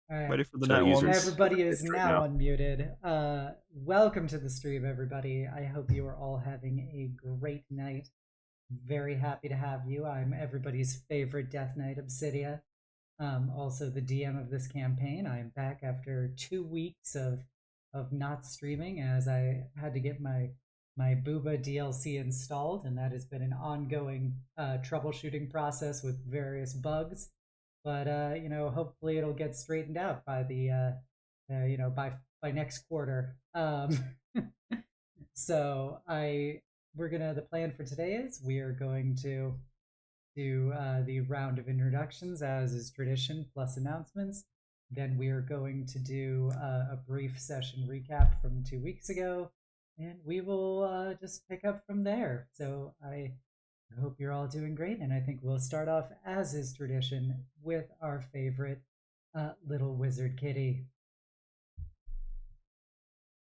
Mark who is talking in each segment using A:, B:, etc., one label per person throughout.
A: All right.
B: Ready for the
C: So
B: net
C: users-
B: ones?
A: Everybody is
C: It's right
A: now
C: now.
A: unmuted. Welcome to the stream, everybody. I hope you are all having a great night. Very happy to have you. I'm everybody's favorite Death Knight, Obsidia. Also the DM of this campaign. I'm back after 2 weeks of not streaming, as I had to get my Booba DLC installed, and that has been an ongoing troubleshooting process with various bugs. But hopefully it'll get straightened out by the by next quarter. So the plan for today is we are going to do the round of introductions as is tradition, plus announcements. Then we are going to do a brief session recap from 2 weeks ago, and we will just pick up from there. So I hope you're all doing great, and I think we'll start off, as is tradition, with our favorite little wizard kitty.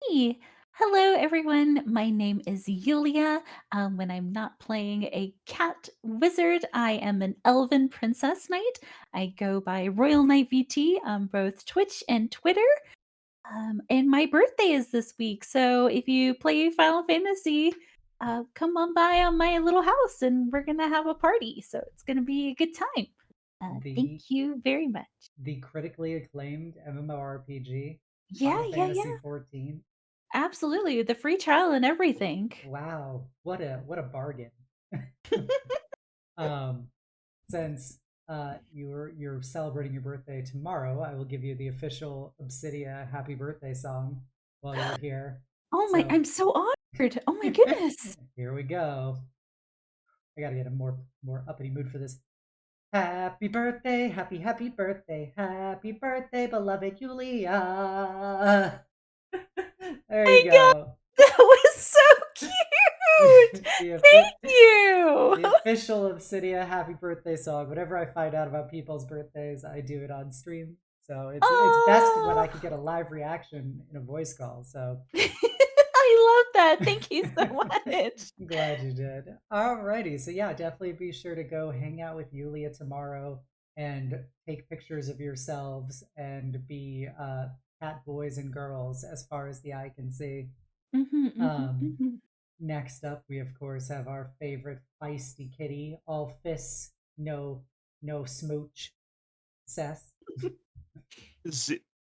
D: Hey, hello everyone. My name is Yulia. When I'm not playing a cat wizard, I am an elven princess knight. I go by Royal Knight VT on both Twitch and Twitter. And my birthday is this week, so if you play Final Fantasy, come on by on my little house and we're gonna have a party. So it's gonna be a good time. Thank you very much.
A: The critically acclaimed MMORPG,
D: Yeah,
A: Final Fantasy 14.
D: Absolutely, the free trial and everything.
A: Wow, what a bargain. Since you're celebrating your birthday tomorrow, I will give you the official Obsidia happy birthday song while you're here.
D: Oh my, I'm so honored. Oh my goodness.
A: Here we go. I gotta get a more uppity mood for this. Happy birthday, happy birthday, beloved Yulia. There you go.
D: That was so cute. Thank you.
A: The official Obsidia happy birthday song. Whenever I find out about people's birthdays, I do it on stream. So it's best when I can get a live reaction in a voice call. So
D: I love that. Thank you so much.
A: I'm glad you did. Alrighty, so yeah, definitely be sure to go hang out with Yulia tomorrow and take pictures of yourselves and be cat boys and girls as far as the eye can see. Next up, we of course have our favorite feisty kitty, all fists, no smooch. Seth.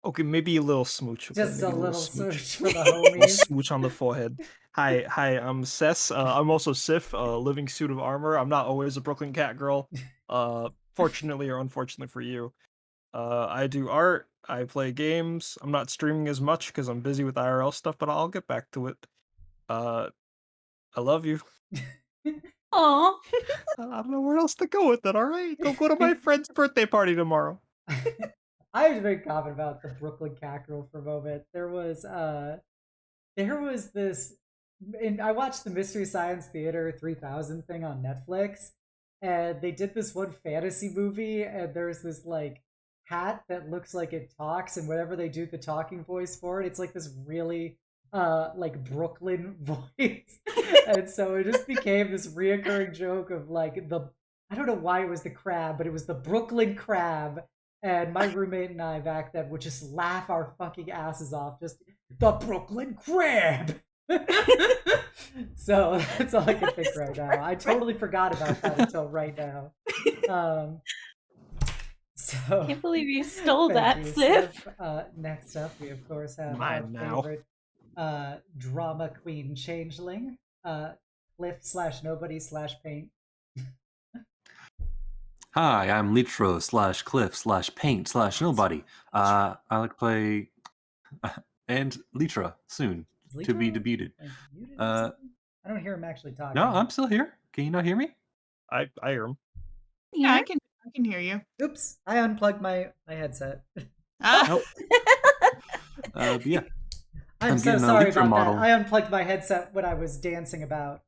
B: Okay, maybe a little smooch.
A: Just
B: maybe
A: a little smooch for the
B: a little
A: homies.
B: smooch on the forehead. Hi, I'm Seth. I'm also Sif, a living suit of armor. I'm not always a Brooklyn cat girl. Fortunately or unfortunately for you. I do art. I play games. I'm not streaming as much because I'm busy with IRL stuff, but I'll get back to it. I love you.
D: Aw.
B: I don't know where else to go with it. All right, go to my friend's birthday party tomorrow.
A: I have to make a comment about the Brooklyn cat girl for a moment. There was this, and I watched the Mystery Science Theater 3000 thing on Netflix, and they did this one fantasy movie, and there's this like hat that looks like it talks, and whenever they do the talking voice for it, it's like this really like Brooklyn voice. And so it just became this reoccurring joke of like I don't know why it was the crab, but it was the Brooklyn crab. And my roommate and I back then would just laugh our fucking asses off, just the Brooklyn crab. So that's all I can think right now. I totally forgot about that until right now. So
D: I can't believe you stole that, Sif.
A: Next up, we of course have
B: Mine
A: our
B: now.
A: favorite drama queen changeling, Kliff/nobody/paint.
C: Hi, I'm Litro /Kliff/paint/nobody. I like to play and Litra soon to be debuted.
A: I don't hear him actually talking.
C: No, I'm still here. Can you not hear me?
B: I hear him.
E: Yeah, I can hear you.
A: Oops, I unplugged my headset.
C: Nope. Yeah.
A: I'm so sorry about that. I unplugged my headset when I was dancing about.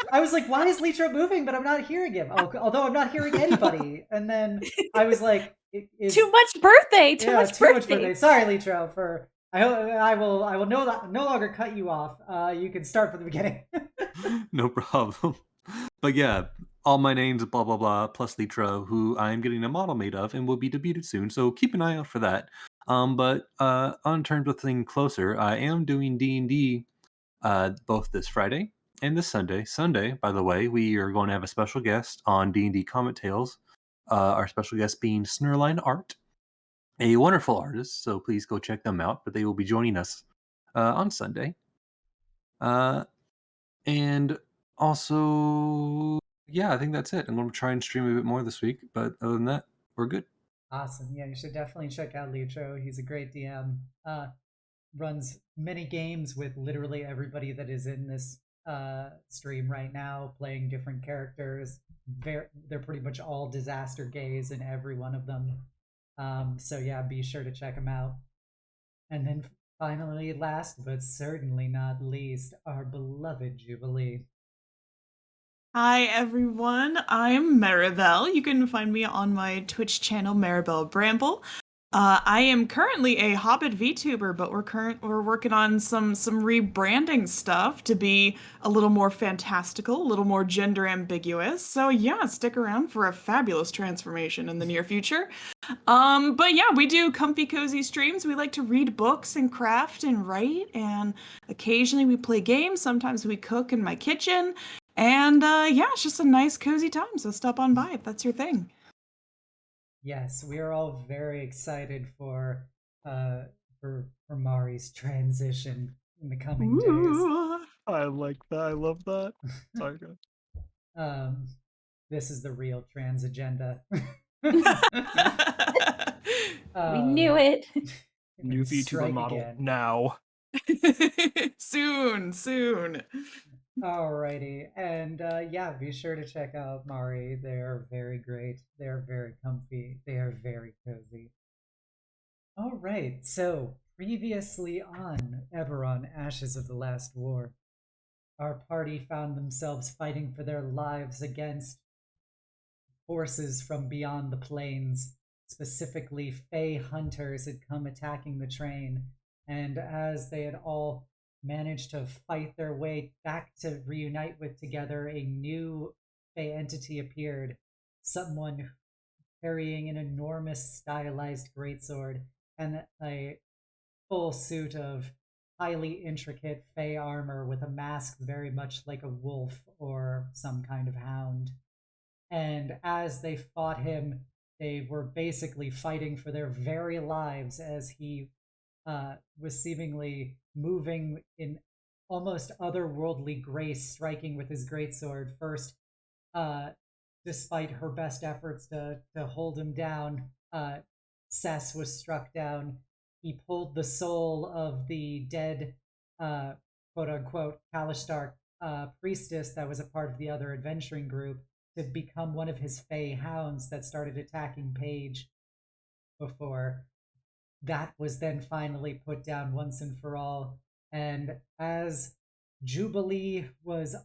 A: I was like, why is Litro moving? But I'm not hearing him. Although I'm not hearing anybody. And then I was like,
D: too much birthday. Too much birthday.
A: Sorry, Litro. I will no longer cut you off. You can start from the beginning.
C: No problem. But yeah, all my names, blah, blah, blah, plus Litro, who I'm getting a model made of and will be debuted soon, so keep an eye out for that. But on terms of things closer, I am doing D&D both this Friday and this Sunday. Sunday, by the way, we are going to have a special guest on D&D Comet Tales. Our special guest being Snurline Art, a wonderful artist, so please go check them out. But they will be joining us on Sunday. And also, yeah, I think that's it. I'm going to try and stream a bit more this week, but other than that, we're good.
A: Awesome. Yeah, you should definitely check out Litro. He's a great DM. Runs many games with literally everybody that is in this stream right now, playing different characters. They're pretty much all disaster gays in every one of them. So yeah, be sure to check them out. And then finally, last but certainly not least, our beloved Jubilee.
E: Hi everyone, I'm Maribelle. You can find me on my Twitch channel, Maribelle Bramble. I am currently a Hobbit VTuber, but we're working on some rebranding stuff to be a little more fantastical, a little more gender ambiguous. So yeah, stick around for a fabulous transformation in the near future. But yeah, we do comfy cozy streams. We like to read books and craft and write, and occasionally we play games. Sometimes we cook in my kitchen. And yeah, it's just a nice cozy time. So stop on by if that's your thing.
A: Yes, we are all very excited for Mari's transition in the coming days.
B: I like that. I love that. Sorry,
A: This is the real trans agenda.
D: We knew it.
B: New VTuber model again. Now.
E: Soon.
A: Alrighty, and yeah, be sure to check out Mari. They're very great. They're very comfy. They are very cozy. Alright, so previously on Eberron, Ashes of the Last War, our party found themselves fighting for their lives against forces from beyond the plains. Specifically, Fey hunters had come attacking the train, and as they had all managed to fight their way back to reunite with together, a new Fey entity appeared. Someone carrying an enormous stylized greatsword and a full suit of highly intricate Fey armor with a mask very much like a wolf or some kind of hound. And as they fought him, they were basically fighting for their very lives as he was seemingly moving in almost otherworldly grace, striking with his greatsword. First, despite her best efforts to hold him down, Cess was struck down. He pulled the soul of the dead, quote-unquote, Kalishtar priestess that was a part of the other adventuring group to become one of his Fey hounds that started attacking Paige before. That was then finally put down once and for all. And as Jubilee was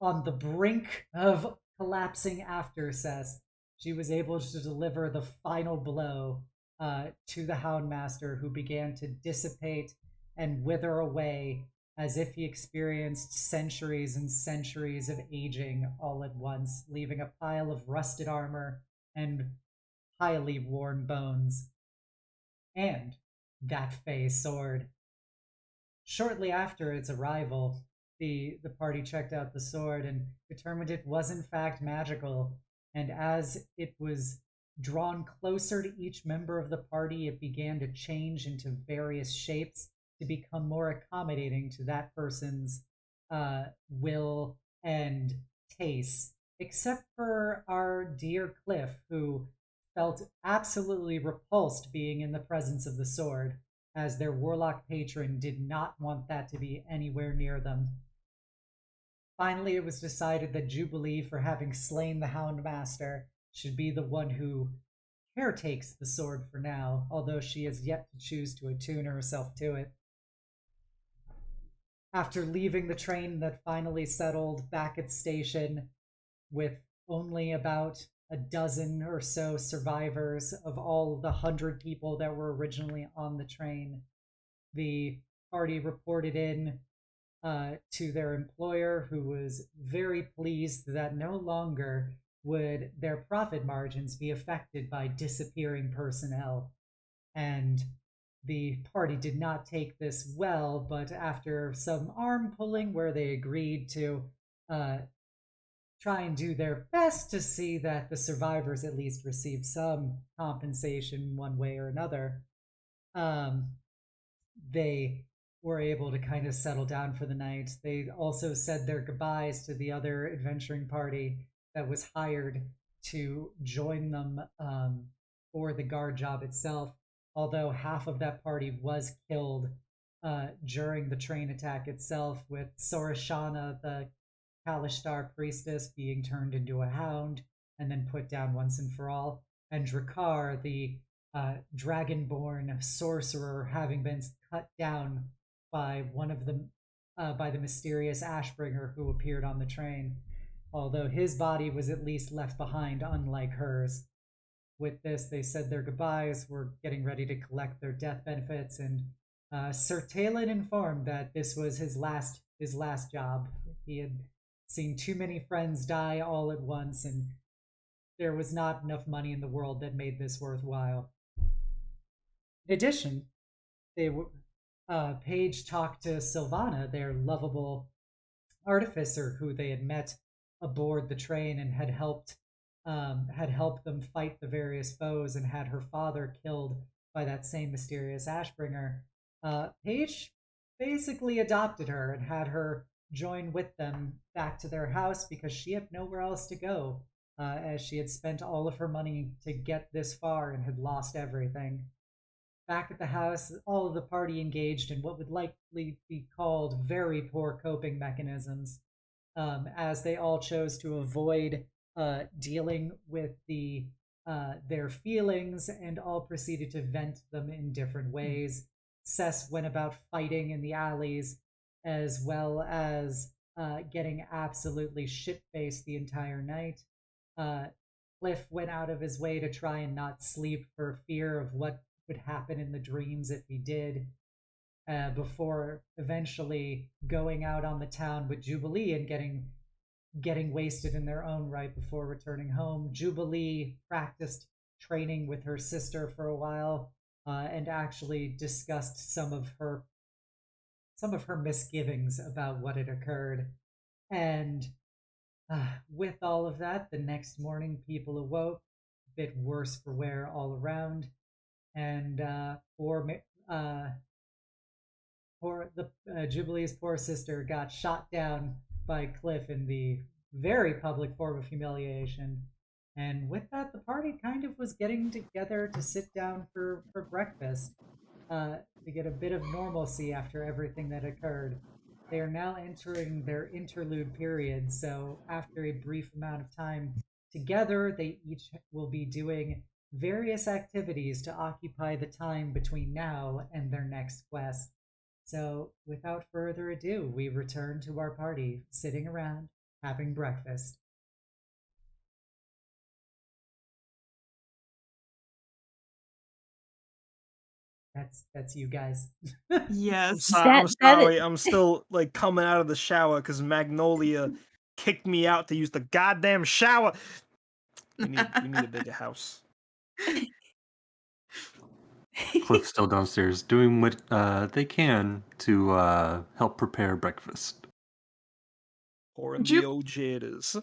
A: on the brink of collapsing after Cess, she was able to deliver the final blow to the Houndmaster, who began to dissipate and wither away as if he experienced centuries and centuries of aging all at once, leaving a pile of rusted armor and highly worn bones. And that Fey sword. Shortly after its arrival, the party checked out the sword and determined it was in fact magical, and as it was drawn closer to each member of the party, it began to change into various shapes to become more accommodating to that person's will and taste, except for our dear Kliff, who felt absolutely repulsed being in the presence of the sword, as their warlock patron did not want that to be anywhere near them. Finally, it was decided that Jubilee, for having slain the Houndmaster, should be the one who caretakes the sword for now, although she has yet to choose to attune herself to it. After leaving the train that finally settled back at station with only about a dozen or so survivors of all the 100 people that were originally on the train, the party reported in to their employer, who was very pleased that no longer would their profit margins be affected by disappearing personnel. And the party did not take this well, but after some arm pulling, where they agreed to try and do their best to see that the survivors at least receive some compensation one way or another, they were able to kind of settle down for the night. They also said their goodbyes to the other adventuring party that was hired to join them for the guard job itself, although half of that party was killed during the train attack itself, with Sorashana, the Kalishtar priestess, being turned into a hound and then put down once and for all, and Drakkar, the dragonborn sorcerer, having been cut down by one of them by the mysterious Ashbringer who appeared on the train, although his body was at least left behind, unlike hers. With this, they said their goodbyes, were getting ready to collect their death benefits, and Sir Talon informed that this was his last job. He had seen too many friends die all at once, and there was not enough money in the world that made this worthwhile. In addition, Paige talked to Sylvana, their lovable artificer, who they had met aboard the train and had helped them fight the various foes, and had her father killed by that same mysterious Ashbringer. Paige basically adopted her and had her join with them back to their house because she had nowhere else to go, as she had spent all of her money to get this far and had lost everything. Back at the house, all of the party engaged in what would likely be called very poor coping mechanisms, as they all chose to avoid dealing with their feelings, and all proceeded to vent them in different ways. Cess went about fighting in the alleys, as well as getting absolutely shit-faced the entire night. Kliff went out of his way to try and not sleep for fear of what would happen in the dreams if he did, before eventually going out on the town with Jubilee and getting wasted in their own right before returning home. Jubilee practiced training with her sister for a while, and actually discussed some of her misgivings about what had occurred. And with all of that, the next morning people awoke, a bit worse for wear all around, and Jubilee's poor sister got shot down by Kliff in the very public form of humiliation. And with that, the party kind of was getting together to sit down for breakfast, to get a bit of normalcy after everything that occurred. They are now entering their interlude period, so after a brief amount of time together, they each will be doing various activities to occupy the time between now and their next quest. So, without further ado, we return to our party, sitting around, having breakfast. That's you guys.
E: Yes.
B: I'm sorry. I'm still like coming out of the shower because Magnolia kicked me out to use the goddamn shower. We need a bigger house.
C: Kliff's still downstairs doing what they can to help prepare breakfast.
B: Pouring the OJs.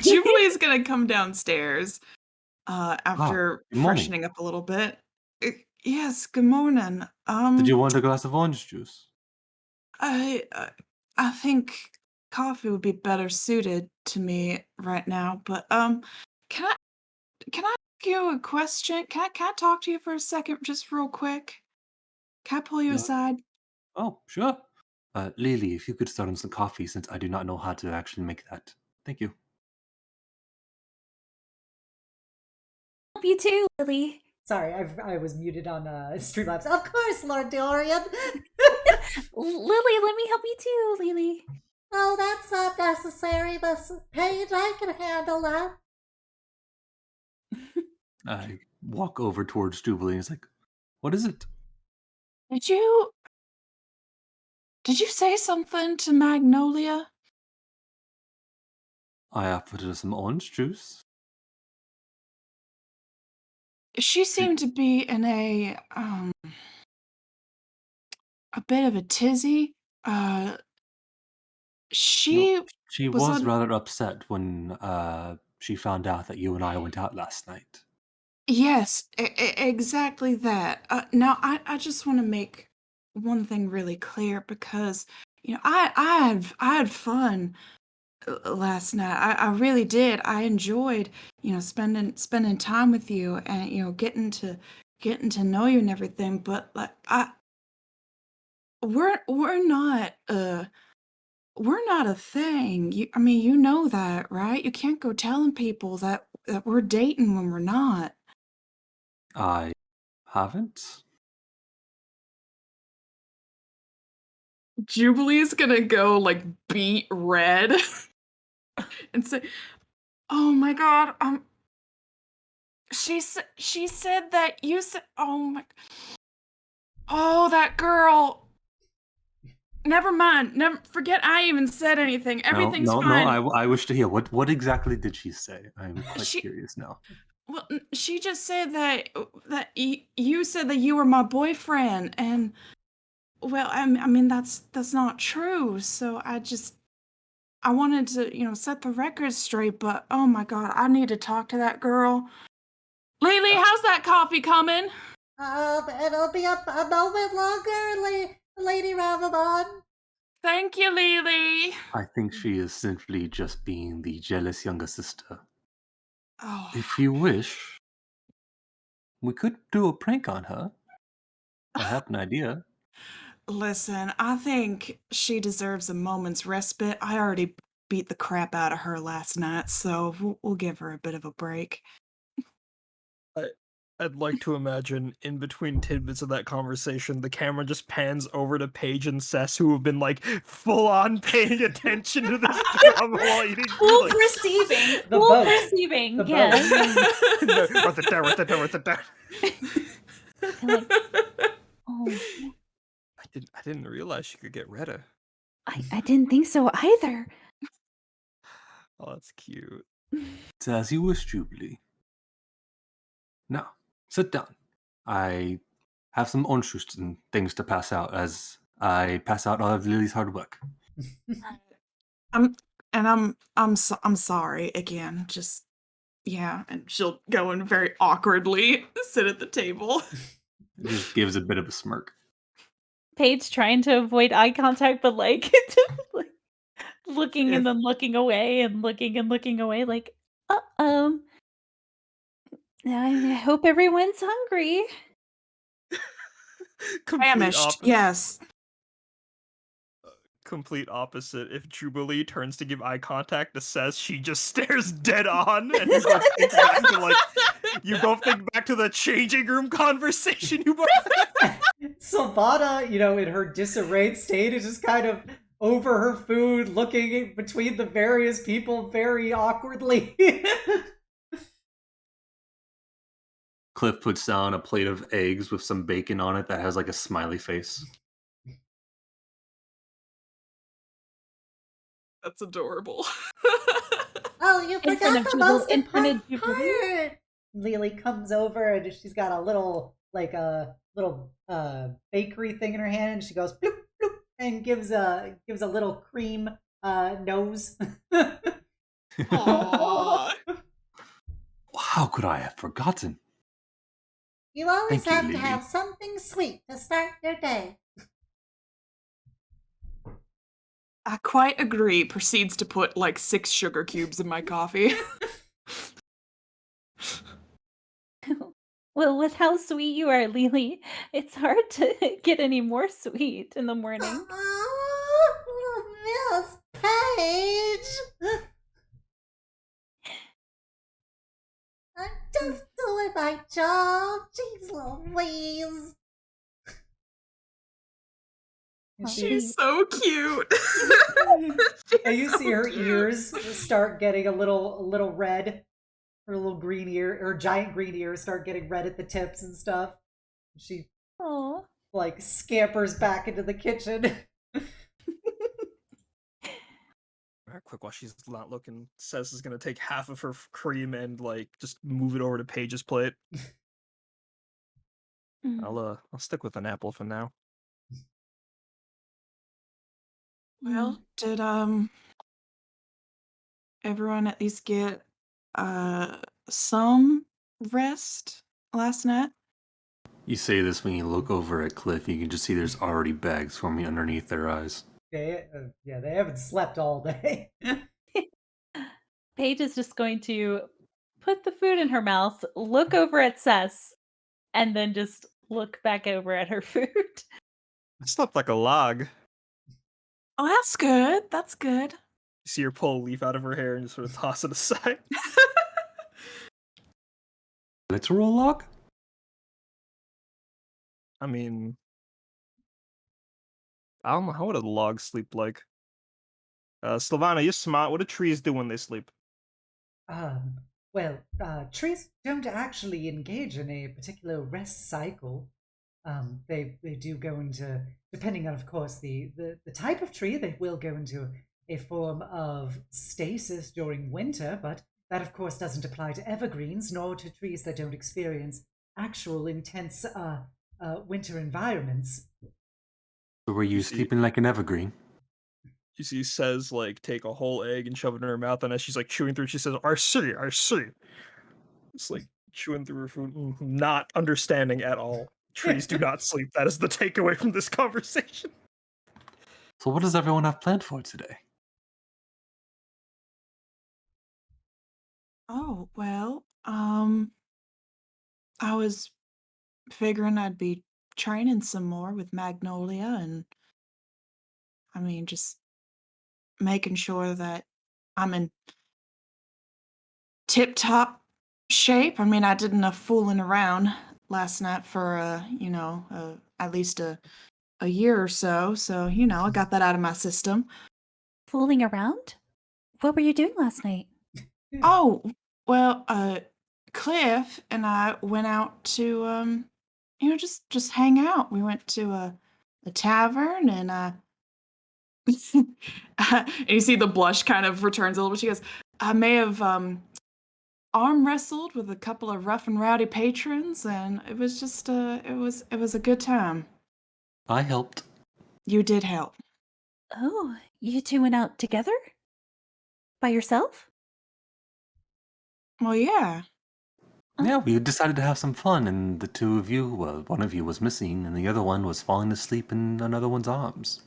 E: Jubilee's gonna come downstairs after
C: good morning.
E: freshening up a little bit. Yes, good morning.
C: Did you want a glass of orange juice?
E: I think coffee would be better suited to me right now, but can I ask you a question? Can I talk to you for a second, just real quick? Can I pull you
C: Yeah.
E: aside?
C: Oh, sure. Lily, if you could start on some coffee, since I do not know how to actually make that. Thank you.
D: Help you too, Lily.
A: Sorry, I was muted on Streamlabs. Of course, Lord Dorian.
D: Lily, let me help you too, Lily.
A: Oh, that's not necessary, Miss Paige. I can handle that.
C: I walk over towards Jubilee and it's like, what is it?
E: Did you Did you say something to Magnolia?
C: I offered her some orange juice.
E: She seemed to be in a bit of a tizzy. She
C: She
E: was
C: was
E: on.
C: rather upset when she found out that you and I went out last night.
E: Yes, exactly that. Now, I just want to make one thing really clear because I had fun last night. I really did. I enjoyed spending time with you and getting to know you and everything. But like we're not a thing. I mean, you know that, right? You can't go telling people that we're dating when we're not.
C: I haven't.
E: Jubilee's gonna go like beet red and say, "Oh my god, she said that you said, oh, that girl. Never mind. Never forget I even said anything. Everything's
C: No.
E: fine."
C: I wish to hear what exactly did she say? I'm quite
E: She-
C: curious now.
E: Well, she just said that you said that you were my boyfriend, and well, I mean that's not true. So I wanted to, set the record straight, but oh my god, I need to talk to that girl. Lily, how's that coffee coming?
A: It'll be a moment longer, Lady Ravamon.
E: Thank you, Lily.
C: I think she is simply just being the jealous younger sister.
E: Oh,
C: If you wish, we could do a prank on her. I have an idea.
E: listen, I think she deserves a moment's respite. I already beat the crap out of her last night, so we'll give her a bit of a break.
B: I'd like to imagine in between tidbits of that conversation, the camera just pans over to Paige and Cess, who have been like full on paying attention to this drama while eating
D: Full
B: food.
D: perceiving.
A: The
D: Full
A: boat.
D: perceiving.
A: The
D: Yes.
B: Worth it down.
D: They're like, oh,
B: I didn't realize you could get Retta.
D: I didn't think so either.
B: Oh, that's cute.
C: It's as you wish, Jubilee. Now, sit down. I have some orange juice and things to pass out as I pass out all of Lily's hard work.
E: I'm sorry again. Just yeah, and she'll go and very awkwardly sit at the table.
C: It just gives a bit of a smirk.
D: Paige trying to avoid eye contact, but like, like looking and then looking away and looking away, like, I hope everyone's hungry.
E: Famished, yes.
B: Complete opposite. If Jubilee turns to give eye contact to Cess, she just stares dead on, and you both think back to think back to the changing room conversation you both had.
A: Sylvana, in her disarrayed state, is just kind of over her food, looking between the various people very awkwardly.
C: Kliff puts down a plate of eggs with some bacon on it that has like a smiley face.
E: That's adorable.
A: Oh, you
D: In front
A: forgot
D: of
A: the
D: Jubilee-
A: most
D: in front of
A: important
D: Jubilee?
A: part. Lily comes over and she's got a little bakery thing in her hand, and she goes bloop bloop and gives a little cream nose.
E: Aww.
C: How could I have forgotten?
A: You always
C: Thank you,
A: have to
C: Lily.
A: have something sweet to start your day.
E: I quite agree. Proceeds to put like 6 sugar cubes in my coffee.
D: Well, with how sweet you are, Lily, it's hard to get any more sweet in the morning.
A: Oh, Miss Paige. I'm just doing my job. Jeez Louise.
E: She's so cute.
A: And you see her ears start getting a little red. Her little green ear, her giant green ears start getting red at the tips and stuff. She
D: Oh,
A: scampers back into the kitchen.
B: Real quick, while she's not looking, Says is gonna take half of her cream and like just move it over to Paige's plate.
D: Mm.
B: I'll stick with an apple for now.
E: Well, did everyone at least get some rest last night?
C: You say this when you look over at Kliff. You can just see there's already bags forming underneath their eyes.
A: They haven't slept all day.
D: Paige is just going to put the food in her mouth, look over at Cess, and then just look back over at her food.
B: I slept like a log.
E: Oh, that's good. That's good.
B: You see her pull a leaf out of her hair and just sort of toss it aside.
C: Literal log?
B: I mean, I don't know, how would a log sleep like? Sylvana, you're smart. What do trees do when they sleep?
A: Well, trees don't actually engage in a particular rest cycle. They do go into, depending on, of course, the type of tree, they will go into a form of stasis during winter, but that, of course, doesn't apply to evergreens nor to trees that don't experience actual intense winter environments.
C: So were you
B: see-
C: sleeping like an evergreen?
B: You see, Says like take a whole egg and shove it in her mouth, and as she's like chewing through it, she says, "I see, I see." It's like chewing through her food, not understanding at all. Trees do not sleep. That is the takeaway from this conversation.
C: So what does everyone have planned for today?
E: Oh, well, I was figuring I'd be training some more with Magnolia and I mean just making sure that I'm in tip top shape. I mean, I did enough fooling around last night for at least a year or so. So, I got that out of my system.
D: Fooling around? What were you doing last night?
E: Oh, well, Kliff and I went out to just hang out. We went to a tavern and and you see the blush kind of returns a little bit. She goes, I may have arm wrestled with a couple of rough and rowdy patrons, and it was just it was a good time.
C: I helped.
E: You did help.
D: Oh, you two went out together? By yourself?
E: Well, yeah.
C: Yeah, we decided to have some fun, and the two of you, well, one of you was missing, and the other one was falling asleep in another one's arms.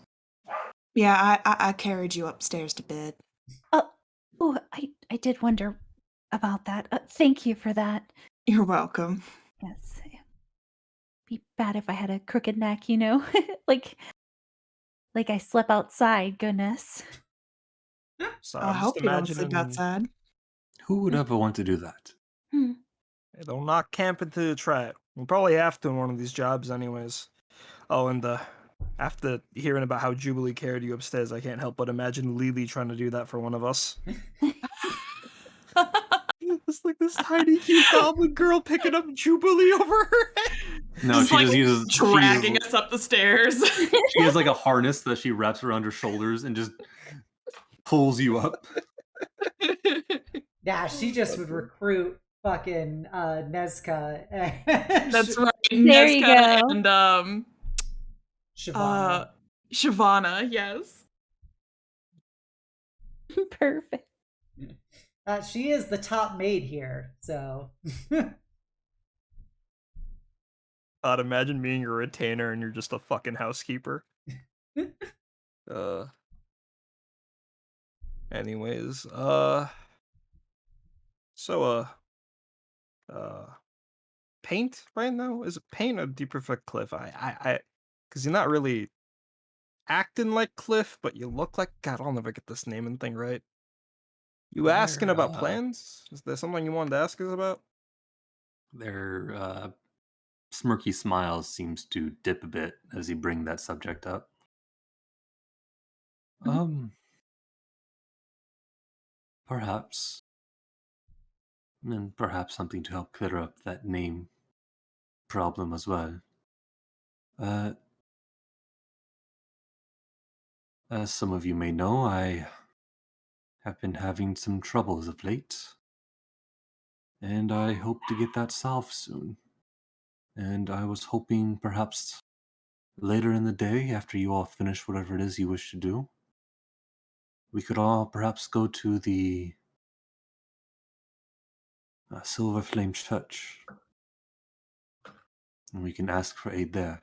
E: Yeah, I carried you upstairs to bed.
D: Oh, I did wonder about that. Thank you for that.
E: You're welcome.
D: Yes. Be bad if I had a crooked neck, like I slept outside, goodness.
B: So
E: I
B: I'm just
E: hope you don't sleep
B: imagining
E: outside.
C: Who would ever want to do that?
D: Hmm.
B: Hey, don't knock camp until you try it. We'll probably have to in one of these jobs anyways. Oh, and after hearing about how Jubilee carried you upstairs, I can't help but imagine Lily trying to do that for one of us. It's like this tiny cute goblin girl picking up Jubilee over her head.
C: No,
E: Just
C: she
E: like
C: just uses
E: dragging us up the stairs.
C: She has like a harness that she wraps around her shoulders and just pulls you up.
A: Yeah, she just would recruit fucking Nezca.
E: That's right.
D: There you
E: Nezca
D: go.
E: and
A: Shavana.
E: Shavana, yes.
D: Perfect.
A: She is the top maid here, so.
B: God, imagine being a retainer and you're just a fucking housekeeper. Anyways, so paint right now? Is it paint or do you prefer Kliff? Because you're not really acting like Kliff, but you look like, God, I'll never get this naming thing right. You asking about plans? Is there something you wanted to ask us about?
C: Their smirky smile seems to dip a bit as you bring that subject up. Perhaps. And perhaps something to help clear up that name problem as well. As some of you may know, I have been having some troubles of late, and I hope to get that solved soon. And I was hoping perhaps later in the day, after you all finish whatever it is you wish to do, we could all perhaps go to the Silver Flame Church, and we can ask for aid there.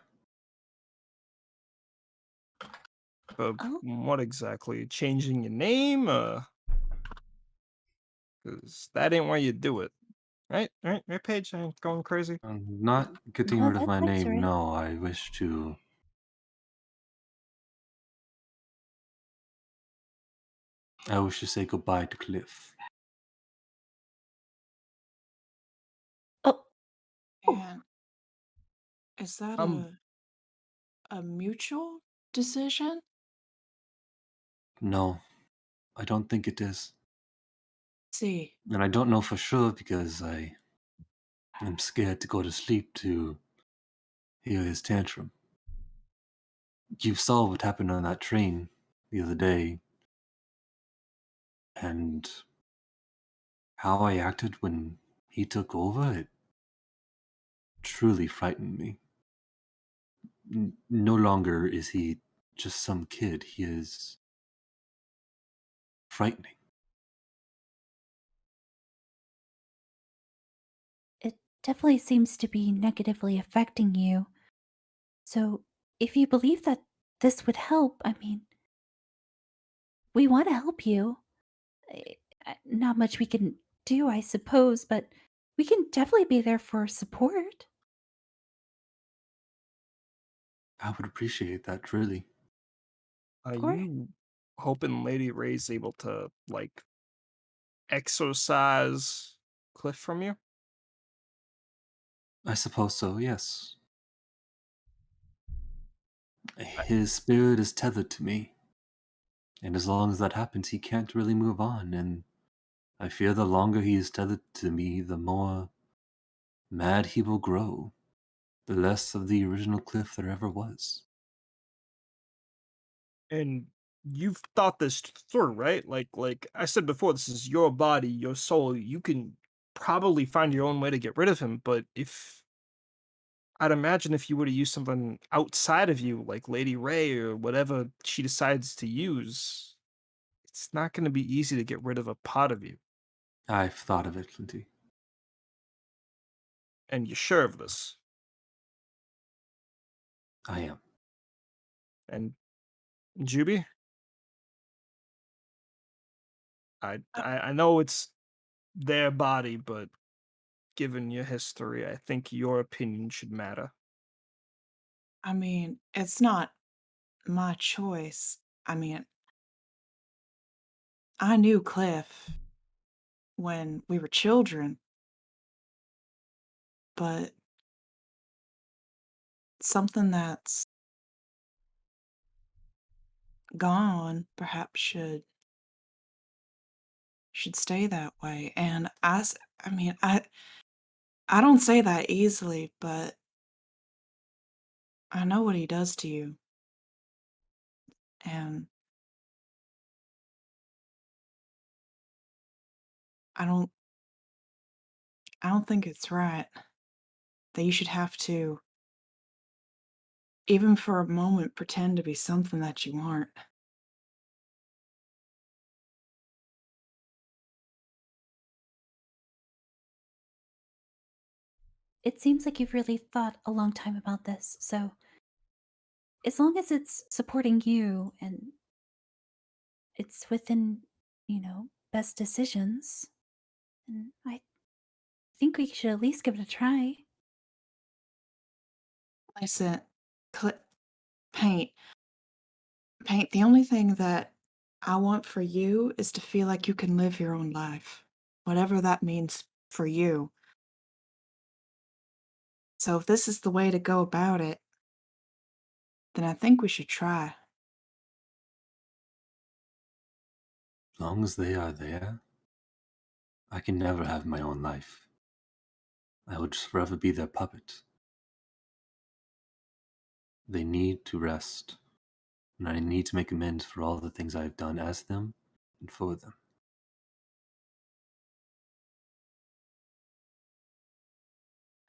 D: Oh.
B: What exactly? Changing your name? Because that ain't why you do it. Right? Right, Paige? I ain't going crazy.
C: I'm not getting
D: No,
C: rid of my
D: that's
C: name,
D: right.
C: no. I wish to... say goodbye to Kliff.
D: Oh,
E: And is that
B: Um,
E: a mutual decision?
C: No, I don't think it is.
E: See,
C: And I don't know for sure because I am scared to go to sleep to hear his tantrum. You saw what happened on that train the other day, and how I acted when he took over, it truly frightened me. No longer is he just some kid, he is frightening.
D: it definitely seems to be negatively affecting you. So, if you believe that this would help, I mean, we want to help you. Eh, Not much we can do, I suppose, but we can definitely be there for support.
C: I would appreciate that, truly.
B: are
D: Of course.
B: you hoping Lady Ray's able to, like, exorcise Cliff from you?
C: I suppose so, yes.
B: I-
C: His spirit is tethered to me, and as long as that happens, he can't really move on, and I fear the longer he is tethered to me, the more mad he will grow, the less of the original Kliff there ever was.
B: And you've thought this through, right? Like I said before, this is your body, your soul. You can probably find your own way to get rid of him, but if I'd imagine if you were to use something outside of you, like Lady Ray or whatever she decides to use, it's not going to be easy to get rid of a part of you.
C: I've thought of it, Flinty.
B: And you're sure of this.
C: I am.
B: And Juby,
E: uh,
B: I know it's their body, but given your history, I think your opinion should matter.
E: I mean, it's not my choice. I mean, I knew Cliff when we were children, but something that's gone perhaps should stay that way. And I mean, I don't say that easily, but I know what he does to you, and I don't I don't think it's right that you should have to, even for a moment, pretend to be something that you aren't.
D: It seems like you've really thought a long time about this, so as long as it's supporting you and it's within, best decisions, and I think we should at least give it a try.
E: Listen, paint, paint. The only thing that I want for you is to feel like you can live your own life, whatever that means for you. So if this is the way to go about it, then I think we should try.
C: As long as they are there, I can never have my own life. I will just forever be their puppet. They need to rest. and I need to make amends for all the things I've done as them and for them.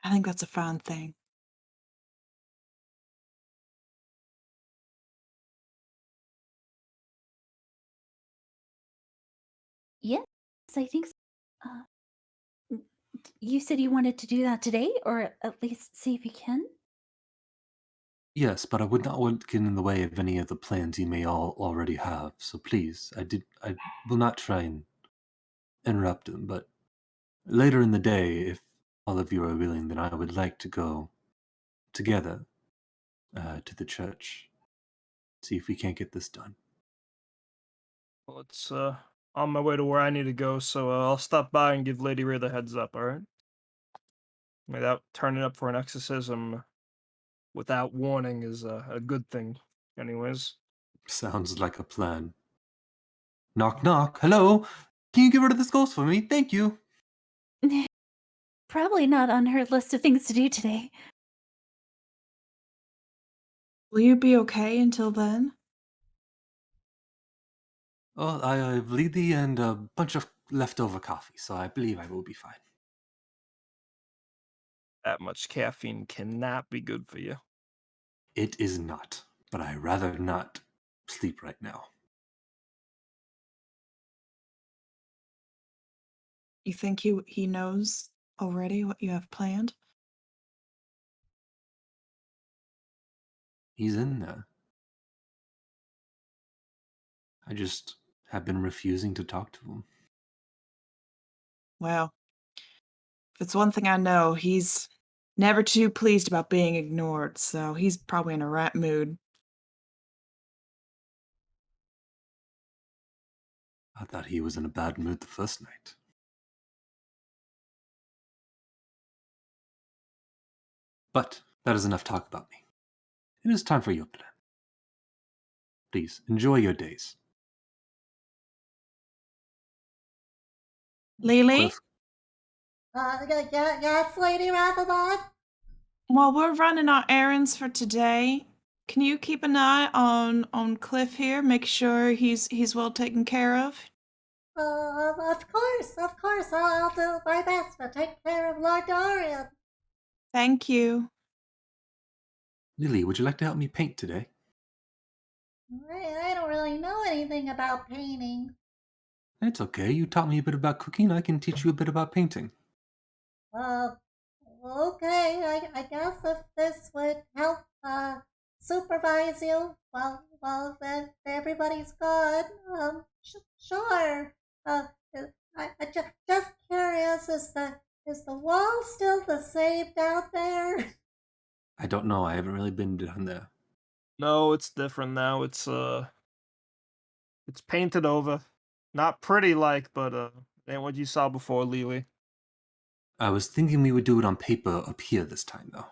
E: I think that's a fine thing.
D: Yes, I think so. You said you wanted to do that today, or at least see if you can?
C: Yes, but I would not want to get in the way of any of the plans you may all already have. So please, I will not try and interrupt them. But later in the day, if all of you are willing, then I would like to go together to the church, see if we can't get this done.
B: Well, it's on my way to where I need to go, so I'll stop by and give Lady Ray the heads up, alright? Without turning up for an exorcism without warning is a good thing, anyways.
C: Sounds like a plan. Knock, knock. Hello? Can you get rid of this ghost for me? Thank you.
D: Probably not on her list of things to do today.
E: Will you be okay until then?
C: Oh, I have Lidi and a bunch of leftover coffee, so I believe I will be fine.
B: That much caffeine cannot be good for you.
C: It is not, but I rather not sleep right now.
E: You think he knows already what you have planned?
C: He's in there. I just have been refusing to talk to him.
E: Well, if it's one thing I know, he's never too pleased about being ignored, so he's probably in a right mood.
C: I thought he was in a bad mood the first night. But that is enough talk about me. It is time for your plan. Please, enjoy your days.
E: Lily,
C: Kliff,
A: Yes, Lady Ravelbot?
E: while we're running our errands for today, can you keep an eye on Kliff here? Make sure he's well taken care of.
A: Of course, I'll do my best to take care of Lord Dorian.
E: Thank you.
C: Lily, would you like to help me paint today?
A: I don't really know anything about painting.
C: It's okay. You taught me a bit about cooking. I can teach you a bit about painting.
A: Uh, okay, I guess if this would help, supervise you while everybody's gone, sure. Uh, just curious, is the wall still the same down there?
C: I don't know. I haven't really been down there.
B: No, it's different now. It's painted over. Not pretty like, but ain't what you saw before, Lily.
C: I was thinking we would do it on paper up here this time, though.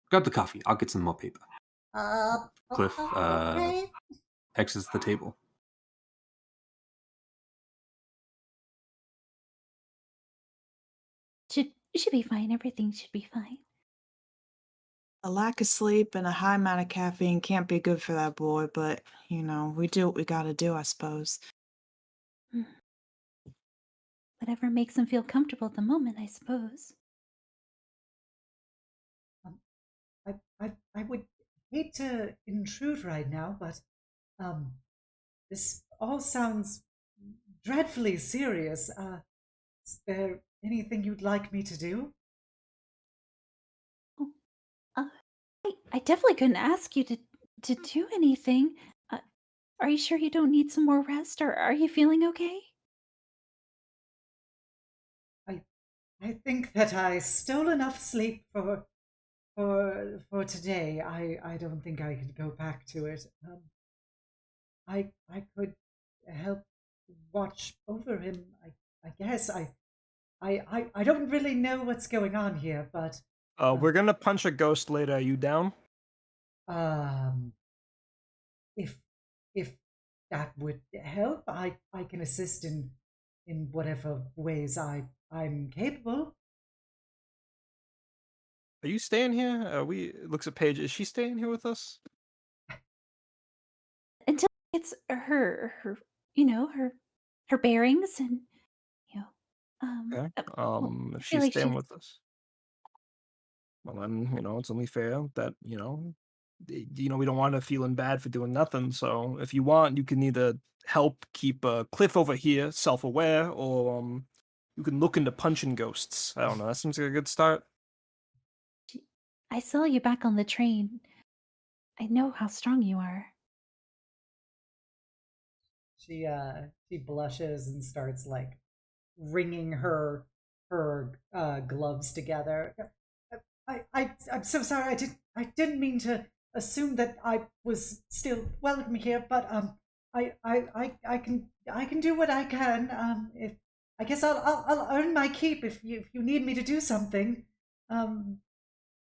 C: Grab the coffee. I'll get some more paper. Kliff
A: Okay.
C: exits the table.
D: Should be fine. Everything should be fine.
E: A lack of sleep and a high amount of caffeine can't be good for that boy, but, we do what we gotta do, I suppose.
D: Whatever makes him feel comfortable at the moment, I suppose.
A: I would hate to intrude right now, but this all sounds dreadfully serious. Is there anything you'd like me to do?
D: Oh, I definitely couldn't ask you to do anything. Are you sure you don't need some more rest, or are you feeling okay?
A: I think that I stole enough sleep for today. I don't think I could go back to it. I could help watch over him. I guess I don't really know what's going on here, but
B: We're gonna punch a ghost later. Are you down?
A: um, if if that would help, I can assist in whatever ways I'm capable.
B: Are you staying here? Looks at Paige. Is she staying here with us?
D: until it's her her bearings and you know
B: Okay.
D: well, I
B: If
D: feel
B: she's
D: like
B: staying
D: she's
B: with us, well then, it's only fair that, we don't want her feeling bad for doing nothing. So if you want, you can either help keep Kliff over here self-aware, or you can look into punching ghosts. I don't know. That seems like a good start.
D: I saw you back on the train. I know how strong you are.
A: She blushes and starts like wringing her gloves together. I'm so sorry. I didn't mean to assume that I was still welcome here, but I can do what I can. If I guess I'll earn my keep if you need me to do something. Um,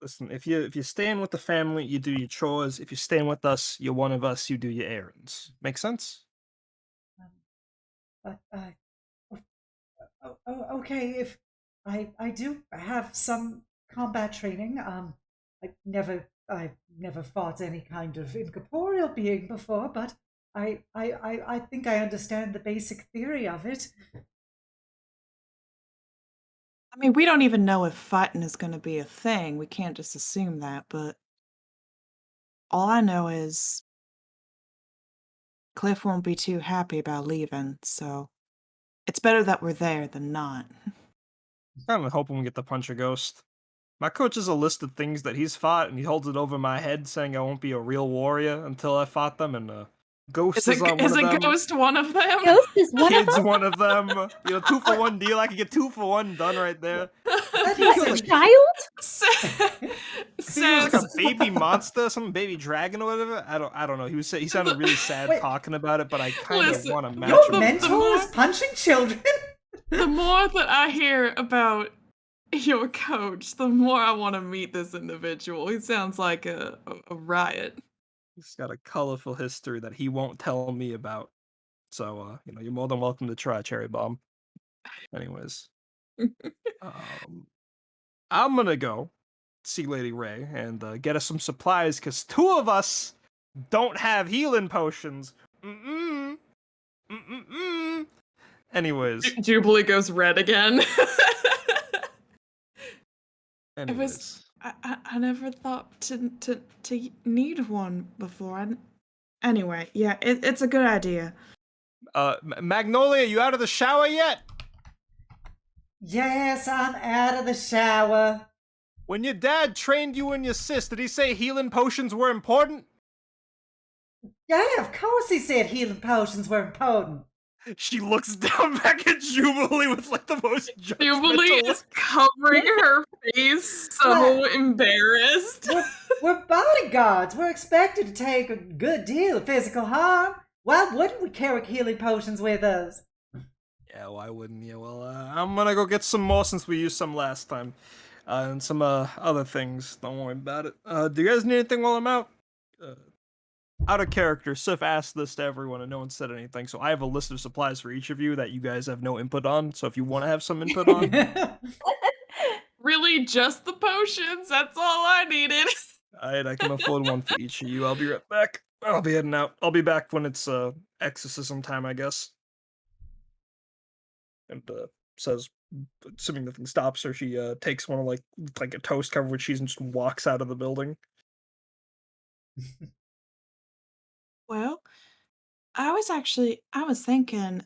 B: Listen, if you're staying with the family, you do your chores. If you're staying with us, you're one of us. You do your errands. Make sense?
A: um, but okay. If I do have some combat training. I've never fought any kind of incorporeal being before, but I think I understand the basic theory of it.
E: I mean, we don't even know if fighting is going to be a thing. We can't just assume that, but all I know is Kliff won't be too happy about leaving, so it's better that we're there than not.
B: Kind of hoping we get to punch a ghost. My coach has a list of things that he's fought, and he holds it over my head, saying I won't be a real warrior until I fought them. And Ghost is on one
E: Is
B: of
E: a
B: them.
E: ghost one of them?
D: Ghost is one of
B: Kid's
D: them.
B: one of them. 2-for-1 deal. I could get 2-for-1 done right there. He
D: A
B: killed
D: child?
B: he was like a
E: Says
B: baby monster, some baby dragon or whatever. I don't know. He sounded really sad
A: Wait.
B: talking about it, but I kind of
E: Listen,
B: want to match
A: Your
B: him.
A: mentor is punching children.
E: the more that I hear about your coach, the more I want to meet this individual. He sounds like a riot.
B: He's got a colorful history that he won't tell me about. So, you're more than welcome to try, Cherry Bomb. Anyways, I'm gonna go see Lady Ray and get us some supplies, because 2 of us don't have healing potions. Mm-mm. Mm-mm-mm. Anyways.
E: Jubilee goes red again.
B: Anyways.
E: I never thought to need one before. Anyway, yeah, it's a good idea.
B: Magnolia, you out of the shower yet?
A: Yes, I'm out of the shower.
B: When your dad trained you and your sis, did he say healing potions were important?
A: Yeah, of course he said healing potions were important.
B: She looks down back at Jubilee with like the most
E: Jubilee
B: judgmental
E: is covering her face, so embarrassed.
A: We're bodyguards. We're expected to take a good deal of physical harm. Why wouldn't we carry healing potions with us?
B: Yeah, why wouldn't you? Well, I'm gonna go get some more since we used some last time. And some other things. Don't worry about it. Do you guys need anything while I'm out? Out of character, Sif asked this to everyone and no one said anything, so I have a list of supplies for each of you that you guys have no input on, so if you want to have some input on.
E: Really, just the potions? That's all I needed.
B: Alright, I can afford one for each of you. I'll be right back. I'll be heading out. I'll be back when it's exorcism time, I guess. And says, assuming nothing stops her, she takes one of like a toast covered with cheese and just walks out of the building.
E: Well, I was thinking,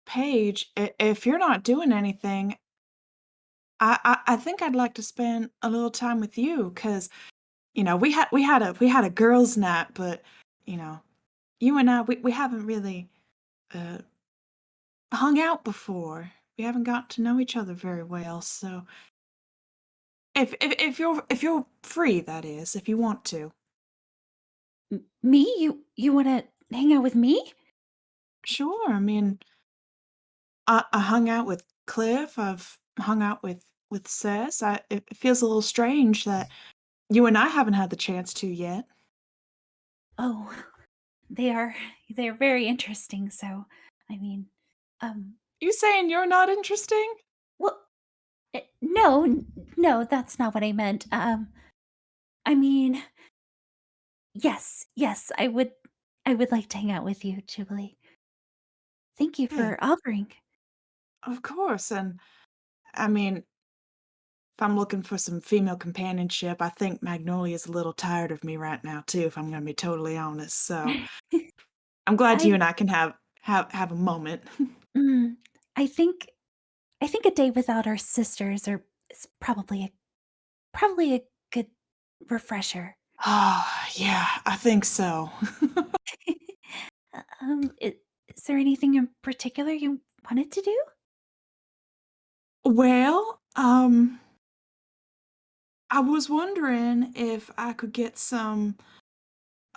E: Paige, if you're not doing anything, I think I'd like to spend a little time with you, because we had a girls' night, but you and I we haven't really hung out before. We haven't got to know each other very well, so if you're free, that is, if you want to.
D: Me? You want to hang out with me?
E: Sure. I mean, I hung out with Kliff. I've hung out with Cess. It feels a little strange that you and I haven't had the chance to yet.
D: Oh, they're very interesting. So, I mean,
E: You saying you're not interesting?
D: well, no, that's not what I meant. I mean, yes, I would I would like to hang out with you, Jubilee. Thank you
E: Hey,
D: for offering.
E: of course. And I mean, if I'm looking for some female companionship, I think Magnolia's a little tired of me right now too, if I'm gonna be totally honest. So I'm glad you
D: I
E: and I can have a moment.
D: mm, I think a day without our sisters is probably a good refresher.
E: Ah, yeah, I think so.
D: Is there anything in particular you wanted to do?
E: Well, I was wondering if I could get some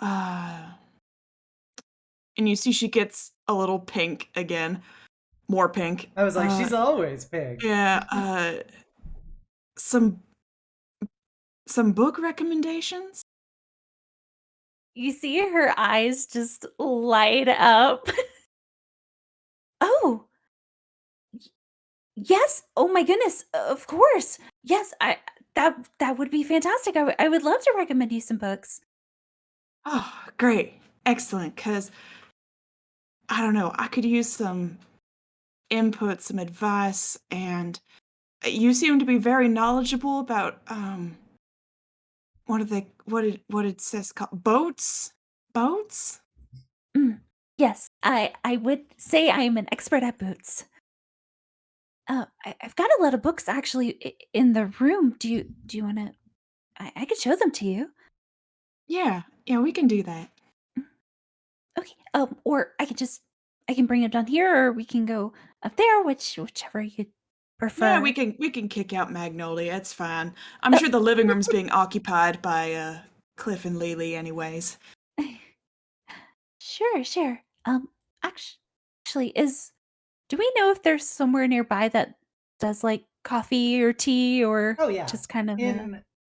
E: uh and you see she gets a little pink again, more pink.
A: I was like, she's always pink.
E: Yeah, some book recommendations?
D: You see her eyes just light up. Oh, yes. Oh my goodness. Of course. Yes, that would be fantastic. I would love to recommend you some books.
E: Oh, great. Excellent, 'cause I don't know, I could use some input, some advice, and you seem to be very knowledgeable about, what it says called boats? Boats?
D: Mm, yes, I would say I am an expert at boots. I've got a lot of books actually in the room. Do you want to? I could show them to you.
E: Yeah, yeah, we can do that.
D: Mm, okay. Or I can bring it down here, or we can go up there, whichever you
E: Yeah,
D: prefer.
E: we can kick out Magnolia, it's fine. I'm sure the living room's being occupied by, Kliff and Lily anyways.
D: Sure, sure. Actually, is do we know if there's somewhere nearby that does like coffee or tea or
A: Oh yeah,
D: just kind of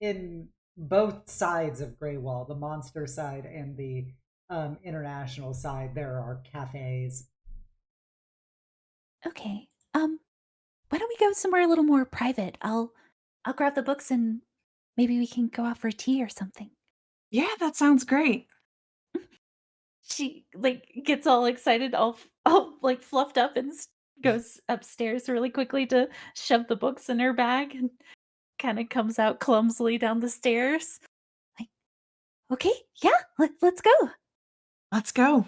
A: in both sides of Greywall, the monster side and the international side, there are cafes.
D: okay. Why don't we go somewhere a little more private? I'll grab the books and maybe we can go out for tea or something.
E: Yeah, that sounds great.
D: She like gets all excited, all like fluffed up and goes upstairs really quickly to shove the books in her bag and kind of comes out clumsily down the stairs. Like, okay, yeah, let's go.
E: Let's go.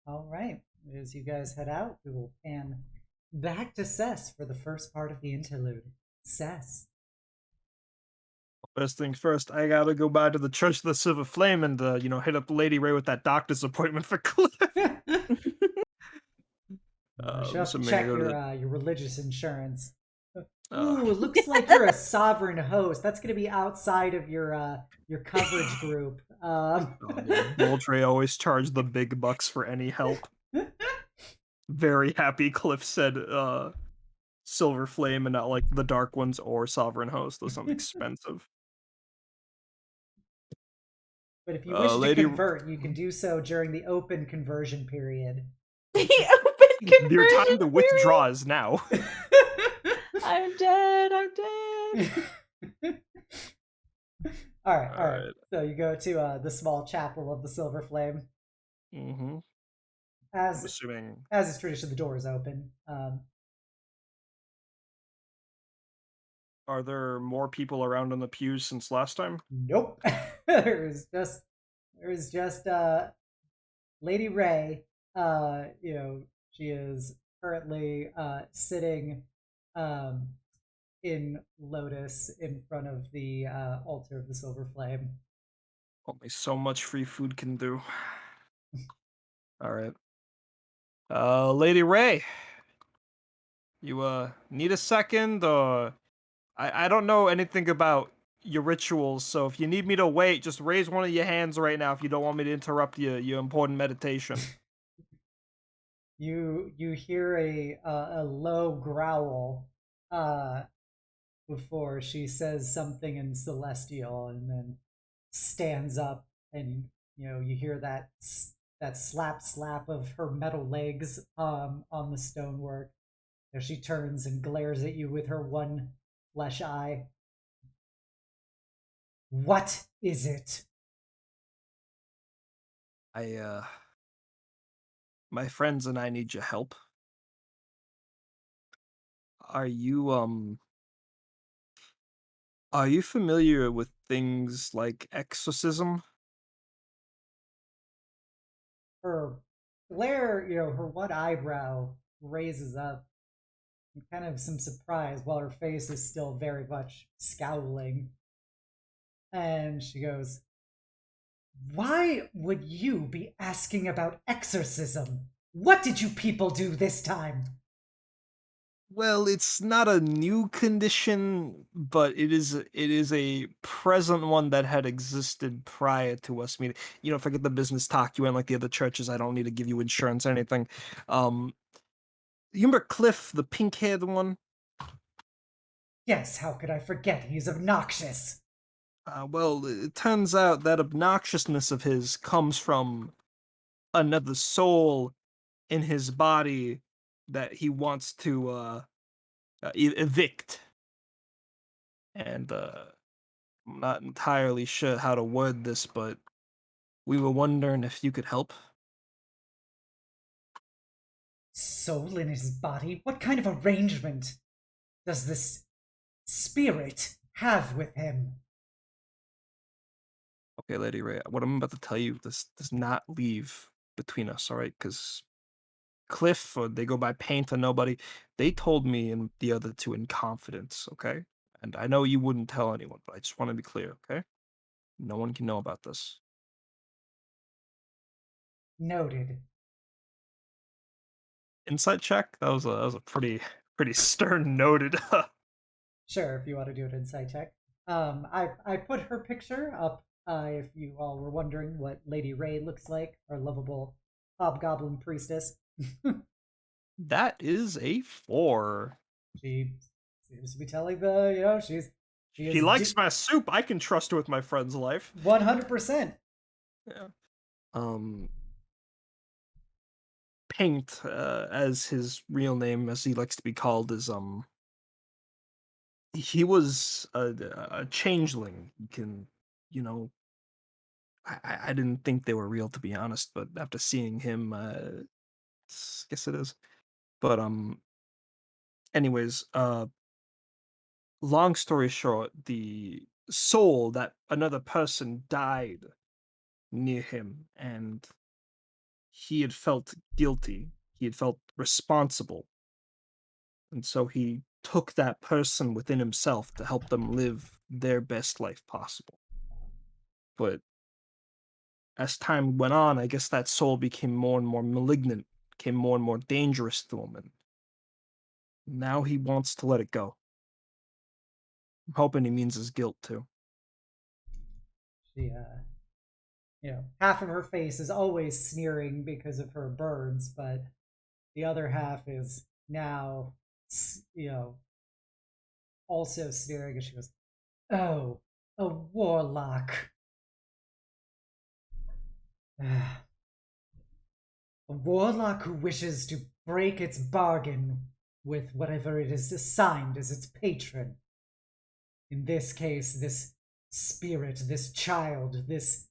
A: All right, as you guys head out, we will pan back to Cess for the first part of the interlude. Cess.
B: First things first, I gotta go by to the Church of the Silver Flame and, hit up Lady Ray with that doctor's appointment for Kliff.
A: You should have to
B: Assuming I
A: check
B: go to
A: your religious insurance.
B: Uh,
A: Ooh, looks like you're a sovereign host. That's going to be outside of your coverage group.
B: Moldray always charged the big bucks for any help. Very happy Kliff said Silver Flame and not like the Dark Ones or Sovereign Host. Those sound expensive.
A: But if you wish to
B: Lady...
A: convert, you can do so during the open conversion period.
D: The open conversion
B: Your time to
D: period.
B: withdraw is now.
D: I'm dead.
A: All right. So you go to the small chapel of the Silver Flame.
B: Mm-hmm.
A: I'm
B: I'm assuming...
A: As is tradition, the door is open.
B: Are there more people around in the pews since last time?
A: Nope. There's just Lady Ray. She is currently sitting in lotus in front of the altar of the Silver Flame.
B: Only so much free food can do. All right. Lady Ray, you need a second? I don't know anything about your rituals, so if you need me to wait, just raise one of your hands right now if you don't want me to interrupt your important meditation.
A: You hear a low growl before she says something in Celestial, and then stands up, and you hear that slap of her metal legs on the stonework as she turns and glares at you with her one flesh eye. What is it?
B: My friends and I need your help. Are you familiar with things like exorcism?
A: Her glare, her one eyebrow raises up in kind of some surprise while her face is still very much scowling. And she goes, "Why would you be asking about exorcism? What did you people do this time?"
B: Well, it's not a new condition, but it is a present one that had existed prior to us meeting. Forget the business talk. You ain't like the other churches. I don't need to give you insurance or anything. Um, you remember Kliff, the pink-haired one?
A: Yes, how could I forget? He's obnoxious.
B: Well, it turns out that obnoxiousness of his comes from another soul in his body that he wants to evict. And I'm not entirely sure how to word this, but we were wondering if you could help.
A: Soul in his body? What kind of arrangement does this spirit have with him?
B: Okay, Lady Ray, what I'm about to tell you, this does not leave between us, all right? Because Kliff, or they go by Paint or Nobody, they told me and the other two in confidence, okay? And I know you wouldn't tell anyone, but I just want to be clear, okay? No one can know about this.
A: Noted.
B: Insight check? That was a pretty stern noted.
A: Sure, if you want to do an insight check. I put her picture up if you all were wondering what Lady Ray looks like, our lovable hobgoblin priestess.
B: That is a 4.
A: She seems to be telling the, she
B: She
A: is
B: likes my soup. I can trust her with my friend's life.
A: 100%.
B: Yeah. Paint, as his real name, as he likes to be called, is he was a changeling. He can, you know, I didn't think they were real, to be honest, but after seeing him, guess it is. But anyways, long story short, the soul that another person died near him, and he had felt guilty. He had felt responsible. And so he took that person within himself to help them live their best life possible. But as time went on, I guess that soul became more and more malignant, became more and more dangerous to him, and now he wants to let it go. I'm hoping he means his guilt too.
A: She, half of her face is always sneering because of her burns, but the other half is now, also sneering as she goes, "Oh, a warlock." A warlock who wishes to break its bargain with whatever it is assigned as its patron. In this case, this spirit, this child, this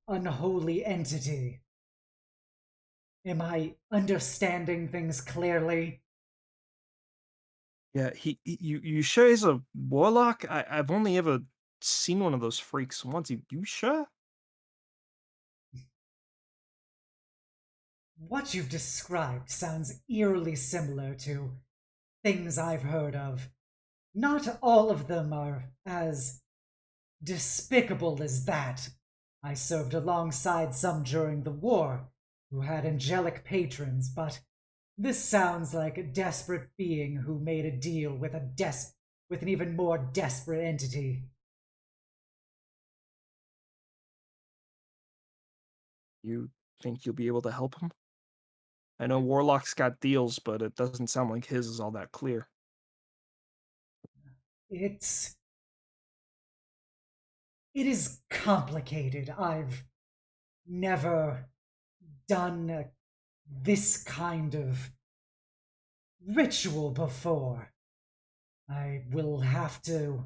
A: unholy entity. Am I understanding things clearly?
B: Yeah, you sure he's a warlock? I've only ever seen one of those freaks once. You sure?
A: What you've described sounds eerily similar to things I've heard of. Not all of them are as despicable as that. I served alongside some during the war who had angelic patrons, but this sounds like a desperate being who made a deal with with an even more desperate entity.
B: You think you'll be able to help him? I know warlocks got deals, but it doesn't sound like his is all that clear.
A: It is complicated. I've never done this kind of ritual before. I will have to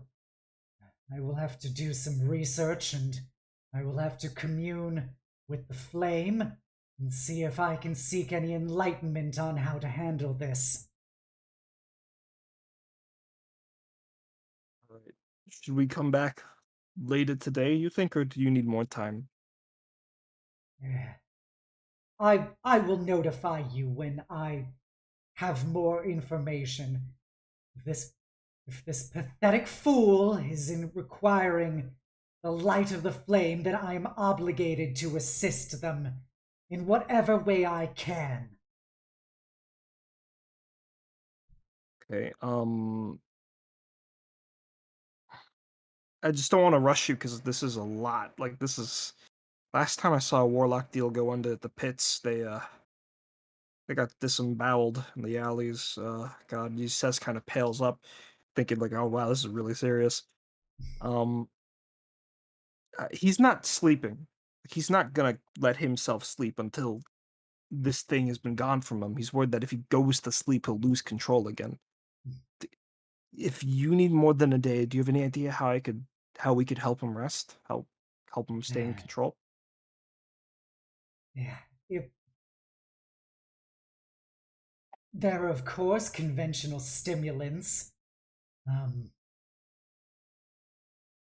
A: I will have to do some research, and I will have to commune with the flame and see if I can seek any enlightenment on how to handle this.
B: All right. Should we come back later today, you think, or do you need more time?
A: I will notify you when I have more information. This if this pathetic fool is in requiring the light of the flame, then I am obligated to assist them in whatever way I can.
B: Okay. I just don't want to rush you because this is a lot. Like, this is last time I saw a warlock deal go under at the pits. They got disemboweled in the alleys. God, he says kind of pales up, thinking like, oh wow, this is really serious. Um, he's not sleeping. He's not gonna let himself sleep until this thing has been gone from him. He's worried that if he goes to sleep, he'll lose control again. If you need more than a day, do you have any idea how we could help him rest? Help him stay in control?
A: Yeah. If there are, of course, conventional stimulants.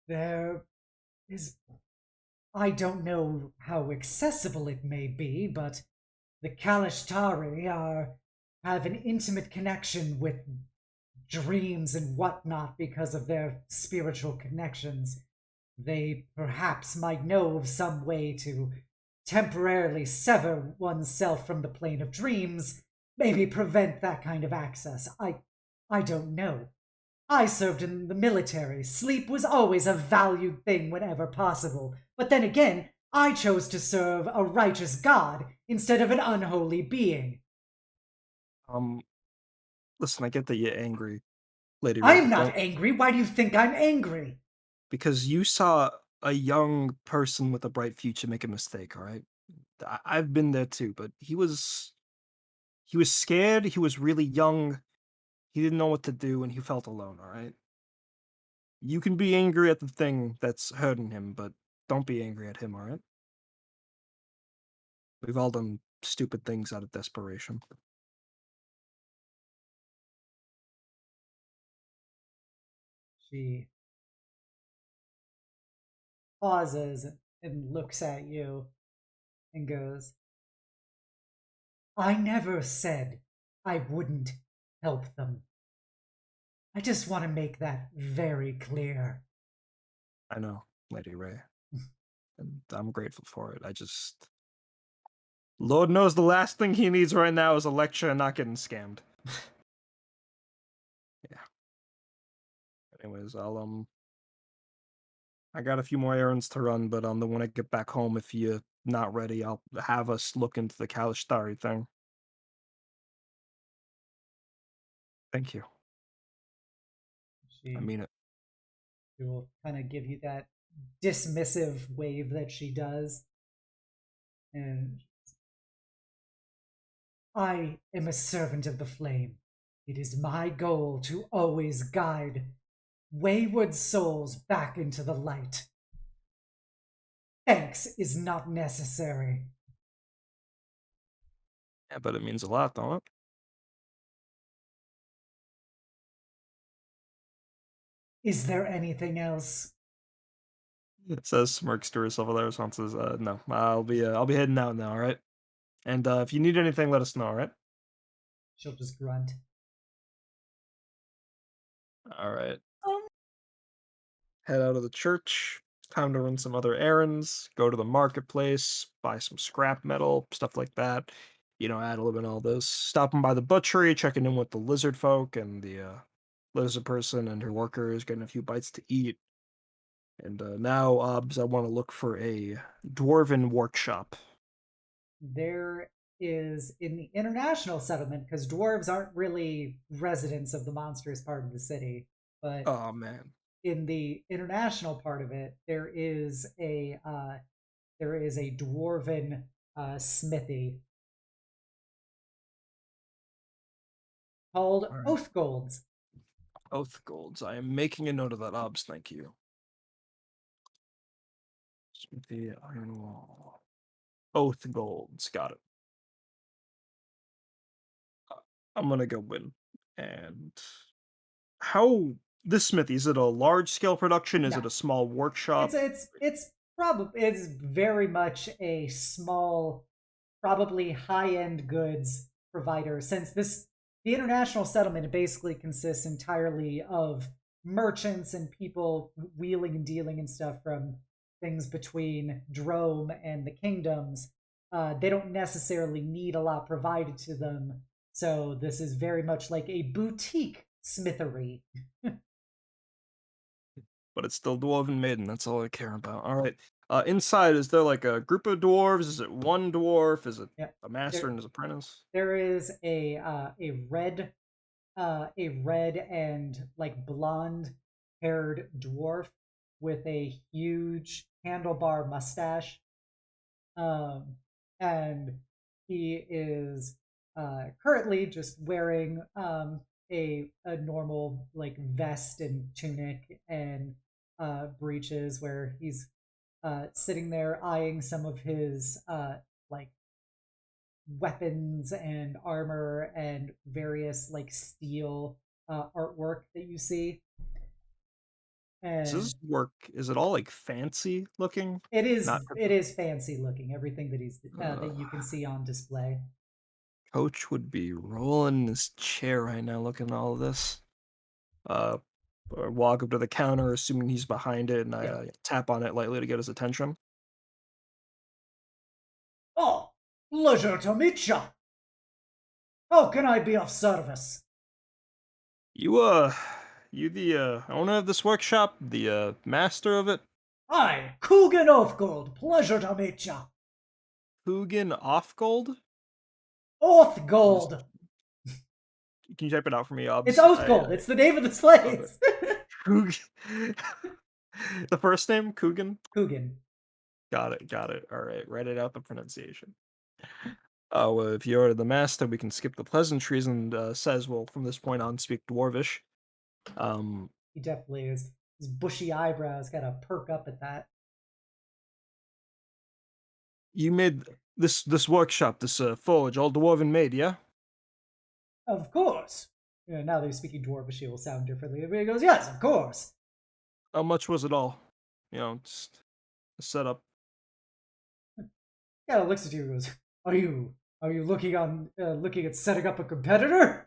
A: There is. I don't know how accessible it may be, but the Kalishtari have an intimate connection with dreams and whatnot because of their spiritual connections. They perhaps might know of some way to temporarily sever oneself from the plane of dreams, maybe prevent that kind of access. I don't know. I served in the military. Sleep was always a valued thing whenever possible. But then again, I chose to serve a righteous god instead of an unholy being.
B: Um, Listen, I get that you're angry, Lady
A: I
B: Ray,
A: am
B: but
A: not
B: don't
A: angry. Why do you think I'm angry?
B: because you saw a young person with a bright future make a mistake. All right, I've been there too, but he was scared. He was really young. He didn't know what to do, and he felt alone. All right. You can be angry at the thing that's hurting him, but don't be angry at him. All right. We've all done stupid things out of desperation.
A: She pauses and looks at you and goes, I never said I wouldn't help them. I just want to make that very clear.
B: I know, Lady Ray, and I'm grateful for it. Lord knows the last thing he needs right now is a lecture and not getting scammed. Yeah. Anyways, I got a few more errands to run, but when I get back home, if you're not ready, I'll have us look into the Kalistari thing. Thank you. I
A: She
B: mean it.
A: will kind of give you that dismissive wave that she does. And I am a servant of the flame. It is my goal to always guide wayward souls back into the light. Thanks is not necessary.
B: Yeah, but it means a lot, don't
A: Is there anything else?
B: it? Says smirks to herself with her response says, no, I'll be heading out now, all right? And if you need anything, let us know, all right?
A: She'll just grunt.
B: All right. Head out of the church. Time to run some other errands. Go to the marketplace. Buy some scrap metal, stuff like that. Add a little bit of all this. Stopping by the butchery, checking in with the lizard folk and the lizard person and her workers, getting a few bites to eat. And now, I want to look for a dwarven workshop.
A: There is in the international settlement, because dwarves aren't really residents of the monstrous part of the city, but
B: Oh man.
A: in the international part of it, there is a dwarven smithy called
B: All right.
A: Oathgolds.
B: Oath golds. I am making a note of that, Obs. Thank you. Smithy Iron Wall. Oath golds. Got it. I'm gonna go in. And how this smithy, is it a large scale production? Is
A: No.
B: it a small workshop?
A: It's very much a small, probably high-end goods provider, since the international settlement basically consists entirely of merchants and people wheeling and dealing and stuff from things between Drome and the kingdoms. They don't necessarily need a lot provided to them, so this is very much like a boutique smithery.
B: But it's still dwarven maiden. That's all I care about. All right. Inside, is there like a group of dwarves? Is it one dwarf? Is it
A: Yep.
B: a master and his apprentice?
A: There is a red and like blonde haired dwarf with a huge handlebar mustache, and he is currently just wearing a normal like vest and tunic and breeches, where he's sitting there eyeing some of his like weapons and armor and various like steel artwork that you see.
B: Does
A: And
B: this work? Is it all like fancy looking?
A: it
B: Not
A: is fancy looking. Everything that
B: uh,
A: that you can see on display.
B: Coach would be rolling in his chair right now looking at all of this. Or walk up to the counter, assuming he's behind it, and I
A: Yeah.
B: tap on it lightly to get his attention.
A: Oh, pleasure to meet ya. How can I be of service?
B: You the owner of this workshop, the master of it?
A: Aye, Coogan Oathgold. Pleasure to meet ya.
B: Hugin Offgold?
A: Oathgold.
B: Can you type it out for me, Obs?
A: It's Oathgold. It's the name of this place.
B: Coogan. The first name, Coogan?
A: Coogan.
B: Got it. All right, write it out, the pronunciation. Oh, if you're the master, we can skip the pleasantries, and says, well, from this point on, speak Dwarvish.
A: He definitely is. His bushy eyebrows gotta perk up at that.
B: You made this workshop, this forge, all dwarven made, yeah?
A: Of course. You know, now that he's speaking Dwarvish, he will sound differently. He goes, yes, of course.
B: How much was it all? You know, just a setup.
A: Yeah, looks at you and goes, Are you looking at setting up a competitor?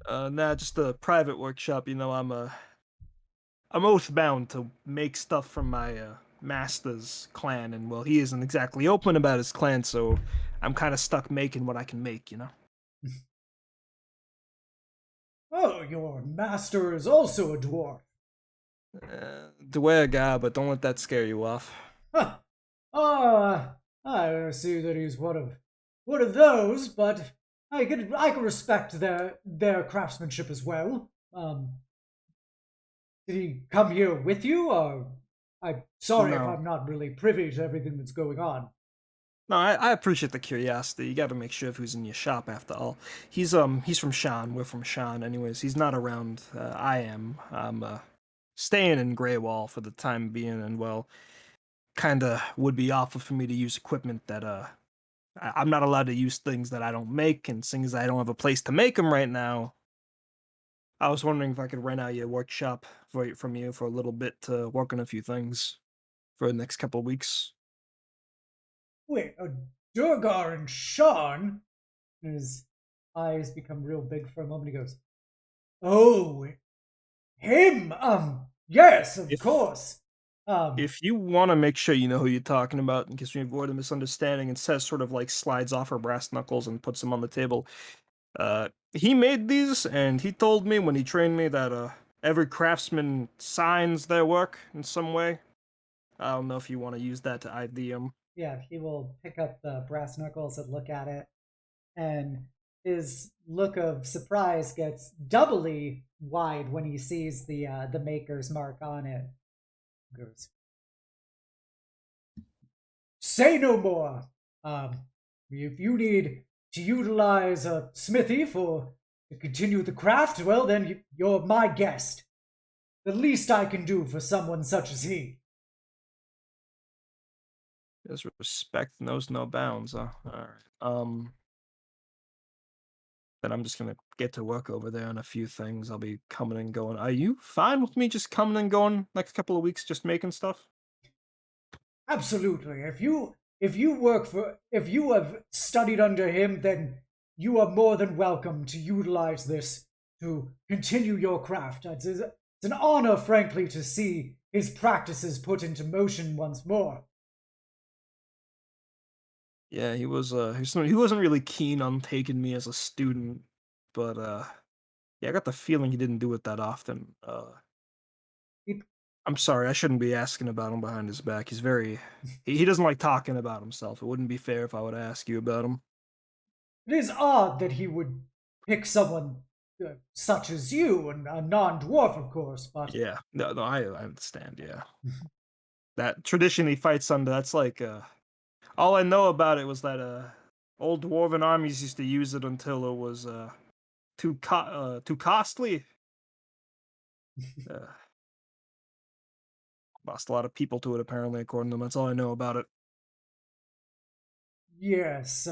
B: Nah, just a private workshop. You know, I'm oath bound to make stuff from my master's clan, and well, he isn't exactly open about his clan, so I'm kind of stuck making what I can make. You know.
A: Oh, your master is also a dwarf.
B: Dware guy, but don't let that scare you off.
A: Huh. I see that he's one of those, but I can respect their craftsmanship as well. Did he come here with you, or I'm sorry if
B: No.
A: I'm not really privy to everything that's going on.
B: No, I appreciate the curiosity. You got to make sure of who's in your shop after all. He's from Shan. We're from Shan, anyways. He's not around. I am. I'm staying in Greywall for the time being, and well, kinda would be awful for me to use equipment that I'm not allowed to use things that I don't make, and seeing as I don't have a place to make them right now, I was wondering if I could rent out your workshop from you for a little bit to work on a few things for the next couple of weeks.
A: Wait, Durgar and Sean? His eyes become real big for a moment. He goes, "Oh, him? Yes, of
B: If-
A: course.
B: If you want to make sure you know who you're talking about, in case we avoid a misunderstanding, and says sort of like slides off her brass knuckles and puts them on the table. He made these, and he told me when he trained me that every craftsman signs their work in some way. I don't know if you want to use that to ID them.
A: Yeah, he will pick up the brass knuckles and look at it, and his look of surprise gets doubly wide when he sees the maker's mark on it. He goes, "Say no more. If you need to utilize a smithy to continue the craft, well, then you're my guest. The least I can do for someone such as he."
B: There's respect knows no bounds, huh? Alright. Then I'm just gonna get to work over there on a few things. I'll be coming and going. Are you fine with me just coming and going next couple of weeks, just making stuff?
A: Absolutely. If you have studied under him, then you are more than welcome to utilize this to continue your craft. It's an honor, frankly, to see his practices put into motion once more.
B: Yeah, he wasn't really keen on taking me as a student, but yeah, I got the feeling he didn't do it that often.
A: It,
B: I'm sorry, I shouldn't be asking about him behind his back. He doesn't like talking about himself. It wouldn't be fair if I would ask you about him.
A: it is odd that he would pick someone such as you, and a non-dwarf, of course, but
B: Yeah, no, I understand. Yeah, that tradition he fights under. That's like all I know about it was that old dwarven armies used to use it until it was too costly. Uh, Lost a lot of people to it apparently, according to them. That's all I know about it.
A: yes,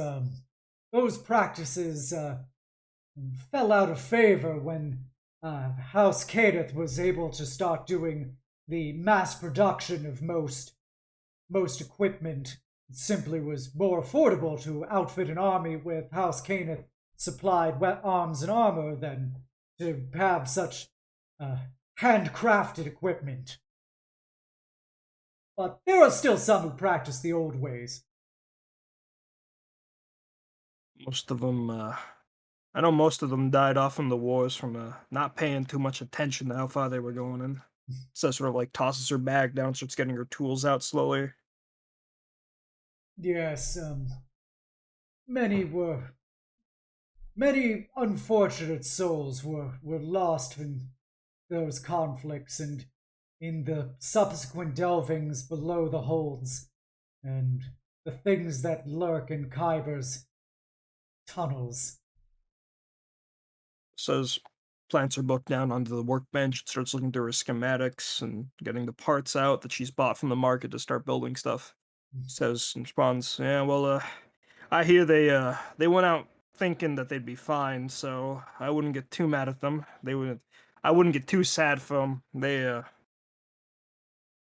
A: those practices fell out of favor when House Cadith was able to start doing the mass production of most equipment. It simply was more affordable to outfit an army with House Cadith supplied arms and armor than to have such uh, handcrafted equipment. But there are still some who practice the old ways.
B: Most of them, I know most of them died off in the wars from not paying too much attention to how far they were going in. So sort of like tosses her bag down, starts getting her tools out slowly.
A: Yes, many were many unfortunate souls were lost in those conflicts and in the subsequent delvings below the holds and the things that lurk in Kyber's tunnels.
B: Says plants her book down onto the workbench, starts looking through her schematics and getting the parts out that she's bought from the market to start building stuff. Says and responds, yeah, well, I hear they went out thinking that they'd be fine, so I wouldn't get too mad at them. I wouldn't get too sad for them.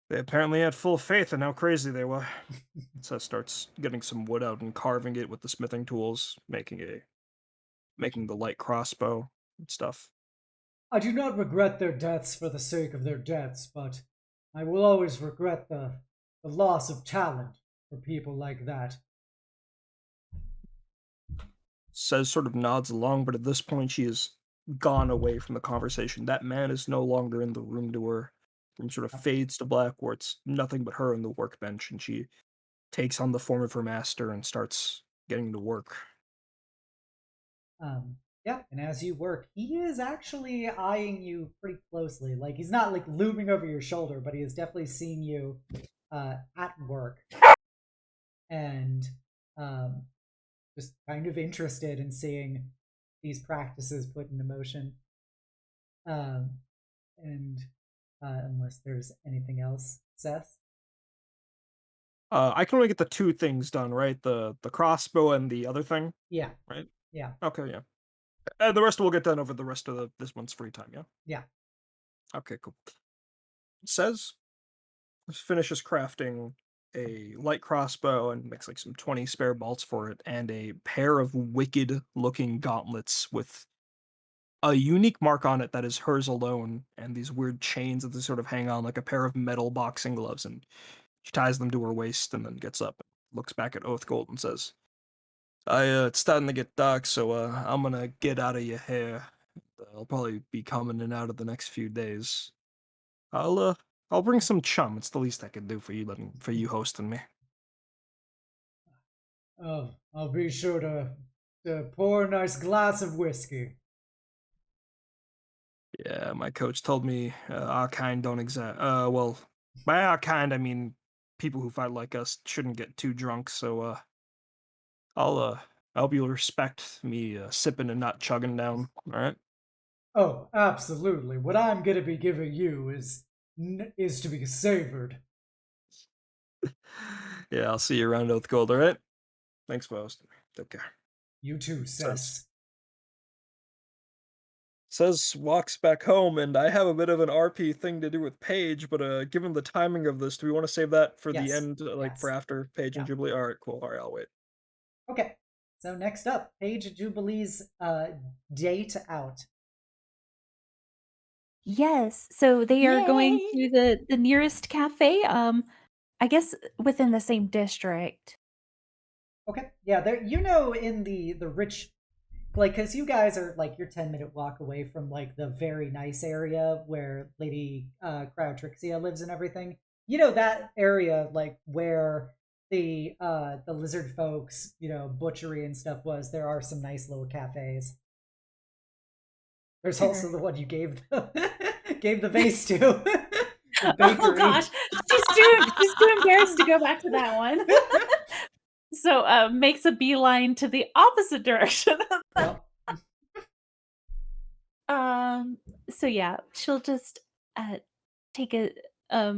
B: They apparently had full faith in how crazy they were. So starts getting some wood out and carving it with the smithing tools, making the light crossbow and stuff.
A: I do not regret their deaths for the sake of their deaths, but I will always regret the loss of talent for people like that.
B: Says sort of nods along, but at this point she has gone away from the conversation. That man is no longer in the room to her. Room sort of fades to black where it's nothing but her and the workbench, and she takes on the form of her master and starts getting to work.
A: Yeah, and as you work, he is actually eyeing you pretty closely. Like he's not like looming over your shoulder, but he is definitely seeing you at work and just kind of interested in seeing these practices put into motion. Um, and unless there's anything else, Seth.
B: I can only get the two things done, right? The crossbow and the other thing,
A: Yeah,
B: right?
A: yeah,
B: Okay, yeah. And the rest will get done over the rest of this month's free time, yeah?
A: yeah.
B: Okay, cool. Says finishes crafting a light crossbow and makes like some 20 spare bolts for it and a pair of wicked looking gauntlets with a unique mark on it that is hers alone and these weird chains that they sort of hang on like a pair of metal boxing gloves, and she ties them to her waist and then gets up and looks back at Oathgold and says, it's starting to get dark, so I'm gonna get out of your hair. I'll probably be coming in and out of the next few days. I'll bring some chum. It's the least I can do for you hosting me.
A: Oh, I'll be sure to pour a nice glass of whiskey.
B: Yeah, my coach told me our kind don't well, by our kind I mean people who fight like us shouldn't get too drunk. So I'll uh I hope you'll respect me sipping and not chugging down. All right.
A: Oh, absolutely. What I'm going to be giving you is to be savored.
B: Yeah, I'll see you around Oath Gold, all right? Thanks for hosting me. Take care.
A: You too, Cess.
B: Says walks back home, and I have a bit of an RP thing to do with Paige, but given the timing of this, do we want to save that for the
A: Yes.
B: end, like for
A: Yes.
B: after Paige and
A: Yeah.
B: Jubilee? All right, cool. All right, I'll wait.
A: Okay. So next up, Paige and Jubilee's date out.
D: Yes. So they are going
E: Yay!
D: to the nearest cafe. I guess within the same district.
A: Okay. Yeah, there in the rich, like, because you guys are like you're 10-minute walk away from like the very nice area where Lady Cryotrixia lives and everything. You know that area like where the lizard folks, butchery and stuff was. There are some nice little cafes. There's also the one you gave the vase to. The bakery.
D: Oh gosh, she's too embarrassed to go back to that one. So makes a beeline to the opposite direction.
A: Yep.
D: So yeah, she'll just take a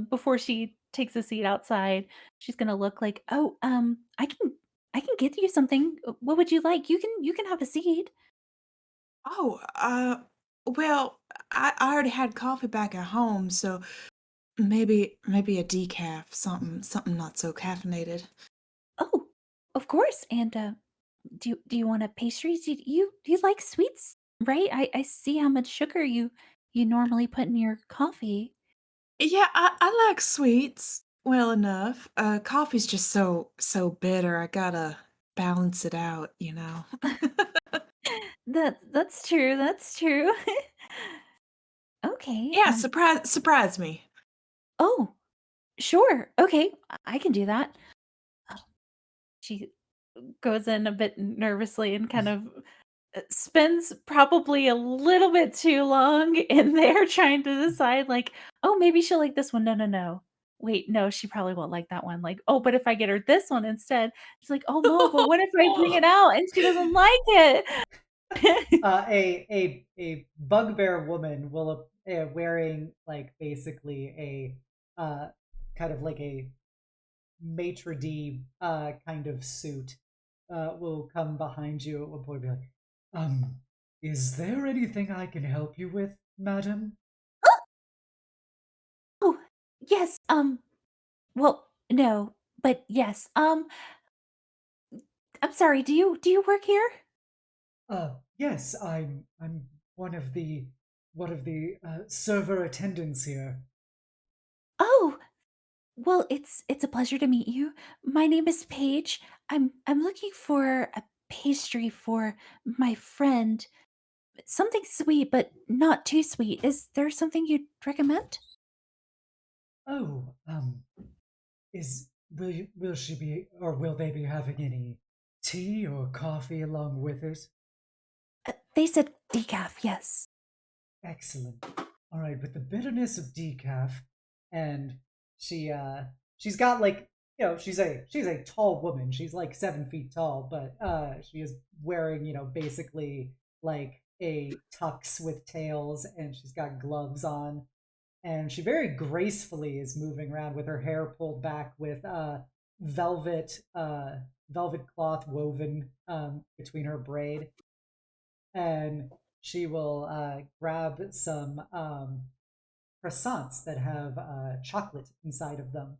D: before she takes a seat outside, she's gonna look like, oh, I can get you something. What would you like? You can have a seat.
E: Oh, well, I already had coffee back at home, so maybe a decaf, something not so caffeinated.
D: Oh, of course. And do you want a pastry? Do you like sweets? Right? I see how much sugar you normally put in your coffee.
E: Yeah, I like sweets well enough. Coffee's just so bitter. I gotta balance it out, you know.
D: That's true. That's true. Okay.
E: Yeah, surprise me.
D: Oh, sure. Okay, I can do that. Oh, she goes in a bit nervously and kind of spends probably a little bit too long in there trying to decide, like, oh, maybe she'll like this one. No, no, no. Wait, no, she probably won't like that one. Like, oh, but if I get her this one instead, she's like, oh no, but what if I bring it out and she doesn't like it?
A: A bugbear woman will wearing like basically a kind of like a maitre d kind of suit will come behind you at one point and be like, is there anything I can help you with, madam?
D: Oh, yes. Well, no, but yes. I'm sorry. Do you work here?
A: Yes, I'm one of the server attendants here.
D: Oh, well, it's a pleasure to meet you. My name is Paige. I'm looking for a pastry for my friend. Something sweet, but not too sweet. Is there something you'd recommend?
A: Oh, will she be or will they be having any tea or coffee along with it?
D: They said decaf, yes.
A: Excellent. All right, with the bitterness of decaf, and she's got like she's a tall woman. She's like 7 feet tall, but she is wearing basically like a tux with tails, and she's got gloves on, and she very gracefully is moving around with her hair pulled back with velvet velvet cloth woven between her braid, and she will grab some croissants that have chocolate inside of them.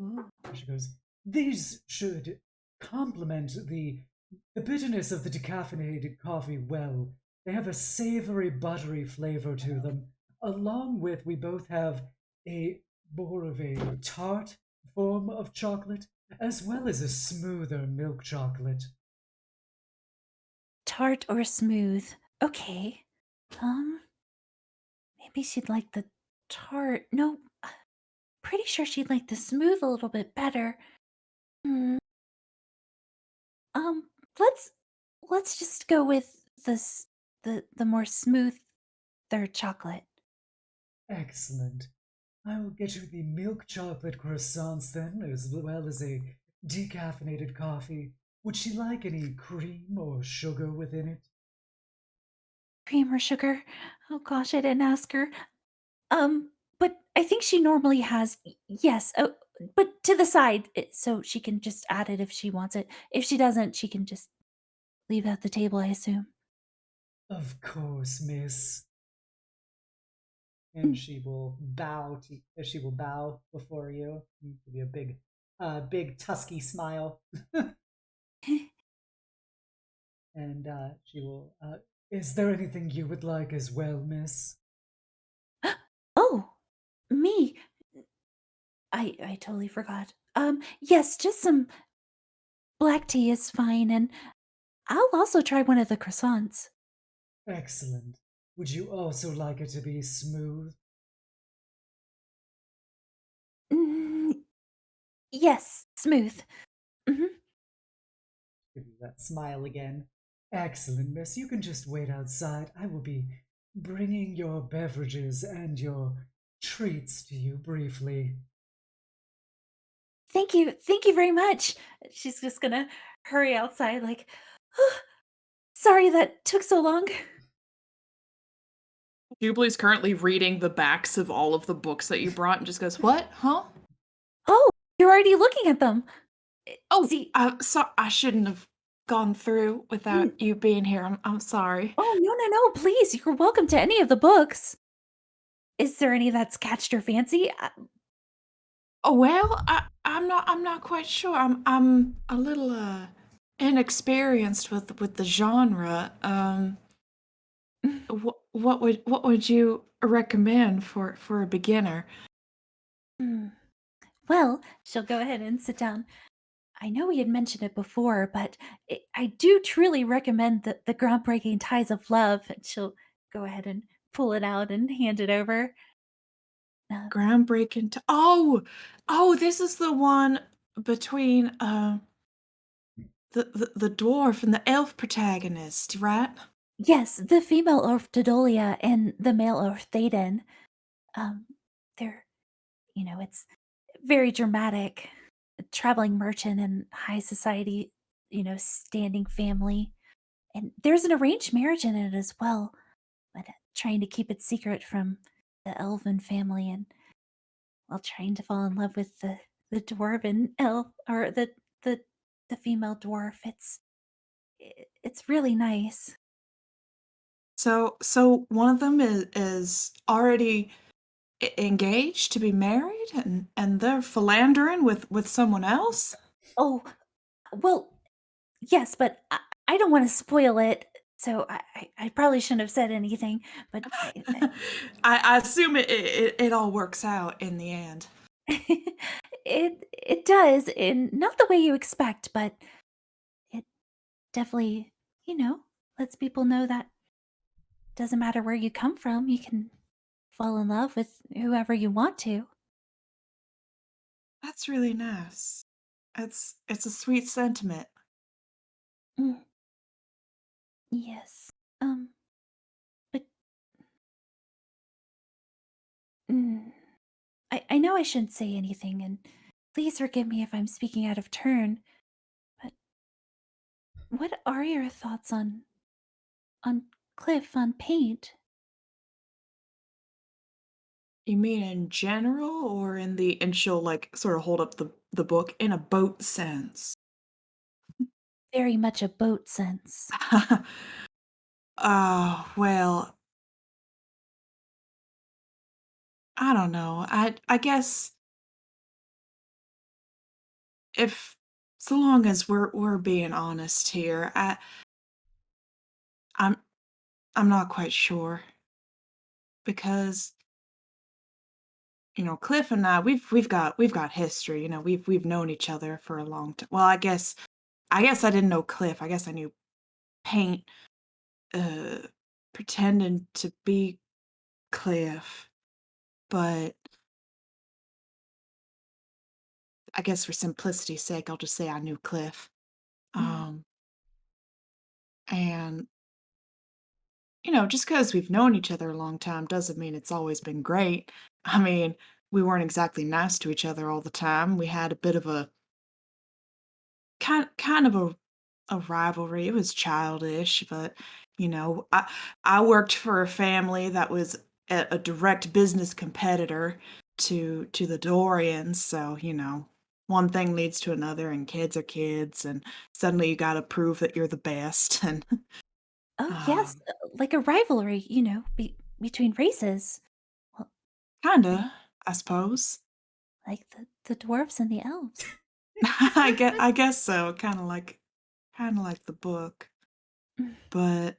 D: Ooh.
A: She goes, these should complement the bitterness of the decaffeinated coffee well. They have a savory, buttery flavor to them. Along with, we both have a more of a tart form of chocolate, as well as a smoother milk chocolate.
D: Tart or smooth? Okay. Um, maybe she'd like the tart. No, pretty sure she'd like the smooth a little bit better. Hmm. Um, let's let's just go with the more smooth third chocolate.
A: Excellent. I will get you the milk chocolate croissants then, as well as a decaffeinated coffee. Would she like any cream or sugar within it?
D: Cream or sugar? Oh gosh, I didn't ask her. But I think she normally has yes. Oh, but to the side, so she can just add it if she wants it. If she doesn't, she can just leave it at the table, I assume.
A: Of course, miss. And she will bow before you. Give you a big tusky smile. And she will. Is there anything you would like as well, miss?
D: Oh, me. I totally forgot. Yes, just some black tea is fine, and I'll also try one of the croissants.
A: Excellent. Would you also like it to be smooth?
D: Mm, yes, smooth. Hmm.
A: Give you that smile again. Excellent, miss. You can just wait outside. I will be bringing your beverages and your treats to you briefly.
D: Thank you very much. She's just gonna hurry outside, like, sorry that took so long.
E: Jubilee's currently reading the backs of all of the books that you brought and just goes, "What? Huh?
D: Oh, you're already looking at them.
E: Oh,
D: See,
E: so I shouldn't have gone through without you being here. I'm sorry."
D: oh, no, please, you're welcome to any of the books. Is there any that's catched your fancy?
E: Oh, well, I'm not quite sure. I'm a little inexperienced with the genre. What would you recommend for a beginner?
D: Hmm. Well, she'll go ahead and sit down. I know we had mentioned it before, but I do truly recommend the groundbreaking ties of love. And she'll go ahead and pull it out and hand it over.
E: Groundbreaking. This is the one between the dwarf and the elf protagonist, right?
D: Yes, the female Orf Dodolia and the male Orf Thaden. Um, they're, it's very dramatic. A traveling merchant and high society, standing family. And there's an arranged marriage in it as well, but trying to keep it secret from the elven family and while trying to fall in love with the dwarven elf or the the female dwarf. It's really nice.
E: So one of them is already engaged to be married, and they're philandering with someone else.
D: Oh, well, yes, but I don't want to spoil it, so I probably shouldn't have said anything. But
E: I assume it all works out in the end.
D: it does, in not the way you expect, but it definitely, lets people know that doesn't matter where you come from, you can fall in love with whoever you want to.
E: That's really nice. It's a sweet sentiment.
D: Mm, yes. But mm, I know I shouldn't say anything, and please forgive me if I'm speaking out of turn, but what are your thoughts on Cliff on paint?
E: You mean in general, or in the and she'll like sort of hold up the book in a boat sense.
D: Very much a boat sense.
E: Well, I don't know. I guess if so long as we're being honest here, I'm I'm not quite sure because Cliff and I we've got history. We've known each other for a long time. Well, I guess I didn't know Cliff. I guess I knew Paint uh pretending to be Cliff, but I guess for simplicity's sake, I'll just say I knew Cliff.
D: Mm,
E: Um and just because we've known each other a long time doesn't mean it's always been great. I mean, we weren't exactly nice to each other all the time. We had a bit of a kind of a rivalry. It was childish, but I worked for a family that was a direct business competitor to the Dorians. So, one thing leads to another, and kids are kids, and suddenly you got to prove that you're the best. And
D: Oh, yes,
E: um,
D: like a rivalry, between races. Well,
E: kinda, I suppose.
D: like the dwarves and the elves.
E: I guess so. Kind of like the book,
D: Mm.
E: but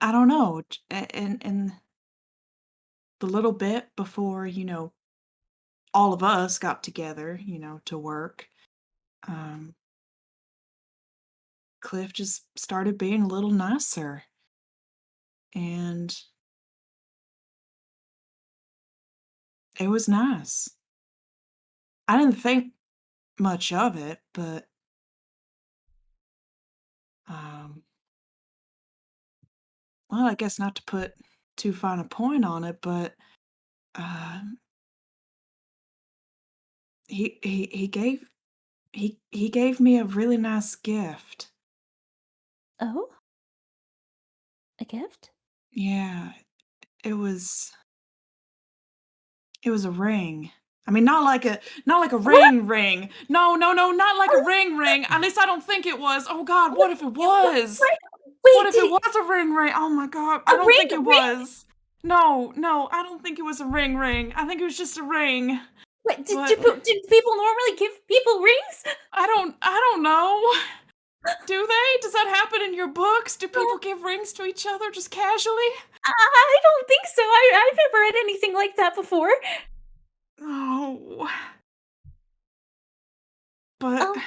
E: I don't know. In the little bit before all of us got together, to work, um, Kliff just started being a little nicer, and it was nice. I didn't think much of it, but um, well, I guess not to put too fine a point on it, but uh, he gave me a really nice gift.
D: Oh, a gift?
E: Yeah, it was it was a ring. I mean, not like a
D: What?
E: ring. No, no, no, not like a ring. At least I don't think it was. Oh God, what if it was? What
D: Wait,
E: if it was a ring? Oh my God,
D: a
E: I don't think it
D: ring?
E: was. No, no, I don't think it was a ring. I think it was just a ring.
D: Wait,
E: But
D: did people normally give people rings?
E: I don't know. Do they? Does that happen in your books? Do people
D: No,
E: give rings to each other just casually?
D: I don't think so. I've never read anything like that before.
E: Oh, but
D: Um,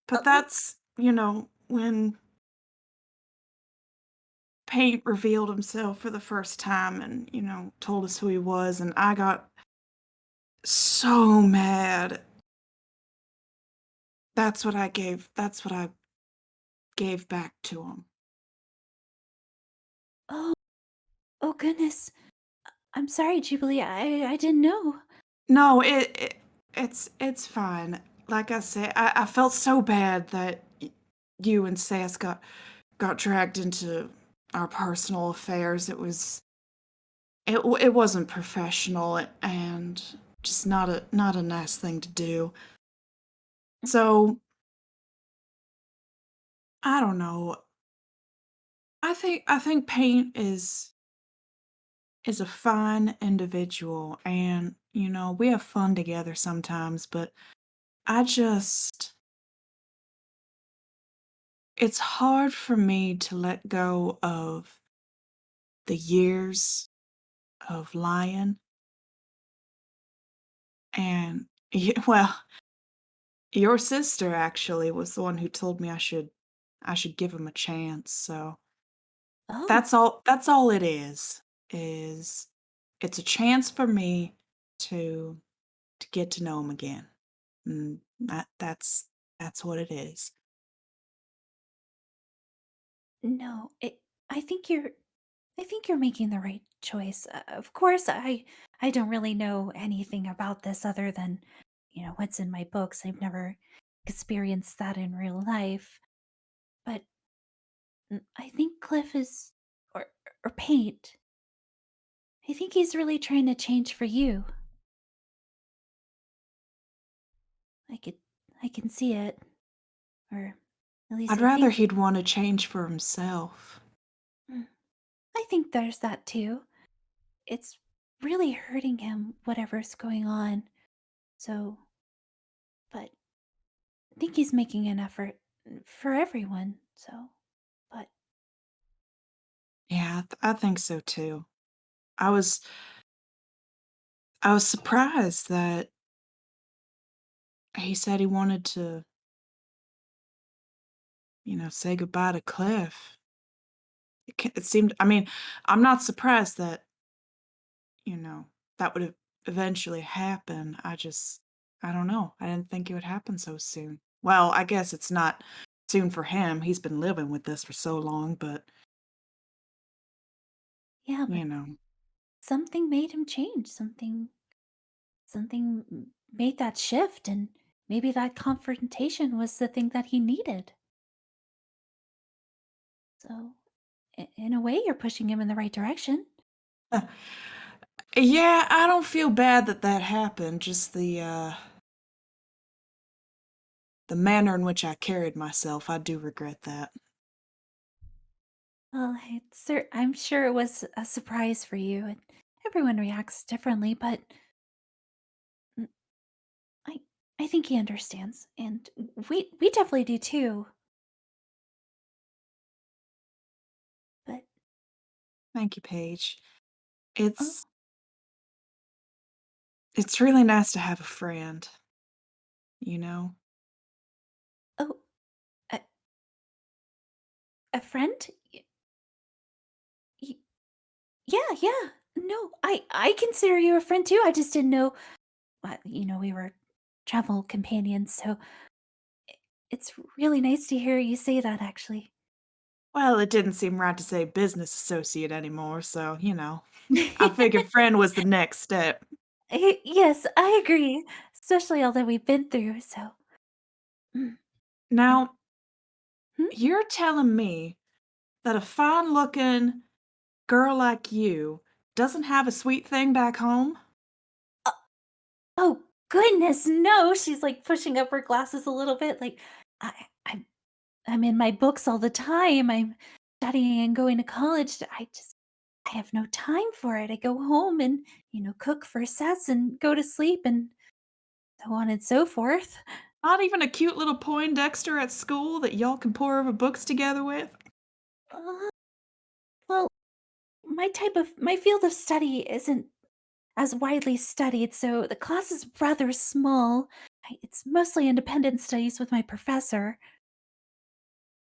E: but
D: l-
E: that's, when Paint revealed himself for the first time and, told us who he was, and I got so mad. That's what I gave back to him.
D: oh, oh goodness. I'm sorry, Jubilee. I didn't know.
E: No, it's fine. Like I said, I felt so bad that you and Sass got dragged into our personal affairs. It wasn't professional and just not a nice thing to do. So I don't know. I think Paint is a fine individual, and we have fun together sometimes, but I just it's hard for me to let go of the years of lying. And well, your sister actually was the one who told me I should give him a chance. So
D: Oh,
E: that's all it is it's a chance for me to get to know him again. That's what it is.
D: no. I think you're I think you're making the right choice. Of course, I don't really know anything about this other than, what's in my books. I've never experienced that in real life. But I think Cliff is or or Paint. I think he's really trying to change for you. I could I can see it. Or at least
E: I'd
D: I
E: rather
D: think
E: he'd want to change for himself.
D: mm, I think there's that too. It's really hurting him whatever's going on. So, but I think he's making an effort for everyone. So, but
E: Yeah, I think so too. I was I was surprised that he said he wanted to, say goodbye to Cliff. It seemed, I mean, I'm not surprised that, you know, that would have eventually happen. I don't know. I didn't think it would happen so soon. Well, I guess it's not soon for him. He's been living with this for so long, but,
D: yeah, but
E: you know.
D: something made him change. Something made that shift, and maybe that confrontation was the thing that he needed. So, in a way, you're pushing him in the right direction.
E: Yeah, I don't feel bad that that happened. Just the manner in which I carried myself, I do regret that.
D: Well, I'm sure it was a surprise for you, and everyone reacts differently, but mm, I I think he understands, and we definitely do too. But
E: Thank you, Paige.
D: oh,
E: It's it's really nice to have a friend, you know?
D: oh, a, a friend? Y- yeah, yeah. No, I consider you a friend too. I just didn't know. We were travel companions, so it's really nice to hear you say that. Actually.
E: Well, it didn't seem right to say business associate anymore, so, I figured friend was the next step.
D: Yes, I agree. Especially all that we've been through. So, mm, and
E: Now,
D: hmm?
E: you're telling me that a fine-looking girl like you doesn't have a sweet thing back home?
D: Uh, oh goodness, no! She's like pushing up her glasses a little bit. Like, I, I'm, I'm in my books all the time. I'm studying and going to college. I have no time for it. I go home and cook for Sess and go to sleep and so on and so forth.
E: Not even a cute little Poindexter at school that y'all can pore over books together with?
D: Uh, well, my field of study isn't as widely studied, so the class is rather small. It's mostly independent studies with my professor.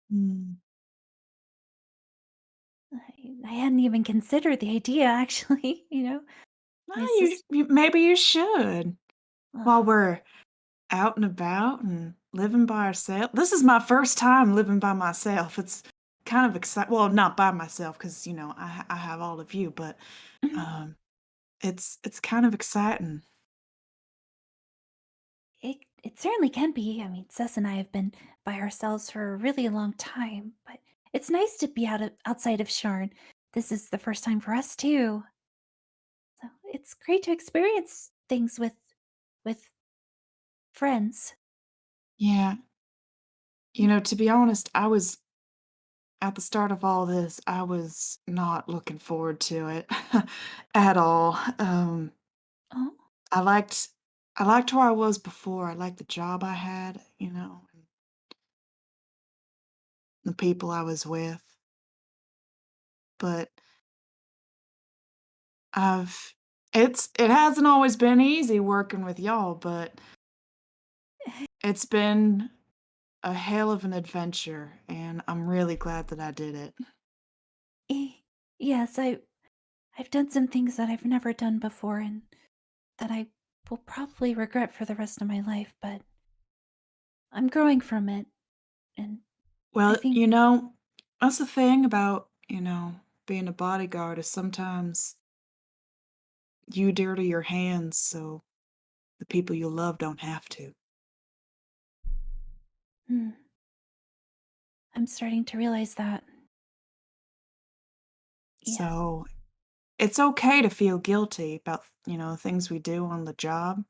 E: Hmm.
D: I hadn't even considered the idea, actually. My
E: Well,
D: sister.
E: maybe you should. While
D: Oh,
E: we're out and about and living by ourselves. This is my first time living by myself. It's kind of exciting. Well, not by myself because I have all of you, but
D: mhm.
E: um, it's kind of exciting.
D: It certainly can be. I mean, Sess and I have been by ourselves for a really long time, but it's nice to be outside of Sharn. This is the first time for us too. So it's great to experience things with friends.
E: Yeah, to be honest, I was at the start of all this. I was not looking forward to it at all.
D: Oh,
E: I liked I liked where I was before. I liked the job I had, and the people I was with. But I've it hasn't always been easy working with y'all, but it's been a hell of an adventure, and I'm really glad that I did it.
D: eh, yes, I've done some things that I've never done before and that I will probably regret for the rest of my life, but I'm growing from it, and I
E: Well,
D: think
E: that's the thing about, being a bodyguard is sometimes you dirty your hands so the people you love don't have to.
D: hmm, I'm starting to realize that. Yes.
E: So it's okay to feel guilty about, things we do on the job.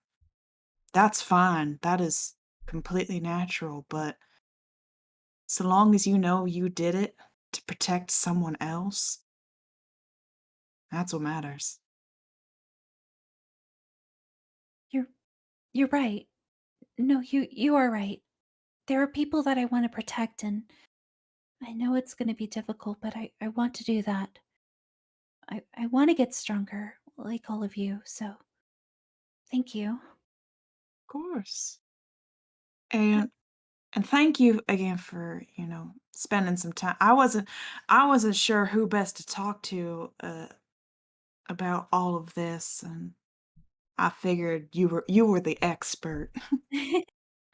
E: That's fine. That is completely natural, but so long as you know you did it to protect someone else, that's what matters.
D: You're you're right. No, you are right. There are people that I want to protect, and I know it's going to be difficult, but I want to do that. I want to get stronger, like all of you. So thank you.
E: Of course.
D: Uh,
E: And thank you again for, spending some time. I wasn't sure who best to talk to about all of this, and I figured you were the expert.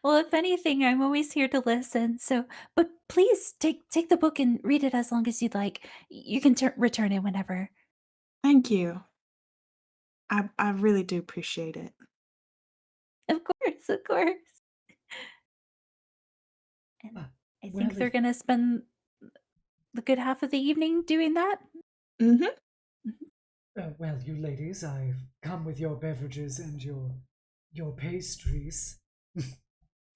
D: well, if anything, I'm always here to listen. So, but please take the book and read it as long as you'd like. You can return it whenever.
E: Thank you. I really do appreciate it.
D: Of course, of course. And
A: Ah,
D: I
A: well,
D: think they're
A: if
D: gonna spend the good half of the evening doing that.
E: Mhm.
D: Mhm.
A: Well, you ladies, I've come with your beverages and your pastries.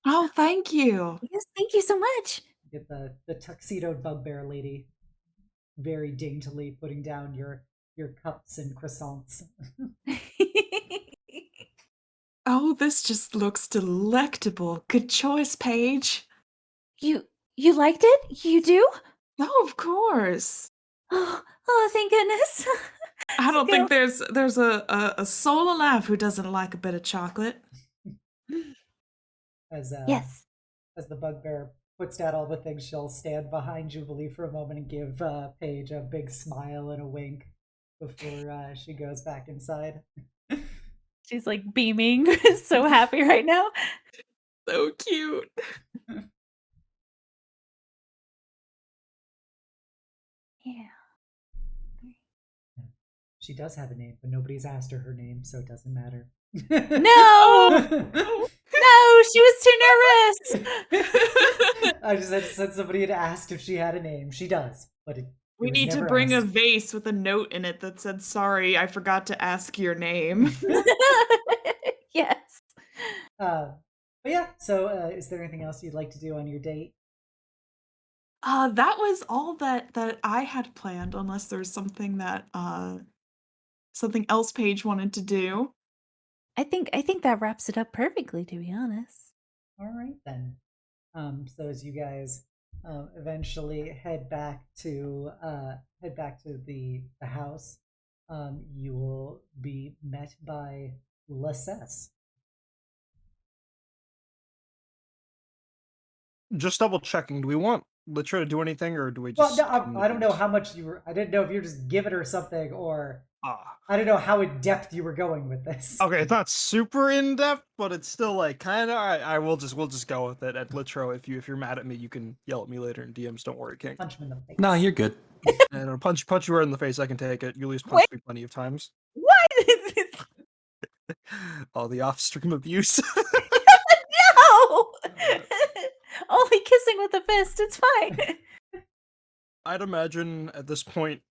E: Oh, thank you.
D: Yes, thank you so much.
A: Get the tuxedoed bugbear lady very daintily putting down your cups and croissants.
E: Oh, this just looks delectable. Good choice, Paige.
D: you liked it? You do?
E: Oh, of course.
D: Oh, thank goodness.
E: I don't
D: So-
E: think there's a soul alive who doesn't like a bit of chocolate.
D: Yes.
A: As the bugbear puts down all the things, she'll stand behind Jubilee for a moment and give Paige a big smile and a wink before she goes back inside.
D: She's like beaming, so happy right now.
E: So cute.
D: Yeah.
A: She does have a name, but nobody's asked her name, so it doesn't matter.
D: No! No, she was too nervous.
A: I just had said somebody had asked if she had a name. She does, but
E: We need to bring a vase with a note in it that said, "Sorry, I forgot to ask your name."
D: Yes.
A: But yeah, so is there anything else you'd like to do on your date?
E: That was all that I had planned, unless there's something that something else Paige wanted to do.
D: I think that wraps it up perfectly, to be honest.
A: All right then. So as you guys eventually head back to the house, you will be met by Lasses.
B: Just double checking. Do we want Litro to do anything, or do we
A: Well,
B: just?
A: no, I don't know how much you were. I didn't know if you were just giving her something, or
B: Ah.
A: I don't know how in depth you were going with this.
B: Okay, it's not super in depth, but it's still like kind of. We'll just go with it. At Litro, if you're mad at me, you can yell at me later in DMs. Don't worry, King.
A: Punch him in the face.
C: Nah, you're good.
B: And I'll punch you right in the face. I can take it. Yulia's punched me plenty of times.
D: What?
B: All the off-stream abuse.
D: No! Only kissing with a fist. It's fine.
B: I'd imagine at this point,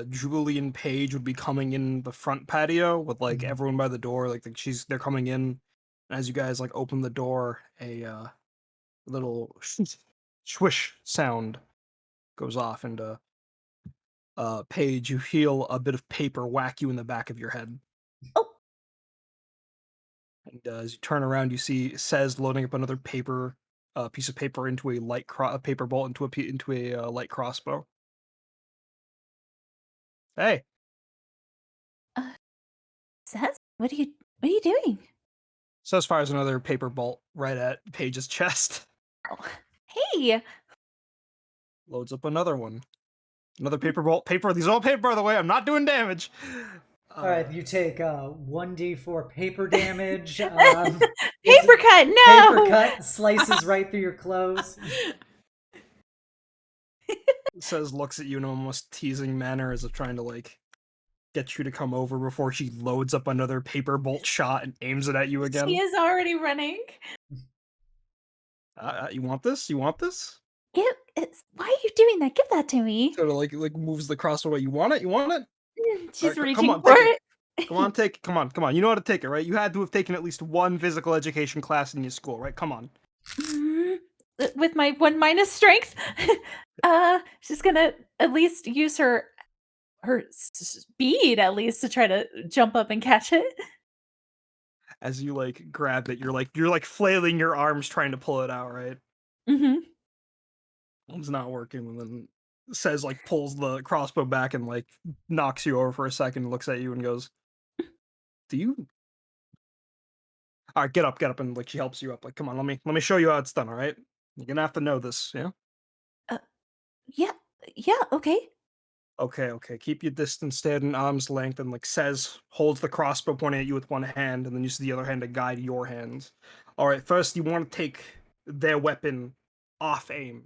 B: Jubilee and Paige would be coming in the front patio with like everyone by the door, like they're coming in. And as you guys like open the door, a little swish sound goes off, and Paige, you feel a bit of paper whack you in the back of your head.
D: Oh.
B: And as you turn around, you see Says loading up another piece of paper into a paper bolt into a light crossbow. Hey,
D: Says, what are you doing?
B: Says fires another paper bolt right at Paige's chest.
D: Oh. Hey.
B: Loads up another one. Another paper bolt. Paper. These are all paper, by the way. I'm not doing damage.
A: All right, you take 1d4 paper damage.
D: Paper cut. No.
A: Paper cut slices right through your clothes.
B: Says looks at you in an almost teasing manner as if trying to like get you to come over before she loads up another paper bolt shot and aims it at you again.
D: She is already running.
B: You want this? You want this?
D: Why are you doing that? Give that to me.
B: Sort of like moves the crossbow away. You want it? You want it?
D: She's
B: Alright,
D: reaching
B: on,
D: for
B: take
D: it.
B: Come on, take it. Come on. You know how to take it, right? You had to have taken at least one physical education class in your school, right? Come on.
D: With my 1- strength, she's gonna at least use her speed at least to try to jump up and catch it.
B: As you like grab it, you're like flailing your arms trying to pull it out, right?
D: Mm-hmm.
B: It's not working, and then Says like pulls the crossbow back and like knocks you over for a second, looks at you and goes, "Do you?" All right, get up, and like she helps you up. Like, come on, let me show you how it's done. All right, you're gonna have to know this, yeah.
D: Yeah. Okay.
B: Okay. Keep your distance, stay at an arm's length, and like Says holds the crossbow pointing at you with one hand, and then uses the other hand to guide your hands. All right, first you want to take their weapon off aim,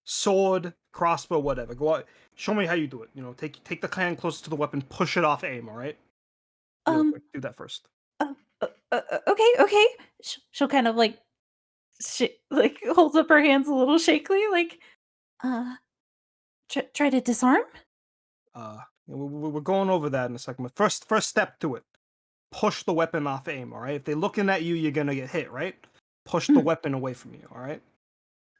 B: sword, crossbow, whatever. Go out. Show me how you do it. You know, take the hand closest to the weapon, push it off aim. All right. Real quick, do that first.
D: Okay. She'll kind of like holds up her hands a little shakily, like try to disarm.
B: We're going over that in a second. But first step to it. Push the weapon off aim, all right? If they're looking at you, you're going to get hit, right? Push the weapon away from you, all right?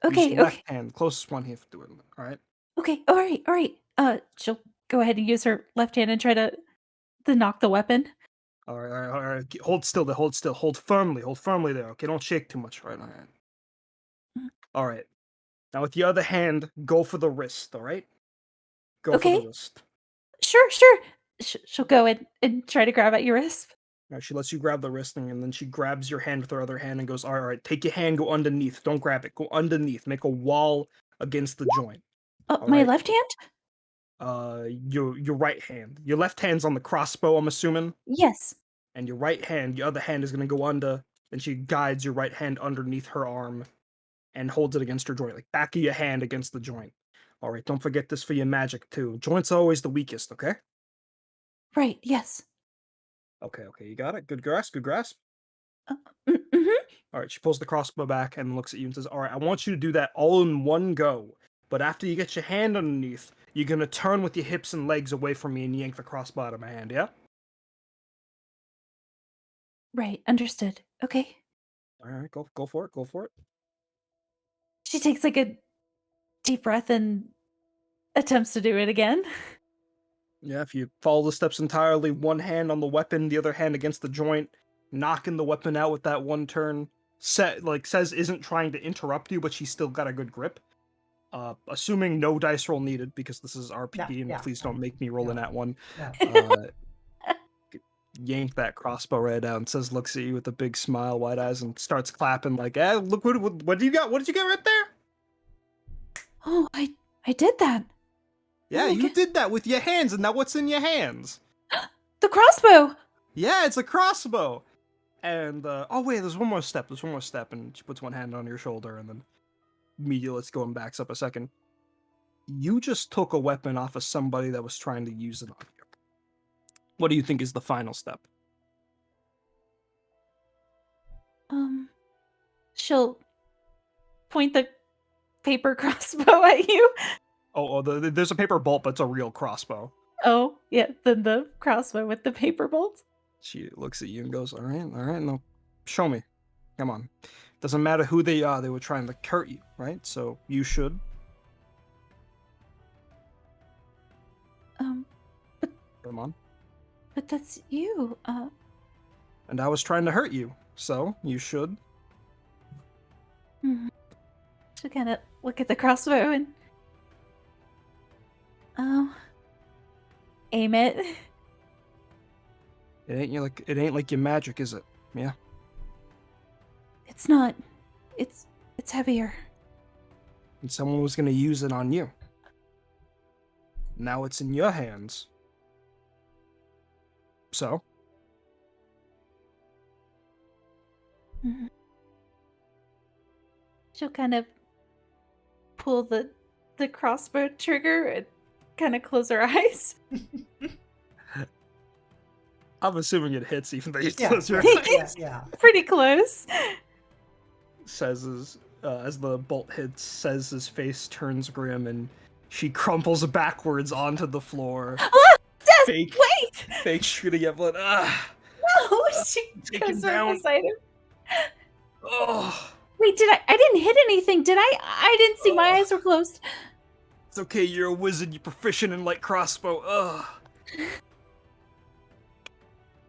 B: Use
D: Okay,
B: your left
D: okay,
B: hand, closest one here to it, all right?
D: okay. All right, all right. She'll go ahead and use her left hand and try to knock the weapon.
B: All right, all right. Hold still there, hold still. Hold firmly there, okay? Don't shake too much, all right?
D: Mm.
B: All right. Now with the other hand, go for the wrist, all right? Go for the
D: Okay.
B: wrist.
D: Sure, sure. She'll go and try to grab at your wrist.
B: All right, she lets you grab the wrist and then she grabs your hand with her other hand and goes, all right, take your hand, go underneath. Don't grab it. Go underneath. Make a wall against the joint.
D: Oh,
B: All
D: my
B: right?
D: left hand?
B: Your right hand. Your left hand's on the crossbow, I'm assuming.
D: Yes.
B: And your right hand, your other hand is gonna go under, and she guides your right hand underneath her arm and holds it against her joint, like back of your hand against the joint. All right, don't forget this for your magic too. Joints are always the weakest, okay?
D: Right, yes.
B: Okay, you got it. Good grasp.
D: Mm-hmm.
B: All right, she pulls the crossbow back and looks at you and says, all right, I want you to do that all in one go. But after you get your hand underneath, you're gonna turn with your hips and legs away from me and yank the crossbow out of my hand, yeah?
D: Right, understood. Okay.
B: All right, go for it.
D: She takes like a deep breath and attempts to do it again.
B: Yeah, if you follow the steps entirely, one hand on the weapon, the other hand against the joint, knocking the weapon out with that one turn. Says isn't trying to interrupt you, but she's still got a good grip. Assuming no dice roll needed, because this is RPG, and please don't make me roll in that one. Yank that crossbow right out and says, looks at you with a big smile, wide eyes, and starts clapping like, look, what do you got? What did you get right there?
D: Oh, I did that.
B: Yeah, you did that with your hands, and now what's in your hands?
D: The crossbow!
B: Yeah, it's a crossbow! And, oh wait, there's one more step, and she puts one hand on your shoulder, and then immediately let's go and backs up a second. You just took a weapon off of somebody that was trying to use it on you. What do you think is the final step?
D: She'll point the paper crossbow at you.
B: There's a paper bolt, but it's a real crossbow.
D: Oh, yeah, then the crossbow with the paper bolt.
B: She looks at you and goes, all right, no, show me. Come on. Doesn't matter who they are, they were trying to hurt you, right? So you should.
D: But
B: Come on.
D: But that's you.
B: And I was trying to hurt you, so you should.
D: She'll kind of look at the crossbow and aim it.
B: It ain't like your magic, is it? Yeah.
D: It's not. It's heavier.
B: And someone was gonna use it on you. Now it's in your hands. So?
D: She'll kind of pull the crossbow trigger and kind of close her eyes.
B: I'm assuming it hits even though you close your eyes.
A: Yeah.
D: Pretty close.
B: Says as the bolt hits, says his face turns grim and she crumples backwards onto the floor.
D: Wait!
B: Fake shooting at blood.
D: No, she goes right beside him.
B: Oh.
D: Wait, I didn't hit anything, did I? I didn't see, my eyes were closed.
B: It's okay, you're a wizard, you're proficient in light crossbow. Ugh.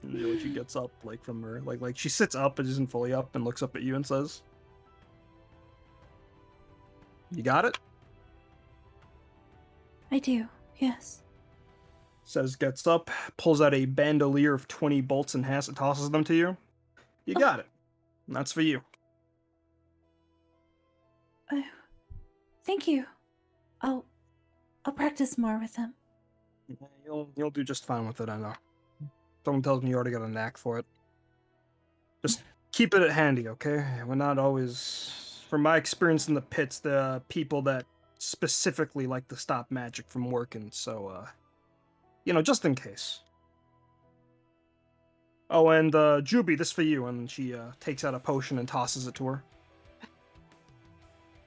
B: And she gets up, like, from her, like she sits up but isn't fully up and looks up at you and says, you got it?
D: I do, yes.
B: Says, gets up, pulls out a bandolier of 20 bolts and tosses them to you. You got it. And that's for you.
D: Thank you. I'll practice more with them.
B: You'll do just fine with it, I know. Someone tells me you already got a knack for it. Just keep it handy, okay? We're not always... From my experience in the pits, there are people that specifically like to stop magic from working, so, just in case. Oh, and, Juby, this for you, and she, takes out a potion and tosses it to her.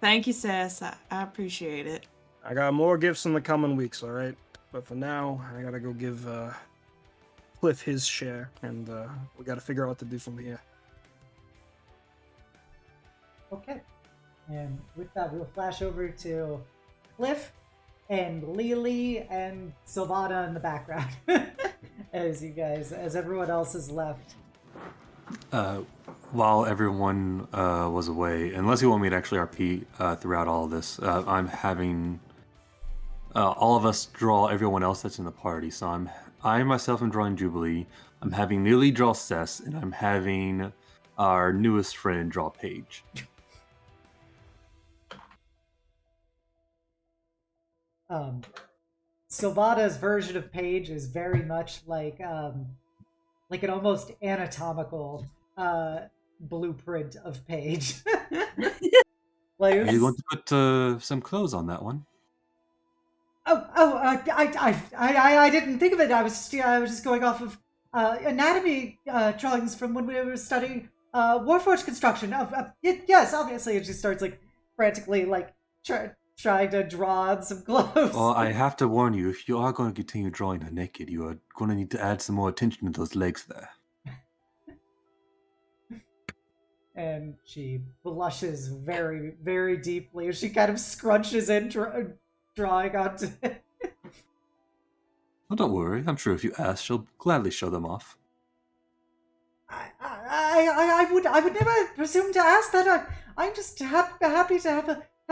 E: Thank you, Sass. I appreciate it.
B: I got more gifts in the coming weeks, alright? but for now, I gotta go give Kliff his share, and we gotta figure out what to do from here.
A: Okay. And with that, we'll flash over to Kliff and Lily and Silvana in the background as everyone else is left.
C: While everyone was away, unless you want me to actually RP throughout all of this, I'm having all of us draw everyone else that's in the party. So I myself am drawing Jubilee. I'm having Lily draw Cess, and I'm having our newest friend draw Paige.
A: Silvana's version of Paige is very much like an almost anatomical blueprint of Paige.
C: Are you going to put some clothes on that one?
A: I didn't think of it. I was just going off of anatomy drawings from when we were studying Warforged construction. Yes, obviously, it just starts like frantically like trying to draw on some clothes.
C: Well, I have to warn you, if you are going to continue drawing her naked, you are going to need to add some more attention to those legs there.
A: And she blushes very, very deeply as she kind of scrunches in, drawing onto it.
C: Well, don't worry. I'm sure if you ask, she'll gladly show them off.
A: I would never presume to ask that. I'm just happy to have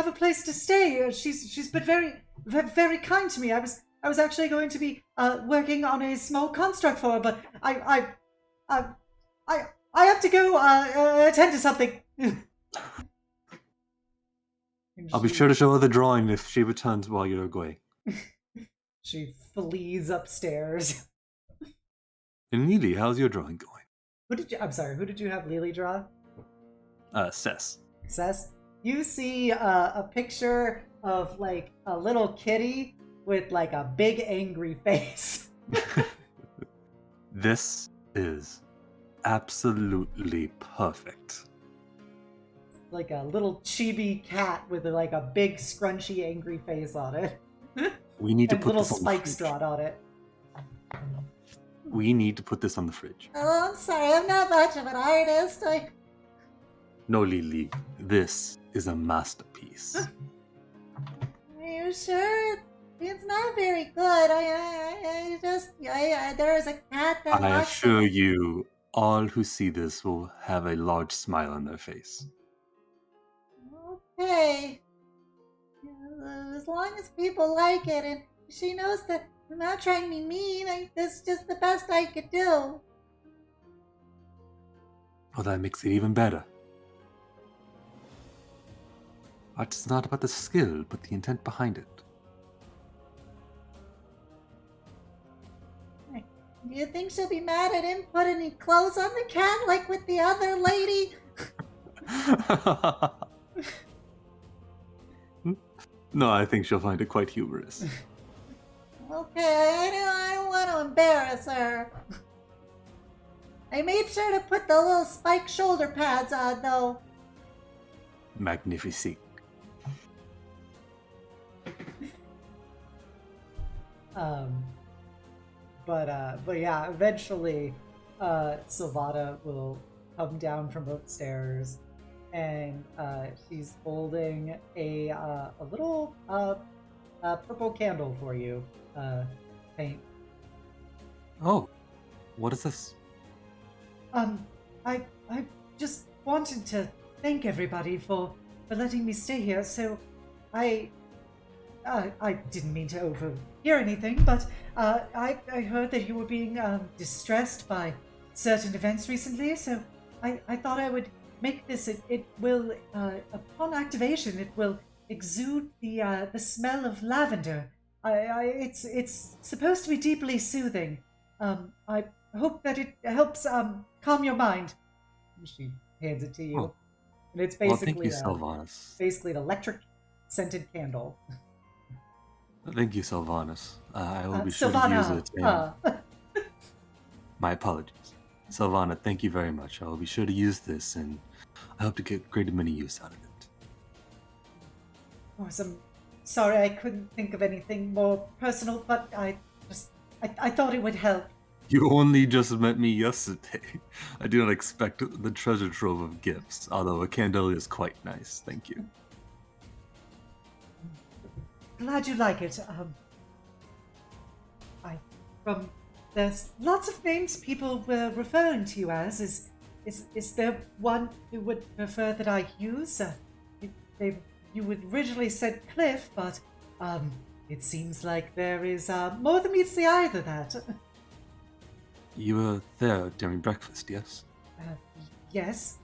A: a place to stay. She's been very, very kind to me. I was actually going to be working on a small construct for her, but I have to go attend to something.
C: I'll be sure to show her the drawing if she returns while you're away.
A: She flees upstairs.
C: And Lily, how's your drawing going?
A: Who did you have Lily draw?
C: Cess.
A: Cess? You see a picture of like a little kitty with like a big angry face.
C: This is absolutely perfect.
A: Like a little chibi cat with like a big scrunchy angry face on it.
C: We need to
A: and
C: put
A: little
C: this on
A: spikes
C: the fridge.
A: drawn on it.
C: We need to put this on the fridge.
A: Oh, I'm sorry, I'm not much of an artist.
C: No, Lily, this is a masterpiece.
A: Are you sure? It's not very good. There is a cat that
C: I assure you, all who see this will have a large smile on their face.
A: Okay. As long as people like it, and she knows that I'm not trying to be mean, this is just the best I could do.
C: Well, that makes it even better. Art is not about the skill, but the intent behind it.
A: Do you think she'll be mad I didn't put any clothes on the cat like with the other lady?
C: No, I think she'll find it quite humorous.
A: Okay, I don't want to embarrass her. I made sure to put the little spike shoulder pads on, though.
C: Magnifique.
A: But yeah, eventually, Silvana will come down from upstairs, and she's holding a little purple candle for you, Paint.
C: Oh, what is this?
A: I just wanted to thank everybody for letting me stay here. So, I didn't mean to overhear anything, but I heard that you were being distressed by certain events recently. So, I thought I would make this. It will, upon activation, it will exude the smell of lavender. It's supposed to be deeply soothing. I hope that it helps calm your mind. She hands it to you.
C: Oh.
A: And it's
C: Well,
A: basically
C: thank you, Sylvanas.
A: basically an electric scented candle.
C: Thank you, Sylvanas. I will be sure to use it. My apologies. Sylvana, thank you very much. I will be sure to use this, and I hope to get great many use out of it.
A: Oh, sorry, I couldn't think of anything more personal, but I thought it would help.
C: You only just met me yesterday. I do not expect the treasure trove of gifts, although a candle is quite nice. Thank you.
A: Glad you like it. There's lots of names people were referring to you as. Is there one you would prefer that I use? You would originally said Kliff, but it seems like there is more than meets the eye of that.
C: You were there during breakfast, yes?
A: Yes.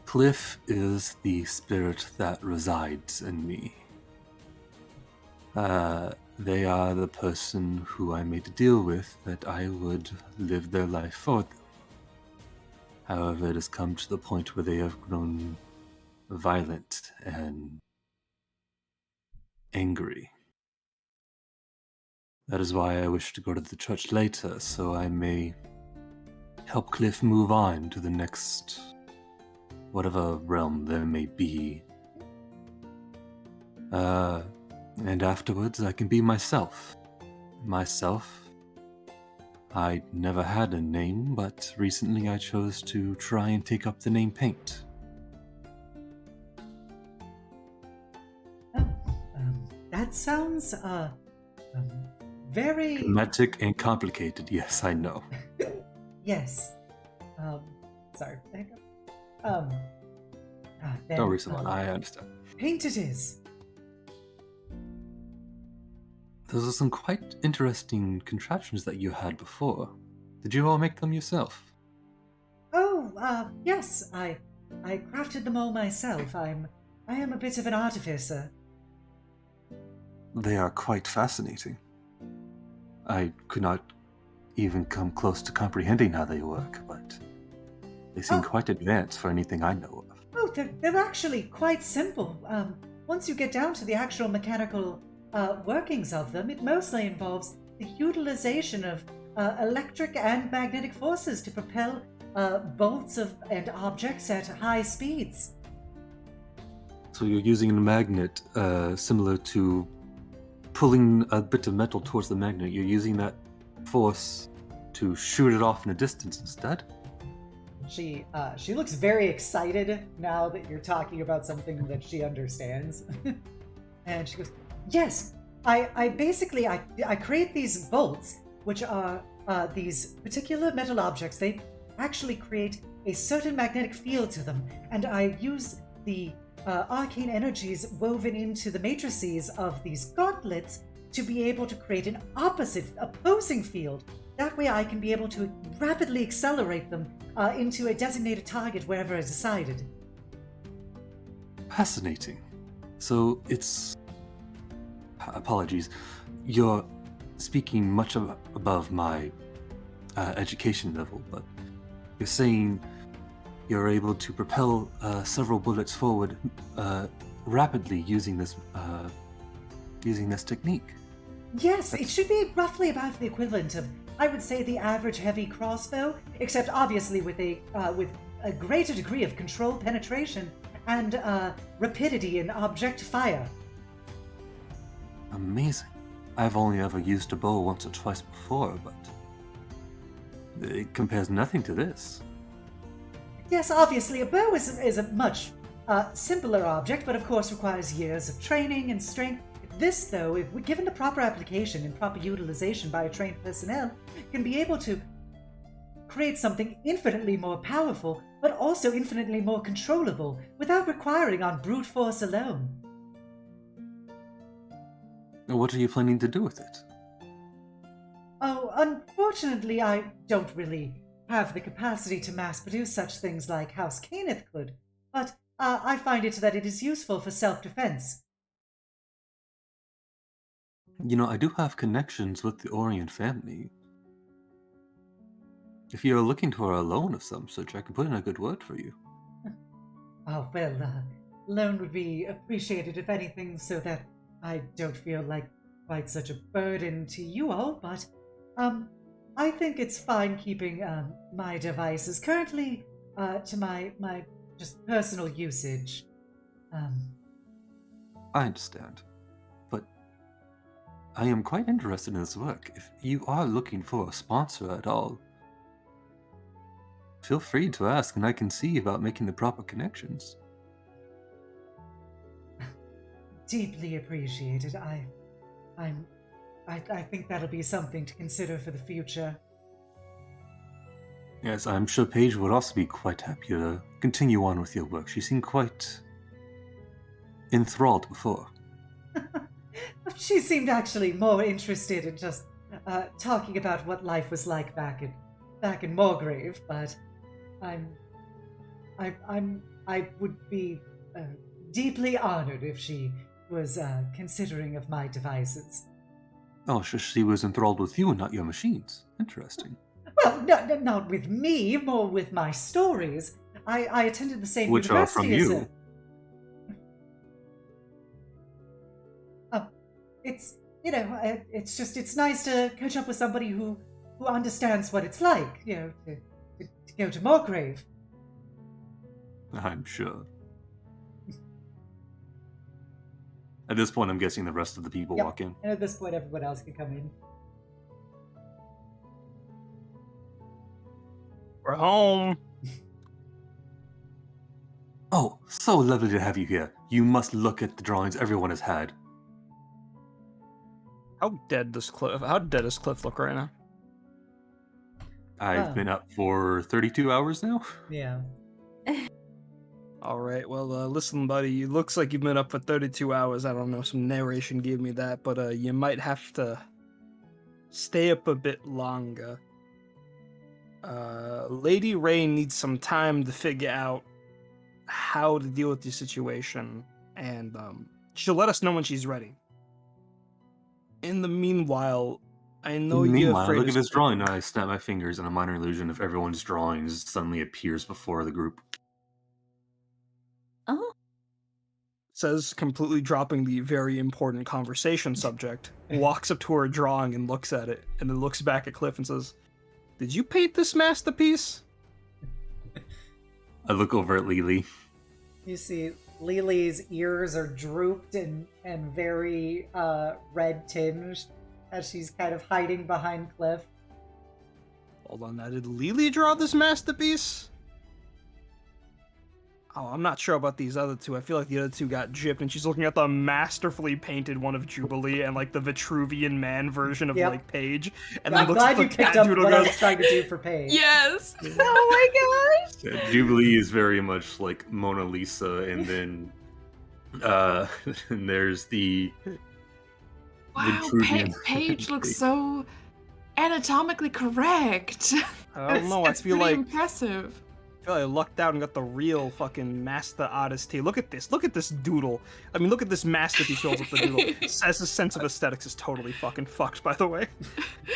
C: Kliff is the spirit that resides in me. They are the person who I made a deal with that I would live their life for them. However, it has come to the point where they have grown violent and angry. That is why I wish to go to the church later, so I may help Kliff move on to the next whatever realm there may be. And afterwards I can be myself. I never had a name, but recently I chose to try and take up the name Paint.
A: That sounds very
C: Dramatic and complicated, yes, I know.
A: Yes. Sorry.
C: No reason why, I understand.
A: Paint it is.
C: Those are some quite interesting contraptions that you had before. Did you all make them yourself?
A: Oh, yes. I crafted them all myself. I am a bit of an artificer.
C: They are quite fascinating. I could not even come close to comprehending how they work, but they seem quite advanced for anything I know of.
A: Oh, they're actually quite simple. Once you get down to the actual mechanical workings of them, it mostly involves the utilization of electric and magnetic forces to propel bolts and objects at high speeds.
C: So you're using a magnet similar to pulling a bit of metal towards the magnet. You're using that force to shoot it off in a distance instead?
A: She looks very excited now that you're talking about something that she understands. And she goes, yes, I basically create these bolts, which are these particular metal objects. They actually create a certain magnetic field to them, and I use the arcane energies woven into the matrices of these gauntlets to be able to create an opposing field. That way I can be able to rapidly accelerate them into a designated target wherever I decided.
C: Fascinating. So it's... Apologies. You're speaking much above my education level, but you're saying you're able to propel several bullets forward rapidly using this technique.
A: Yes, it should be roughly about the equivalent of, I would say, the average heavy crossbow, except obviously with a greater degree of controlled penetration and rapidity in object fire.
C: Amazing. I've only ever used a bow once or twice before, but it compares nothing to this.
A: Yes, obviously, a bow is a much simpler object, but of course requires years of training and strength. This, though, if given the proper application and proper utilization by a trained personnel, can be able to create something infinitely more powerful, but also infinitely more controllable, without requiring on brute force alone.
C: What are you planning to do with it?
A: Oh, unfortunately, I don't really have the capacity to mass-produce such things like House Caneth could, but I find it that it is useful for self-defense.
C: You know, I do have connections with the Orient family. If you're looking for a loan of some such, I can put in a good word for you.
A: Oh, well, loan would be appreciated, if anything, so that I don't feel like quite such a burden to you all, but, I think it's fine keeping, my devices currently, to my just personal usage.
C: I understand. But I am quite interested in this work. If you are looking for a sponsor at all, feel free to ask, and I can see about making the proper connections.
A: Deeply appreciated. I think that'll be something to consider for the future.
C: Yes, I'm sure Paige would also be quite happy to continue on with your work. She seemed quite enthralled before.
A: She seemed actually more interested in just talking about what life was like back in Morgrave, but I would be deeply honored if she was considering of my devices.
C: Oh, so she was enthralled with you and not your machines. Interesting.
A: Well, no, not with me, more with my stories. I attended the same
C: Which are from
A: university as
C: you.
A: her. It's, it's nice to catch up with somebody who understands what it's like, to go to Morgrave.
C: I'm sure. At this point, I'm guessing the rest of the people walk in.
A: And at this point, everyone else can come in.
B: We're home.
C: Oh, so lovely to have you here. You must look at the drawings everyone has had.
B: How dead does Kliff look right now?
C: I've been up for 32 hours now.
A: Yeah.
B: All right, well, listen, buddy, it looks like you've been up for 32 hours. I don't know, some narration gave me that, but you might have to stay up a bit longer. Lady Rain needs some time to figure out how to deal with the situation, and she'll let us know when she's ready. In the meanwhile, I know you're afraid.
C: Look at this drawing. I snap my fingers, and a minor illusion of everyone's drawings suddenly appears before the group.
D: Oh.
B: Says, completely dropping the very important conversation subject, walks up to her drawing and looks at it, and then looks back at Kliff and says, "Did you paint this masterpiece?"
C: I look over at Lily.
A: You see Lily's ears are drooped and very red tinged as she's kind of hiding behind Kliff.
B: Hold on, now, did Lily draw this masterpiece? Oh, I'm not sure about these other two. I feel like the other two got gypped, and she's looking at the masterfully painted one of Jubilee and like the Vitruvian Man version of like Paige. And
A: I'm
B: then looks
A: glad
B: at the
A: you picked
B: cat
A: up
B: doodle
A: what I
B: goes,
A: was trying to do for Paige.
E: Yes.
D: Oh my gosh.
C: Jubilee is very much like Mona Lisa, and then and there's the
E: Wow,
C: Vitruvian
E: Paige looks so anatomically correct.
B: I don't know,
E: It's
B: I feel
E: pretty
B: like
E: impressive.
B: I lucked out and got the real fucking master artist here. Look at this doodle. I mean, look at this masterpiece rolls up the doodle. Says his sense of aesthetics is totally fucking fucked, by the way.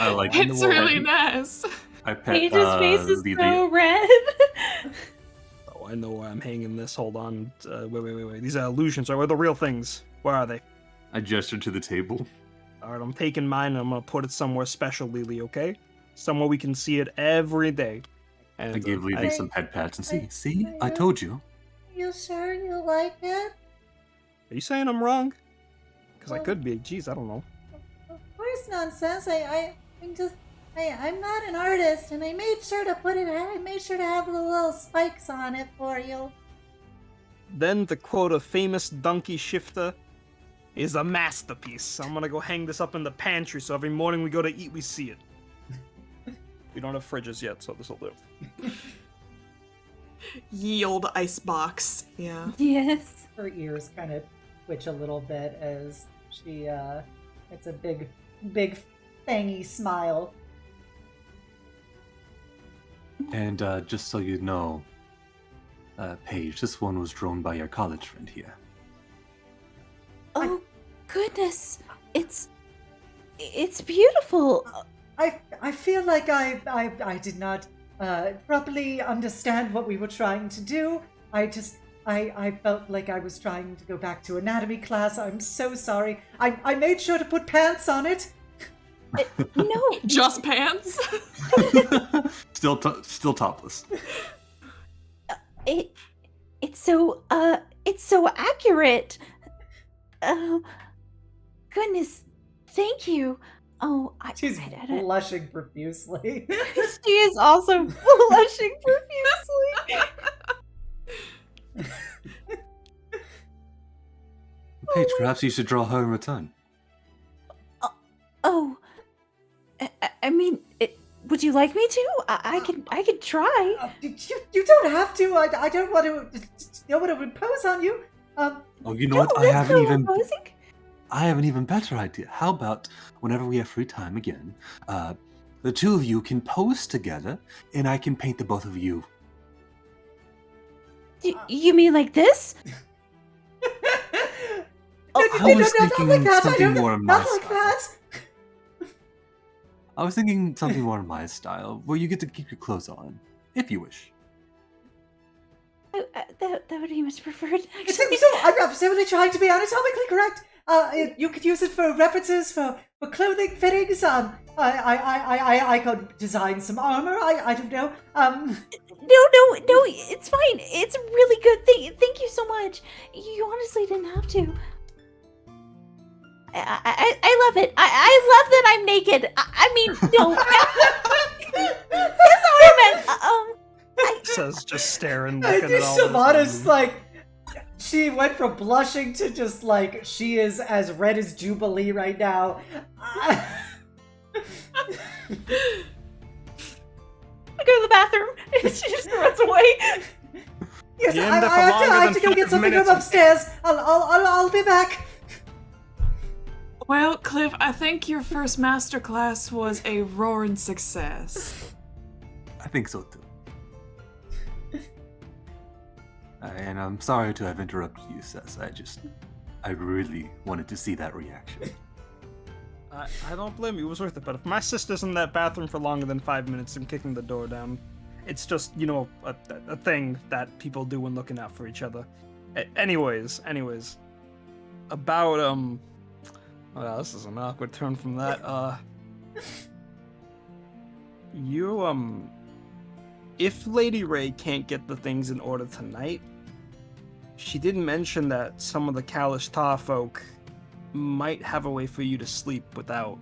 C: I like
E: It's really nice.
C: I pet
D: Paige's face is
C: the
D: so red.
B: Oh, I know where I'm hanging this. Hold on. Wait. These are illusions. Right? Where are the real things? Where are they?
C: I gestured to the table.
B: All right, I'm taking mine and I'm gonna put it somewhere special, Lily. Okay? Somewhere we can see it every day. And
C: I gave Lily some head pats and see, I told you.
A: You sure you like it?
B: Are you saying I'm wrong? Because I could be. Jeez, I don't know.
F: Of course, nonsense. I'm not an artist, and I made sure to have the little spikes on it for you.
B: Then, to quote a famous donkey shifter, is a masterpiece. I'm gonna go hang this up in the pantry so every morning we go to eat, we see it. We don't have fridges yet, so this'll do.
E: Yield icebox. Yeah.
D: Yes.
A: Her ears kind of twitch a little bit as she, it's a big, fangy smile.
C: And just so you know, Paige, this one was drawn by your college friend here.
D: Oh goodness. It's beautiful.
A: I feel like I did not properly understand what we were trying to do. I felt like I was trying to go back to anatomy class. I'm so sorry. I made sure to put pants on it.
D: No.
E: Just pants?
C: Still topless.
D: It's so accurate. Oh, goodness. Thank you. Oh,
A: She's
D: I don't...
A: blushing profusely.
D: She is also blushing profusely.
C: Paige, perhaps you should draw her in return.
D: Oh, I mean, would you like me to? I can try.
A: You don't have to. I don't want to impose on you.
C: Oh, you know
D: No,
C: what?
D: that's no imposing.
C: I have an even better idea. How about whenever we have free time again, the two of you can pose together, and I can paint the both of you.
D: You mean like this?
C: I was thinking something more in my
A: Not like
C: style.
A: that.
C: I was thinking something more in my style, where you get to keep your clothes on, if you wish.
D: That would be much preferred, actually.
A: So I'm absolutely trying to be anatomically correct. You could use it for references for clothing fittings. I could design some armor. I don't know.
D: No, it's fine. It's a really good thing. Thank you so much. You honestly didn't have to. I love it. I love that I'm naked. I mean, no. That's not what I meant.
B: Says just staring, looking at all
A: Shavana's like, she went from blushing to just like, she is as red as Jubilee right now.
D: I go to the bathroom. She just runs away.
A: Yes,
B: You
A: I
B: end up
A: have to
B: longer
A: go
B: than
A: get
B: 5
A: something from
B: minutes.
A: upstairs. I'll be back.
E: Well, Kliff, I think your first masterclass was a roaring success.
C: I think so too. And I'm sorry to have interrupted you, Sess. I really wanted to see that reaction.
B: I don't blame you. It was worth it. But if my sister's in that bathroom for longer than 5 minutes and kicking the door down, it's just, you know, a thing that people do when looking out for each other. Anyways, about well, this is an awkward turn from that. You if Lady Ray can't get the things in order tonight, she did mention that some of the Kalish Tar folk might have a way for you to sleep without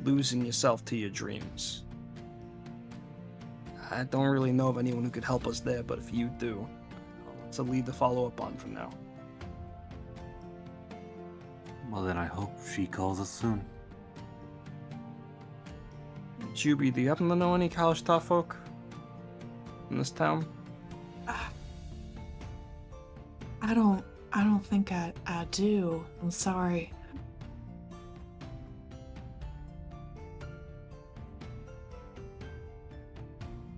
B: losing yourself to your dreams. I don't really know of anyone who could help us there, but if you do, it's a lead to follow up on from now.
C: Well, then I hope she calls us soon.
B: Juby, do you happen to know any Kalish Tar folk in this town?
E: I don't think I do. I'm sorry.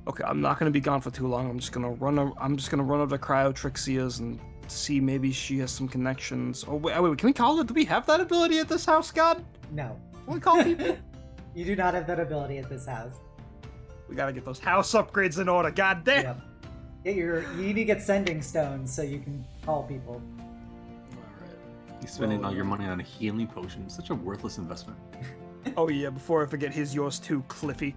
B: Okay, I'm not gonna be gone for too long. I'm just gonna run over to Cryotrixia's and see maybe she has some connections. Oh wait, can we call it? Do we have that ability at this house, God?
A: No,
B: Can we call people?
A: you do not have that ability at this house.
B: We gotta get those house upgrades in order. God damn.
A: Yep. You need to get sending stones so you can call people.
C: You're spending
B: Well,
C: all your money on a healing potion. Such a worthless investment.
B: Oh yeah, before I forget, here's yours too, Kliffy.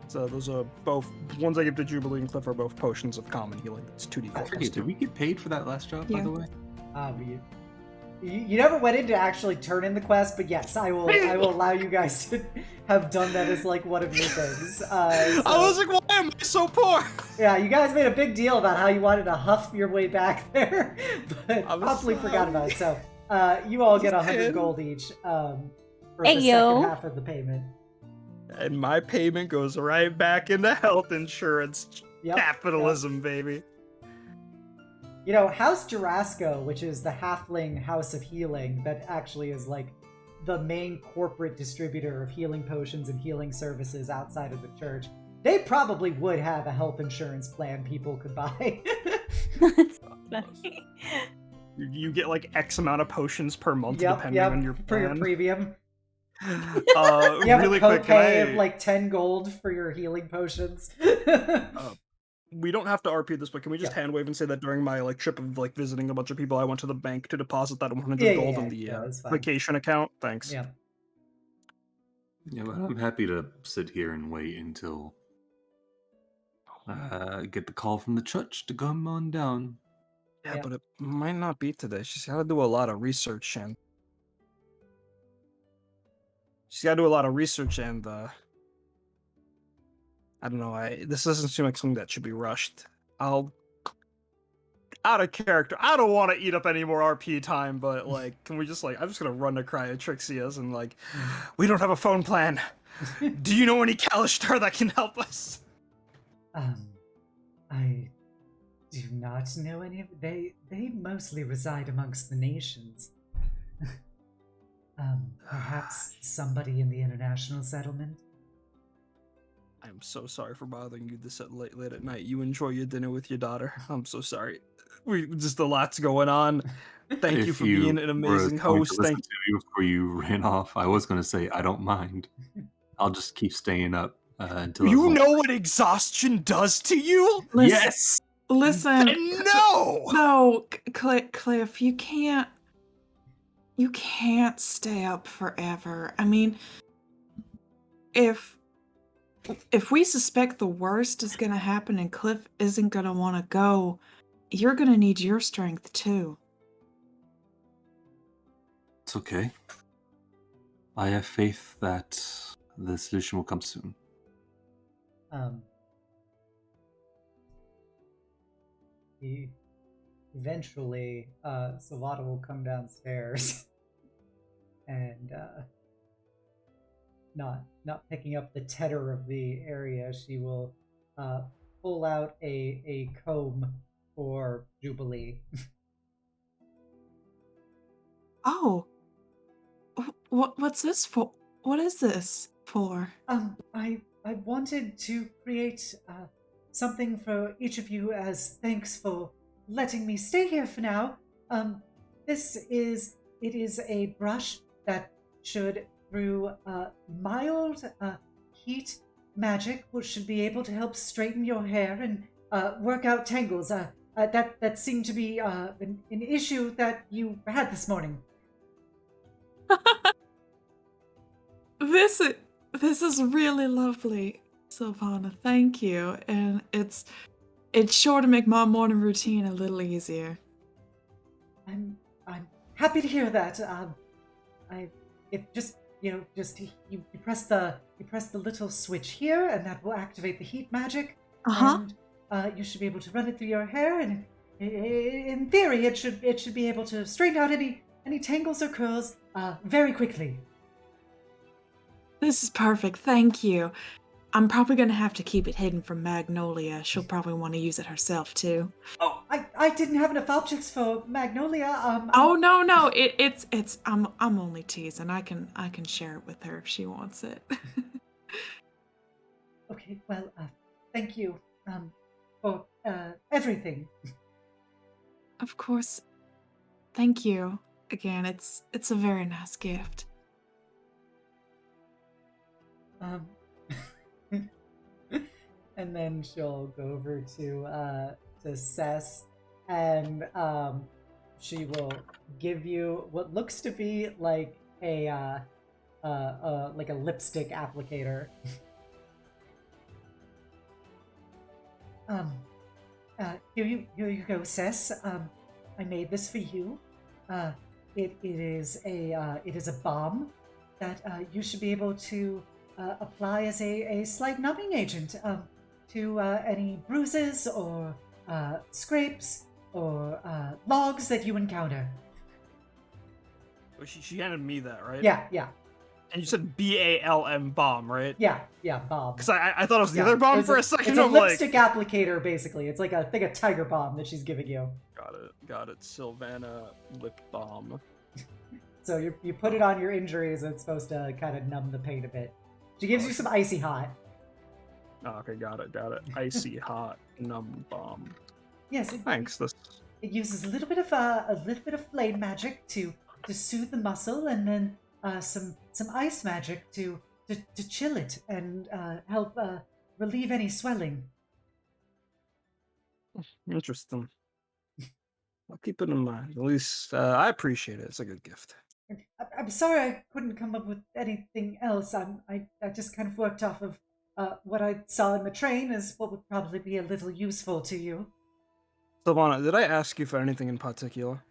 B: So those are both ones I give to Jubilee and Kliff are both potions of common healing. It's 2d4.
C: I forget, did we get paid for that last job, by
E: Yeah.
C: the way?
A: You never went in to actually turn in the quest, but yes, I will allow you guys to have done that as like one of your things.
B: I was like, why am I so poor?
A: Yeah, you guys made a big deal about how you wanted to huff your way back there, but
B: I was
A: promptly
B: sorry.
A: forgot about it. So you all get 100
B: saying.
A: gold each for
D: Hey,
A: the
D: yo.
A: second half of the payment.
B: And my payment goes right back into health insurance.
A: Yep,
B: Capitalism, baby.
A: You know, House Jarasco, which is the halfling house of healing, that actually is like the main corporate distributor of healing potions and healing services outside of the church, they probably would have a health insurance plan people could buy.
D: That's funny.
B: You get like X amount of potions per month,
A: Yep,
B: depending on your
A: for your
B: plan.
A: premium. You have
B: Really
A: a
B: quick,
A: copay
B: can
A: of
B: I?
A: like 10 gold for your healing potions.
B: We don't have to RP this, but can we just
A: Yeah.
B: hand wave and say that during my like trip of like visiting a bunch of people, I went to the bank to deposit that 100
A: Yeah,
B: gold
A: yeah,
B: in the
A: yeah, that's fine.
B: vacation account? Thanks.
A: Yeah.
C: Yeah, but I'm happy to sit here and wait until get the call from the church to come on down.
B: Yeah,
A: Yeah.
B: but it might not be today. She's got to do a lot of research and I don't know. This doesn't seem like something that should be rushed. I'll out of character. I don't want to eat up any more RP time, but like, can we just like? I'm just gonna run to Cryotrixia's and like, we don't have a phone plan. Do you know any Kalishtar that can help us?
A: I do not know any of they mostly reside amongst the nations. Perhaps somebody in the international settlement.
B: I'm so sorry for bothering you this late at night. You enjoy your dinner with your daughter. I'm so sorry. We just a lot's going on. Thank you
C: If
B: for being an amazing host.
C: To listen to you before you ran off, I was going to say I don't mind. I'll just keep staying up until
B: You know what exhaustion does to you?
E: Listen,
C: Yes.
E: Listen.
B: No.
E: No, Kliff, you can't stay up forever. I mean, if we suspect the worst is going to happen and Kliff isn't going to want to go, you're going to need your strength too.
C: It's okay. I have faith that the solution will come soon.
A: Eventually, Savata will come downstairs and not picking up the tenor of the area, she will pull out a comb for Jubilee.
E: Oh, what's this for? What is this for?
A: I wanted to create something for each of you as thanks for letting me stay here for now. It is a brush that should, through mild heat magic, which should be able to help straighten your hair and work out tangles. That seemed to be an issue that you had this morning.
E: This is really lovely, Sylvana. Thank you, and it's sure to make my morning routine a little easier.
A: I'm happy to hear that. You press the little switch here, and that will activate the heat magic. And you should be able to run it through your hair, and in theory, it should be able to straighten out any tangles or curls very quickly.
E: This is perfect. Thank you. I'm probably going to have to keep it hidden from Magnolia. She'll probably want to use it herself too.
A: Oh, I didn't have enough objects for Magnolia.
E: Oh no, it's I'm only teasing. I can share it with her if she wants it.
A: Okay, well, thank you for everything.
E: Of course. Thank you. Again, it's a very nice gift.
A: And then she'll go over to Cess, and she will give you what looks to be like a lipstick applicator. Here you go, Cess. I made this for you. It is a balm that you should be able to apply as a slight numbing agent to any bruises or scrapes or logs that you encounter.
B: Well, she handed me that, right?
A: Yeah.
B: And you said BALM bomb, right?
A: Yeah, bomb.
B: Because I thought it was the other bomb for a second.
A: It's a lipstick applicator, basically. It's like a tiger bomb that she's giving you.
B: Got it. Sylvana lip balm.
A: So you put it on your injuries, and it's supposed to kind of numb the pain a bit. She gives you some icy hot.
B: Oh, okay, got it. Icy hot numb bomb.
A: Yes,
B: Thanks.
A: It uses a little bit of flame magic to soothe the muscle, and then some ice magic to chill it and help relieve any swelling.
B: Interesting. I'll keep it in mind. At least I appreciate it. It's a good gift.
A: I'm sorry I couldn't come up with anything else. I just kind of worked off of what I saw in the train as what would probably be a little useful to you.
B: Silvana, did I ask you for anything in particular?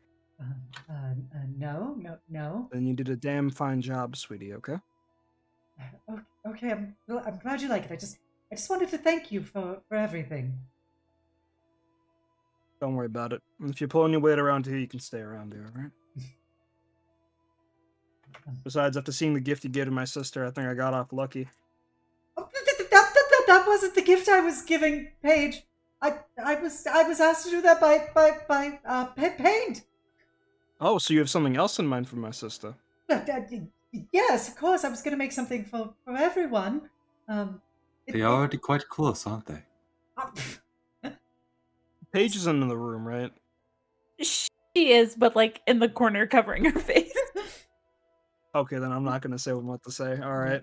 A: No.
B: Then you did a damn fine job, sweetie, okay?
A: Okay, I'm glad you like it. I just wanted to thank you for everything.
B: Don't worry about it. If you're pulling your weight around here, you can stay around here, alright? Besides, after seeing the gift you gave to my sister, I think I got off lucky.
A: Oh, that wasn't the gift I was giving Paige. I was asked to do that by Paint.
B: Oh, so you have something else in mind for my sister?
A: Yes, of course. I was going to make something for everyone.
C: They're already quite close, aren't they?
B: Paige isn't in the room, right?
D: She is, but like in the corner covering her face.
B: Okay, then I'm not gonna say what to say. Alright.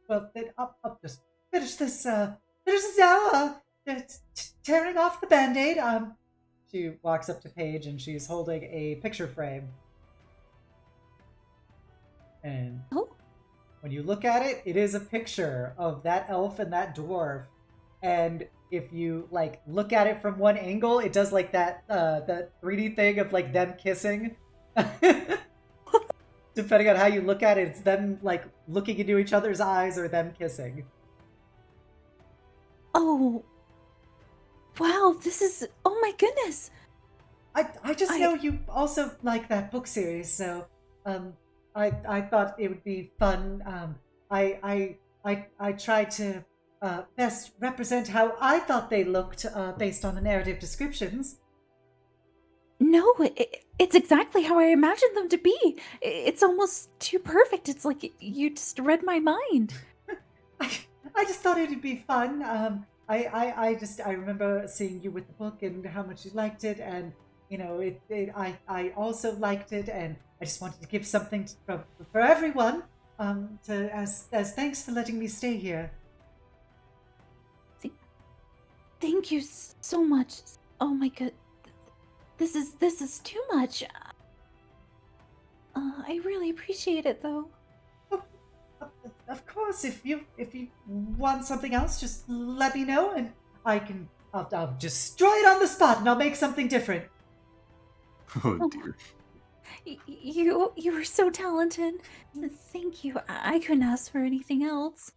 A: Well, then I'll just finish this now. Tearing off the Band-Aid. She walks up to Paige and she's holding a picture frame. And when you look at it, it is a picture of that elf and that dwarf. And if you like look at it from one angle, it does like that the 3D thing of like them kissing. Depending on how you look at it, it's them like looking into each other's eyes or them kissing.
D: Oh. Wow, this is... Oh my goodness.
A: I just know you also like that book series, so I thought it would be fun. I tried to best represent how I thought they looked based on the narrative descriptions.
D: No, it's exactly how I imagined them to be. It's almost too perfect. It's like you just read my mind.
A: I just thought it'd be fun. I remember seeing you with the book and how much you liked it, and you know, I also liked it, and I just wanted to give something for everyone, as thanks for letting me stay here.
D: Thank you so much. Oh my god, this is too much. I really appreciate it, though.
A: Of course, if you want something else, just let me know, and I'll destroy it on the spot, and I'll make something different.
C: Oh dear.
D: You were so talented. Thank you. I couldn't ask for anything else.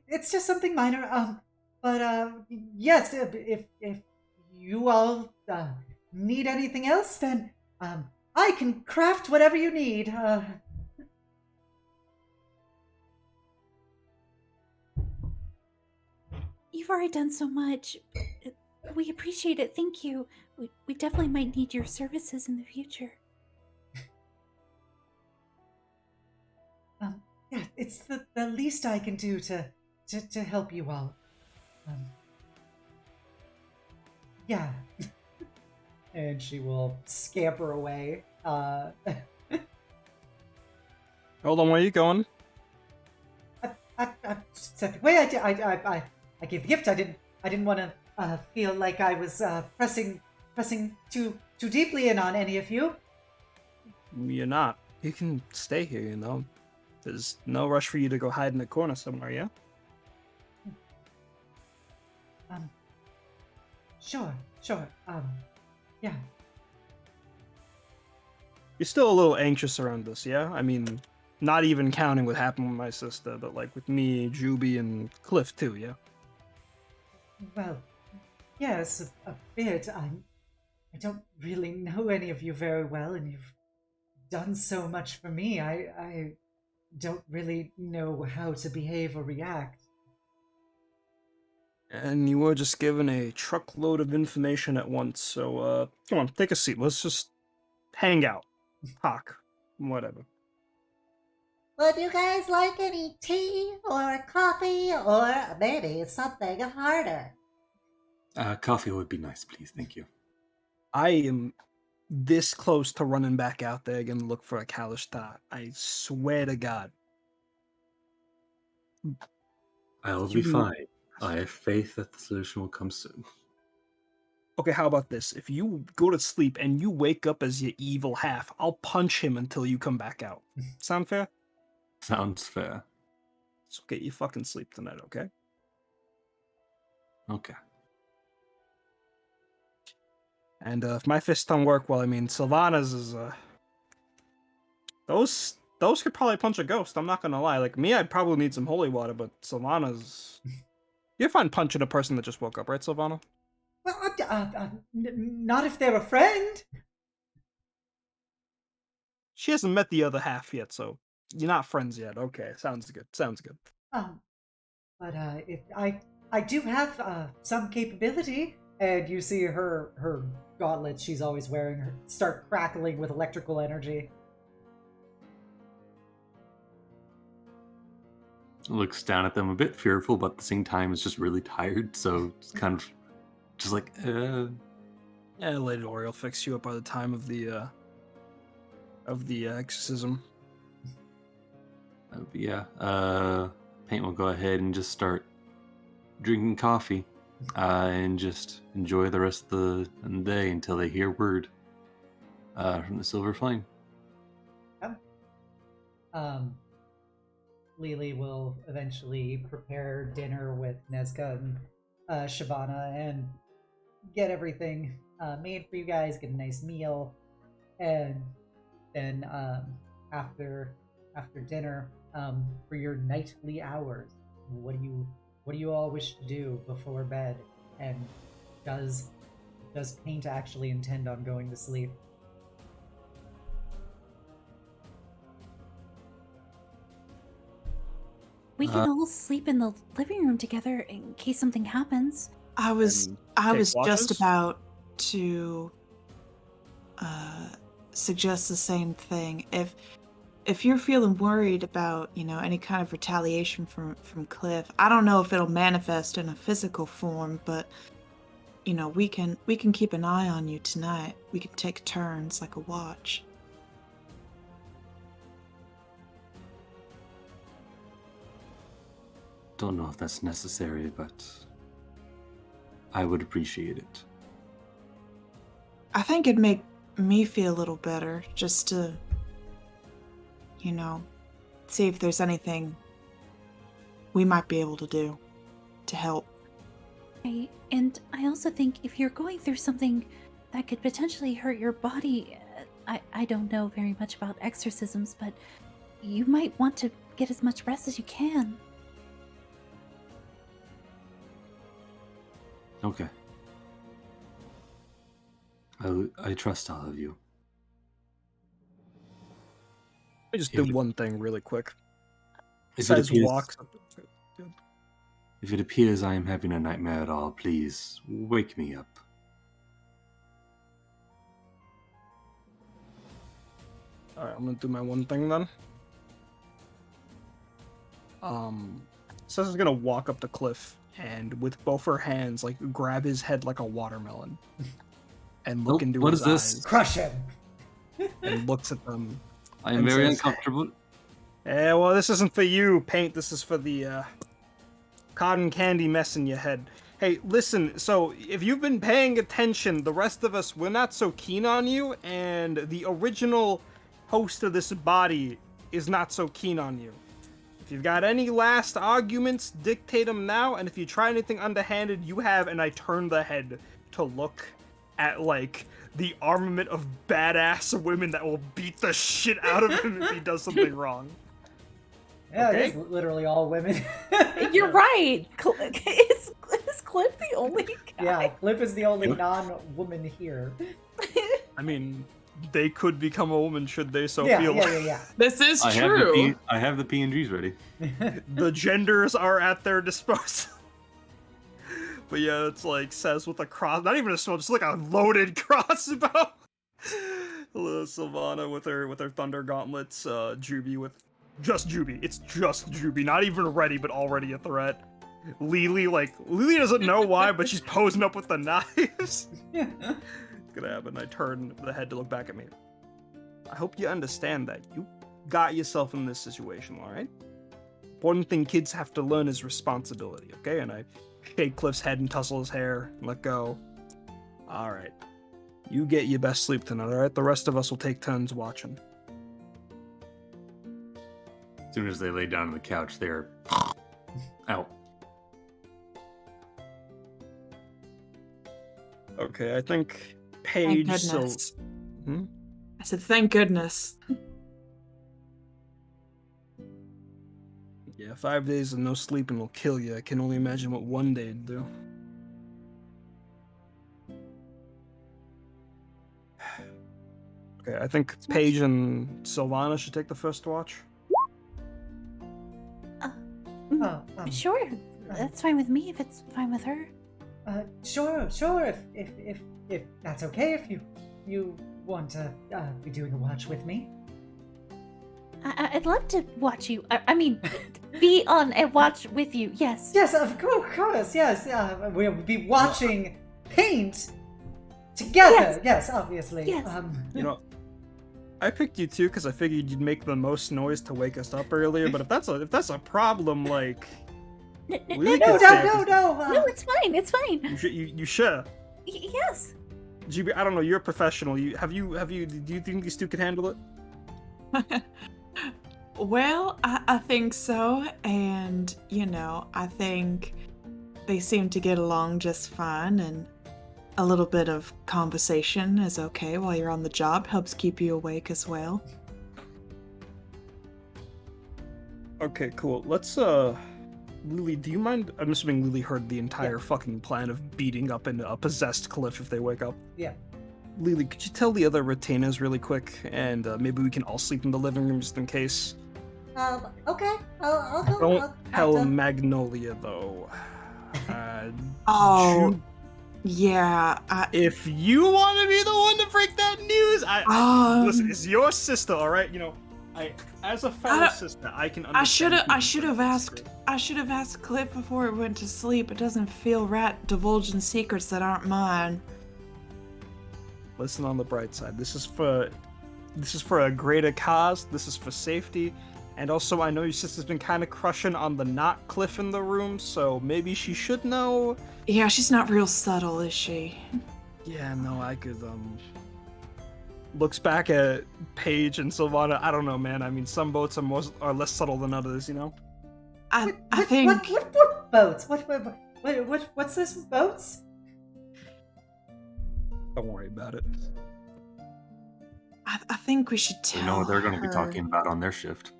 A: It's just something minor. But yes, if you all need anything else, then I can craft whatever you need.
D: You've already done so much. We appreciate it. Thank you. We definitely might need your services in the future.
A: Yeah, it's the least I can do to help you all. Yeah. And she will scamper away.
B: Hold on, where are you going?
A: I stepped away. I gave the gift. I didn't want to feel like I was pressing too deeply in on any of you.
B: You're not. You can stay here, you know. There's no rush for you to go hide in a corner somewhere, yeah?
A: Sure. Yeah.
B: You're still a little anxious around this, yeah? I mean, not even counting what happened with my sister, but like with me, Juby, and Kliff too, yeah?
A: Well, yes, a bit. I don't really know any of you very well, and you've done so much for me. I don't really know how to behave or react.
B: And you were just given a truckload of information at once, so, come on, take a seat. Let's just hang out. Talk. Whatever.
F: Would you guys like any tea or coffee or maybe something harder?
C: Coffee would be nice, please. Thank you.
B: I am this close to running back out there again to look for a Kalishtar. I swear to God.
C: I'll be fine. I have faith that the solution will come soon.
B: Okay, how about this? If you go to sleep and you wake up as your evil half, I'll punch him until you come back out. Sound fair?
C: Sounds fair.
B: So get you fucking sleep tonight, okay?
C: Okay.
B: And if my fists don't work well, I mean, Sylvana's is, those could probably punch a ghost, I'm not gonna lie. Like, me, I'd probably need some holy water, but Sylvana's... You're fine punching a person that just woke up, right, Sylvana?
A: Well, not if they're a friend.
B: She hasn't met the other half yet, so you're not friends yet. Okay, sounds good. Sounds good.
A: But if I do have some capability, and you see her gauntlets she's always wearing start crackling with electrical energy.
C: Looks down at them a bit fearful, but at the same time is just really tired, so it's kind of just like,
B: Yeah, Lady Ori will fix you up by the time of the exorcism.
C: Paint will go ahead and just start drinking coffee and just enjoy the rest of the day until they hear word from the Silver Flame.
A: Lily will eventually prepare dinner with Nezca and Shyvana and get everything made for you guys, get a nice meal, and then after dinner, for your nightly hours, what do you all wish to do before bed? And does Paint actually intend on going to sleep?
D: We can all sleep in the living room together in case something happens.
E: I was
B: watches?
E: just about to suggest the same thing. If you're feeling worried about, any kind of retaliation from Kliff, I don't know if it'll manifest in a physical form, but we can keep an eye on you tonight. We can take turns like a watch.
C: Don't know if that's necessary, but I would appreciate it.
E: I think it'd make me feel a little better just to, see if there's anything we might be able to do to help.
D: And I also think if you're going through something that could potentially hurt your body, I don't know very much about exorcisms, but you might want to get as much rest as you can.
C: Okay. I trust all of you.
B: I just did one thing really quick.
C: If
B: Says walks.
C: it appears I am having a nightmare at all, please wake me up.
B: Alright, I'm gonna do my one thing then. Says is gonna walk up to Kliff and with both her hands, like, grab his head like a watermelon. And look into his eyes.
A: Crush him!
B: And looks at them.
C: I am
B: and
C: very
B: says,
C: uncomfortable.
B: Yeah, well, this isn't for you, Paint. This is for the, cotton candy mess in your head. Hey, listen, so, if you've been paying attention, the rest of us, we're not so keen on you, and the original host of this body is not so keen on you. If you've got any last arguments, dictate them now, and if you try anything underhanded, you have, and I turn the head to look at, like, the armament of badass women that will beat the shit out of him if he does something wrong.
A: Yeah,
B: Okay.
A: it is literally all women.
D: You're right. Is Kliff the only guy?
A: Yeah, Kliff is the only non-woman here.
B: I mean, they could become a woman should they so
A: Yeah,
B: feel.
A: yeah.
E: This is
C: I
E: true.
C: have the PNGs ready.
B: The genders are at their disposal. But yeah, it's like says with a cross, not even a sword, just like a loaded crossbow. Sylvana with her thunder gauntlets, Juby with just Juby. It's just Juby, not even ready, but already a threat. Lily doesn't know why, but she's posing up with the knives. It's gonna happen. I turn the head to look back at me. I hope you understand that you got yourself in this situation, all right? Important thing kids have to learn is responsibility, okay? And I shake Kliff's head and tussle his hair and let go. All right. You get your best sleep tonight, all right? The rest of us will take turns watching.
C: As soon as they lay down on the couch, they're out.
B: Okay, I think
E: Thank
B: Paige still.
E: goodness.
B: Hmm?
E: I said, thank goodness.
B: Yeah, 5 days of no sleeping will kill you. I can only imagine what one day would do. Okay, I think Paige and Sylvana should take the first watch.
A: Oh,
D: Sure, that's fine with me if it's fine with her.
A: Sure. If that's okay, if you want to be doing a watch with me.
D: I'd love to watch you. I mean, be on a watch with you. Yes.
A: Yes, of course. Yes, we'll be watching paint together. Yes, obviously.
D: Yes.
B: You know, I picked you too because I figured you'd make the most noise to wake us up earlier. But if that's a problem, like,
D: No,
B: we
A: No,
B: could say
D: No, it's fine. It's fine.
B: you sure?
D: Yes.
B: GB, I don't know. You're a professional. Do you think these two can handle it?
E: Well, I think so. And, I think they seem to get along just fine. And a little bit of conversation is okay while you're on the job. Helps keep you awake as well.
B: Okay, cool. Let's Lily, do you mind? I'm assuming Lily heard the entire fucking plan of beating up a possessed Kliff if they wake up.
A: Yeah.
B: Lily, could you tell the other retainers really quick, and maybe we can all sleep in the living room just in case?
F: Okay. I'll go.
B: Don't tell Magnolia though.
E: Oh,
B: Ju-
E: yeah.
B: if you want to be the one to break that news, listen, it's your sister, all right? As a fellow sister, I can understand.
E: I should have asked Kliff before he went to sleep. It doesn't feel right divulging secrets that aren't mine.
B: Listen, on the bright side, this is for a greater cause. This is for safety, and also I know your sister's been kind of crushing on the not Kliff in the room, so maybe she should know.
E: Yeah, she's not real subtle, is she?
B: Yeah, no, I could looks back at Paige and Sylvana. I don't know, man. I mean, some boats are less subtle than others, you know.
E: I think.
A: What boats? What's this with boats?
B: Don't worry about it.
E: I think we should tell
C: You know what they're going to be
E: her.
C: talking about on their shift.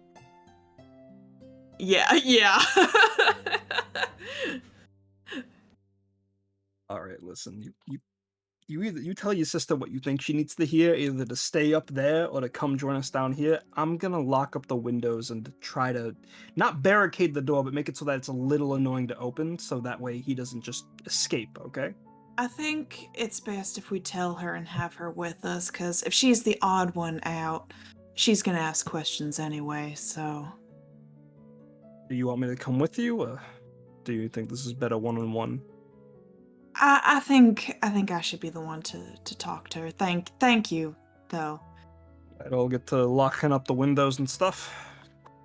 E: Yeah.
B: All right, listen. You tell your sister what you think she needs to hear, either to stay up there or to come join us down here. I'm gonna lock up the windows and try to not barricade the door, but make it so that it's a little annoying to open, so that way he doesn't just escape. Okay?
E: I think it's best if we tell her and have her with us, because if she's the odd one out, she's gonna ask questions anyway. So.
B: Do you want me to come with you, or do you think this is better one-on-one?
E: I think I should be the one to talk to her. Thank you, though.
B: I'll get to locking up the windows and stuff.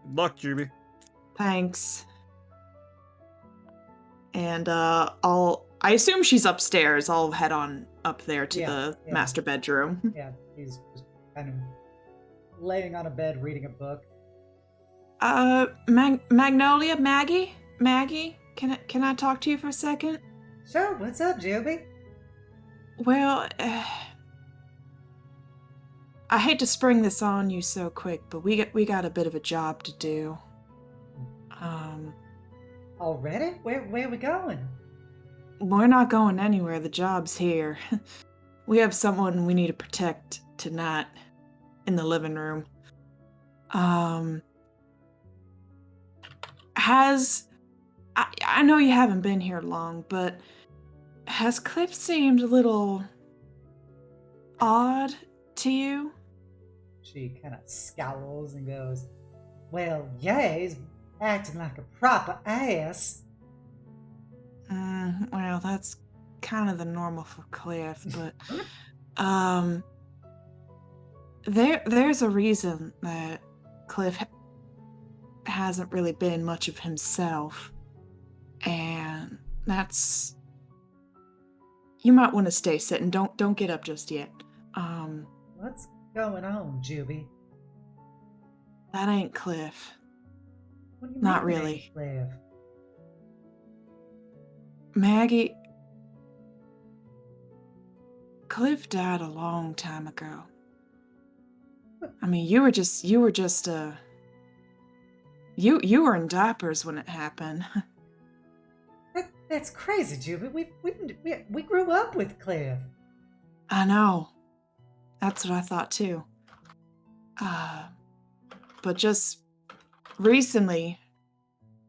B: Good luck, Juby.
E: Thanks. And I assume she's upstairs. I'll head on up there to the master bedroom.
A: Yeah, he's just kind of laying on a bed reading a book.
E: Magnolia, Maggie, can I talk to you for a second?
A: Sure, what's up, Juby?
E: Well, I hate to spring this on you so quick, but we got a bit of a job to do.
A: Already? Where are we going?
E: We're not going anywhere. The job's here. We have someone we need to protect tonight in the living room. I know you haven't been here long, but has Kliff seemed a little odd to you?
A: She kind of scowls and goes, well, yeah, he's acting like a proper ass.
E: Well, that's kind of the normal for Kliff, but there's a reason that Kliff hasn't really been much of himself, and that's, you might want to stay sitting. Don't get up just yet.
A: What's going on, Juby?
E: That ain't Kliff.
A: What do you
E: Not
A: mean,
E: really.
A: Cliff?
E: Maggie, Kliff died a long time ago. I mean, you were just you were in diapers when it happened.
A: That's crazy, Juby. We grew up with Kliff.
E: I know. That's what I thought too. But just recently,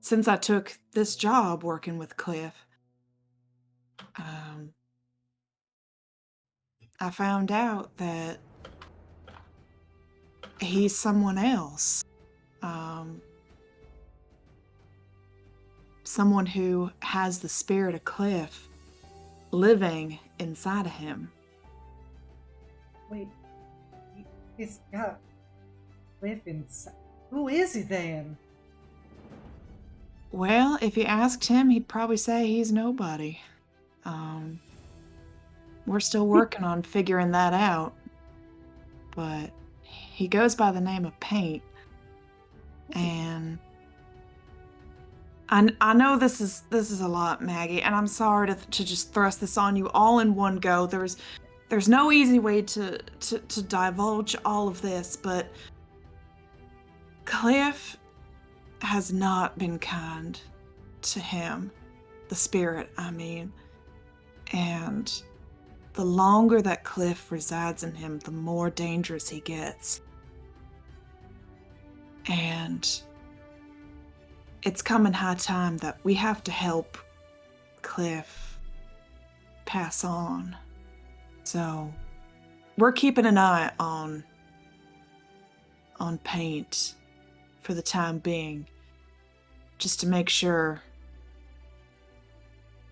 E: since I took this job working with Kliff, I found out that he's someone else. Someone who has the spirit of Kliff living inside of him.
A: Wait, he's got Kliff inside. Who is he then?
E: Well, if you asked him, he'd probably say he's nobody. We're still working on figuring that out. But he goes by the name of Paint. And I know this is a lot, Maggie, and I'm sorry to just thrust this on you all in one go. There's no easy way to divulge all of this, but Kliff has not been kind to him, the spirit, I mean. And the longer that Kliff resides in him, the more dangerous he gets. And it's coming high time that we have to help Kliff pass on. So we're keeping an eye on Paint for the time being, just to make sure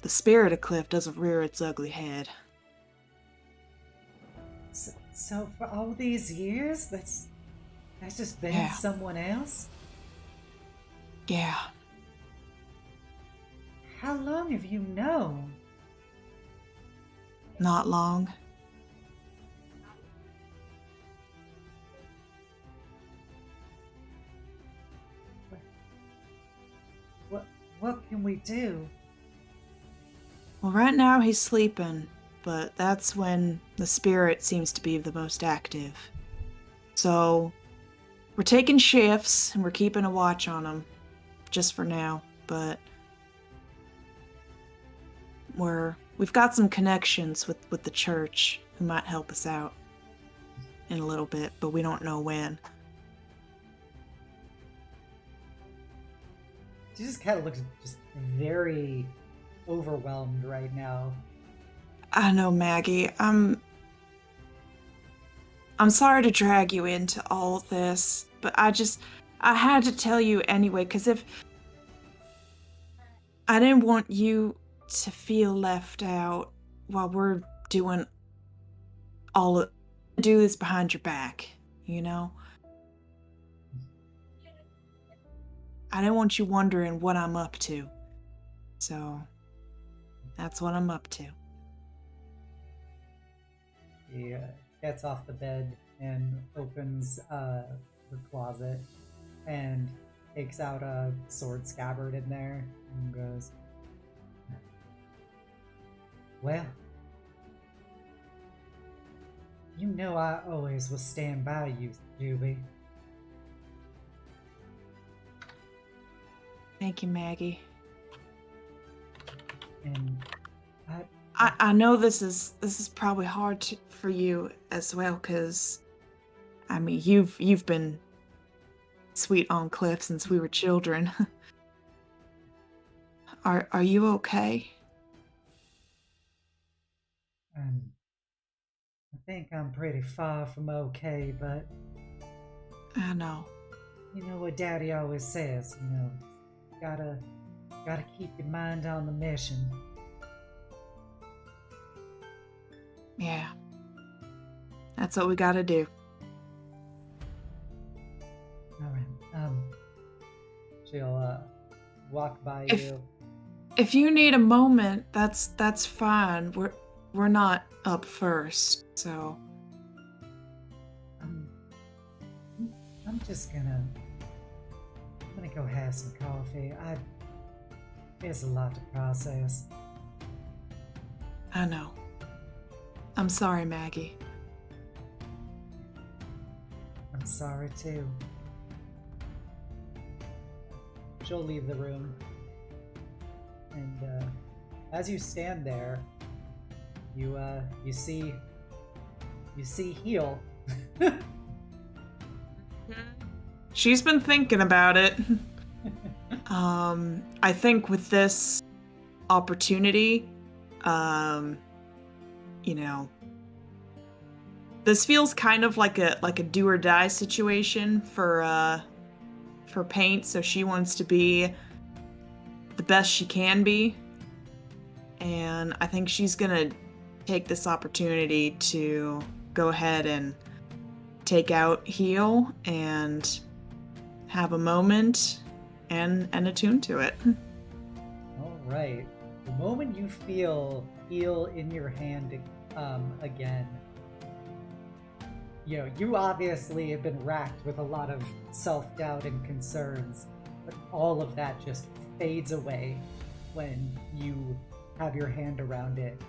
E: the spirit of Kliff doesn't rear its ugly head.
A: So for all these years, that's just been
E: Yeah.
A: someone else?
E: Yeah.
A: How long have you known?
E: Not long.
A: What can we do?
E: Well, right now he's sleeping, but that's when the spirit seems to be the most active. So we're taking shifts and we're keeping a watch on him, just for now. But we've got some connections with the church who might help us out in a little bit, but we don't know when.
A: She just kind of looks just very overwhelmed right now.
E: I know, Maggie. I'm sorry to drag you into all of this, but I had to tell you anyway, because if I didn't want you to feel left out while we're doing do this behind your back, you know? I didn't want you wondering what I'm up to. So that's what I'm up to.
A: He gets off the bed and opens her closet and takes out a sword scabbard in there and goes, "Well, you know I always will stand by you, Juby."
E: Thank you, Maggie.
A: And
E: I know this is probably hard for you as well, because I mean you've been sweet on Kliff since we were children. Are you okay?
A: I think I'm pretty far from okay, but
E: I know.
A: you know what Daddy always says, you know, gotta keep your mind on the mission.
E: Yeah. That's what we gotta do.
A: All right. She'll walk by you.
E: If you need a moment, that's fine. We're not up first, so
A: I'm just gonna go have some coffee. There's a lot to process.
E: I know. I'm sorry, Maggie.
A: I'm sorry too. She'll leave the room. And as you stand there, you see Heel.
E: She's been thinking about it. I think with this opportunity, this feels kind of like a do or die situation for Paint, so she wants to be the best she can be. And I think she's gonna take this opportunity to go ahead and take out Heel and have a moment and attune to it.
A: All right. The moment you feel Heel in your hand again, you obviously have been racked with a lot of self-doubt and concerns, but all of that just fades away when you have your hand around it.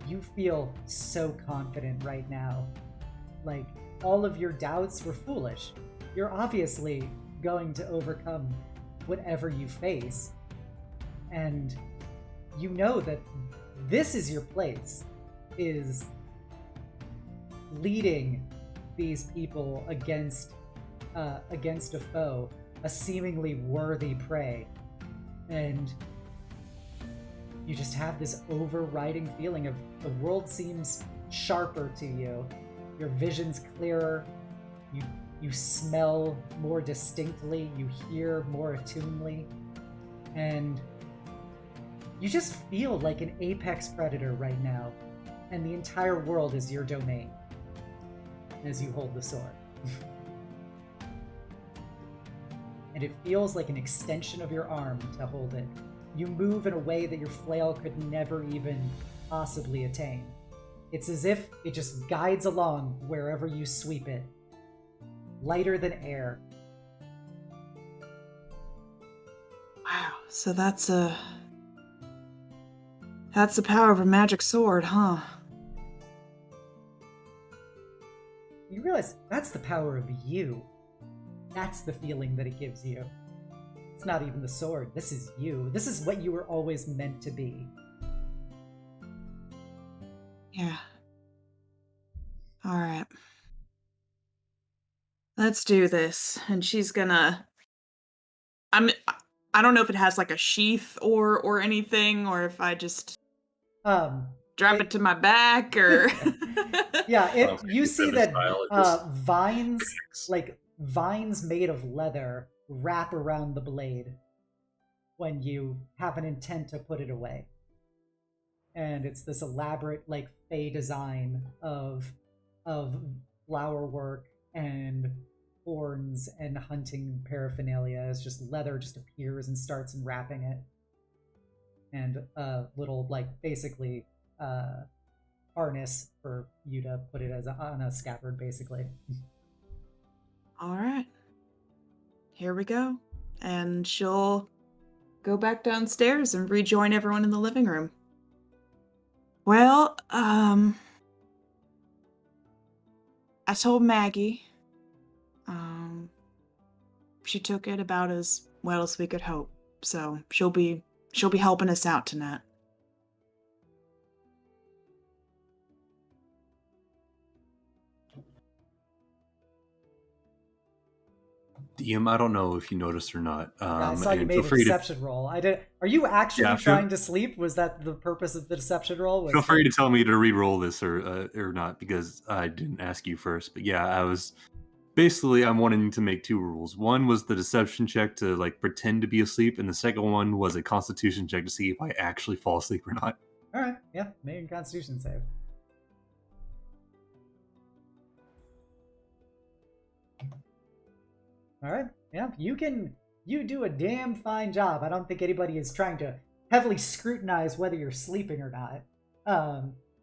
A: You feel so confident right now. Like, all of your doubts were foolish. You're obviously going to overcome whatever you face. And you know that this is your place, is leading these people against a foe, a seemingly worthy prey. And you just have this overriding feeling of the world seems sharper to you. Your vision's clearer. You smell more distinctly. You hear more attunely. And you just feel like an apex predator right now. And the entire world is your domain as you hold the sword. And it feels like an extension of your arm to hold it. You move in a way that your flail could never even possibly attain. It's as if it just guides along wherever you sweep it. Lighter than air.
E: Wow, so that's the power of a magic sword, huh?
A: You realize that's the power of you. That's the feeling that it gives you. It's not even the sword. This is you. This is what you were always meant to be.
E: Yeah. All right. Let's do this. And she's gonna... I don't know if it has like a sheath or anything, or if I just drop it to my back, or...
A: Yeah, you
G: Sounds
A: see
G: like
A: that
G: style, it just-
A: vines made of leather wrap around the blade when you have an intent to put it away. And it's this elaborate, like, fey design of flower work and horns and hunting paraphernalia as just leather just appears and starts unwrapping it. And a little, like, basically harness for you to put it on a scabbard, basically.
E: All right. Here we go. And she'll go back downstairs and rejoin everyone in the living room. Well, I told Maggie. She took it about as well as we could hope. So she'll be helping us out tonight.
C: DM, I don't know if you noticed or not.
A: I saw you
C: and
A: made
C: feel
A: a
C: free
A: deception roll. Are you actually
C: Yeah,
A: trying to sleep? Was that the purpose of the deception roll?
C: Feel free to tell me to re-roll this or not, because I didn't ask you first. But yeah, I'm wanting to make two rules. One was the deception check to like pretend to be asleep, and the second one was a constitution check to see if I actually fall asleep or not.
A: All right, yeah, make a constitution save. All right, yeah, you do a damn fine job. I don't think anybody is trying to heavily scrutinize whether you're sleeping or not.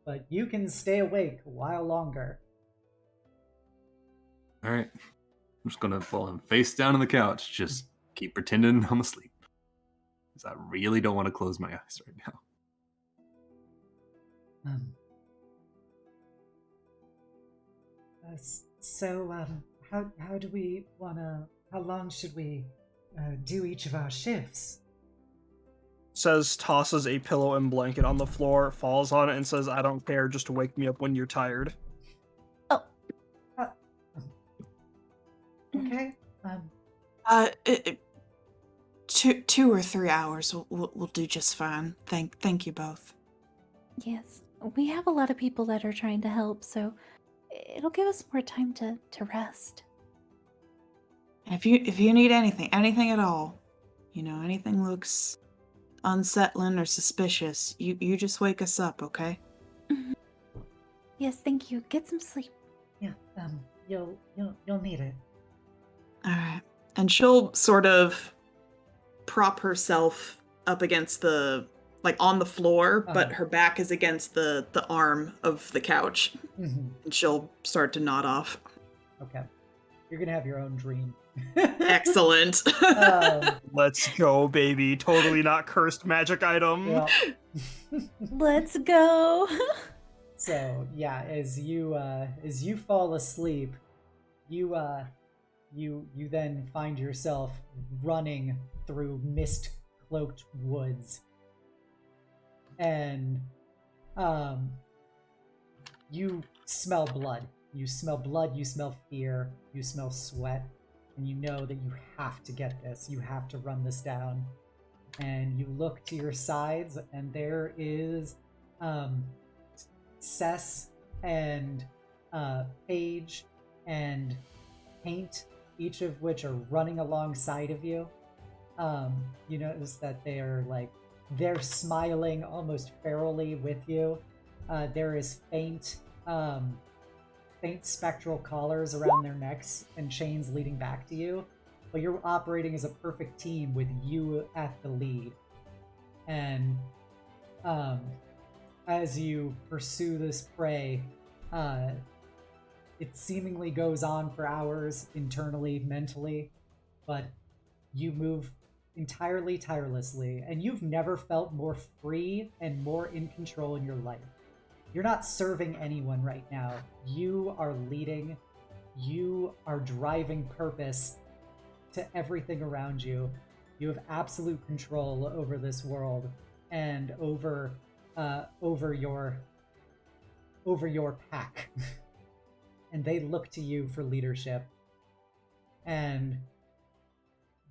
A: But you can stay awake a while longer.
C: All right, I'm just gonna fall face down on the couch, just keep pretending I'm asleep, because I really don't want to close my eyes right now.
A: Um, how do we wanna? How long should we do each of our shifts?
B: Says, tosses a pillow and blanket on the floor, falls on it, and says, "I don't care. Just wake me up when you're tired."
D: Oh,
A: Okay.
E: Two or 3 hours will do just fine. Thank you both.
D: yes. We have a lot of people that are trying to help, so it'll give us more time to rest.
E: And if you need anything at all, anything looks unsettling or suspicious, you just wake us up, okay?
D: Mhm. Yes, thank you. Get some sleep.
A: Yeah. You'll need it.
E: All right. And she'll sort of prop herself up against on the floor, but her back is against the arm of the couch.
A: Mm-hmm.
E: And she'll start to nod off.
A: Okay. You're gonna have your own dream.
E: Excellent.
B: Let's go, baby. Totally not cursed magic item.
A: Yeah.
D: Let's go.
A: So yeah, as you fall asleep, you then find yourself running through mist-cloaked woods, and you smell blood. You smell blood. You smell fear. You smell sweat, and you know that you have to get this. You have to run this down. And you look to your sides, and there is Cess and Paige and Paint, each of which are running alongside of you. You notice that they're smiling almost ferally with you. There is faint spectral collars around their necks and chains leading back to you, but you're operating as a perfect team with you at the lead. And as you pursue this prey, it seemingly goes on for hours internally, mentally, but you move entirely tirelessly, and you've never felt more free and more in control in your life. You're not serving anyone right now. You are leading. You are driving purpose to everything around you. You have absolute control over this world and over your pack. And they look to you for leadership. And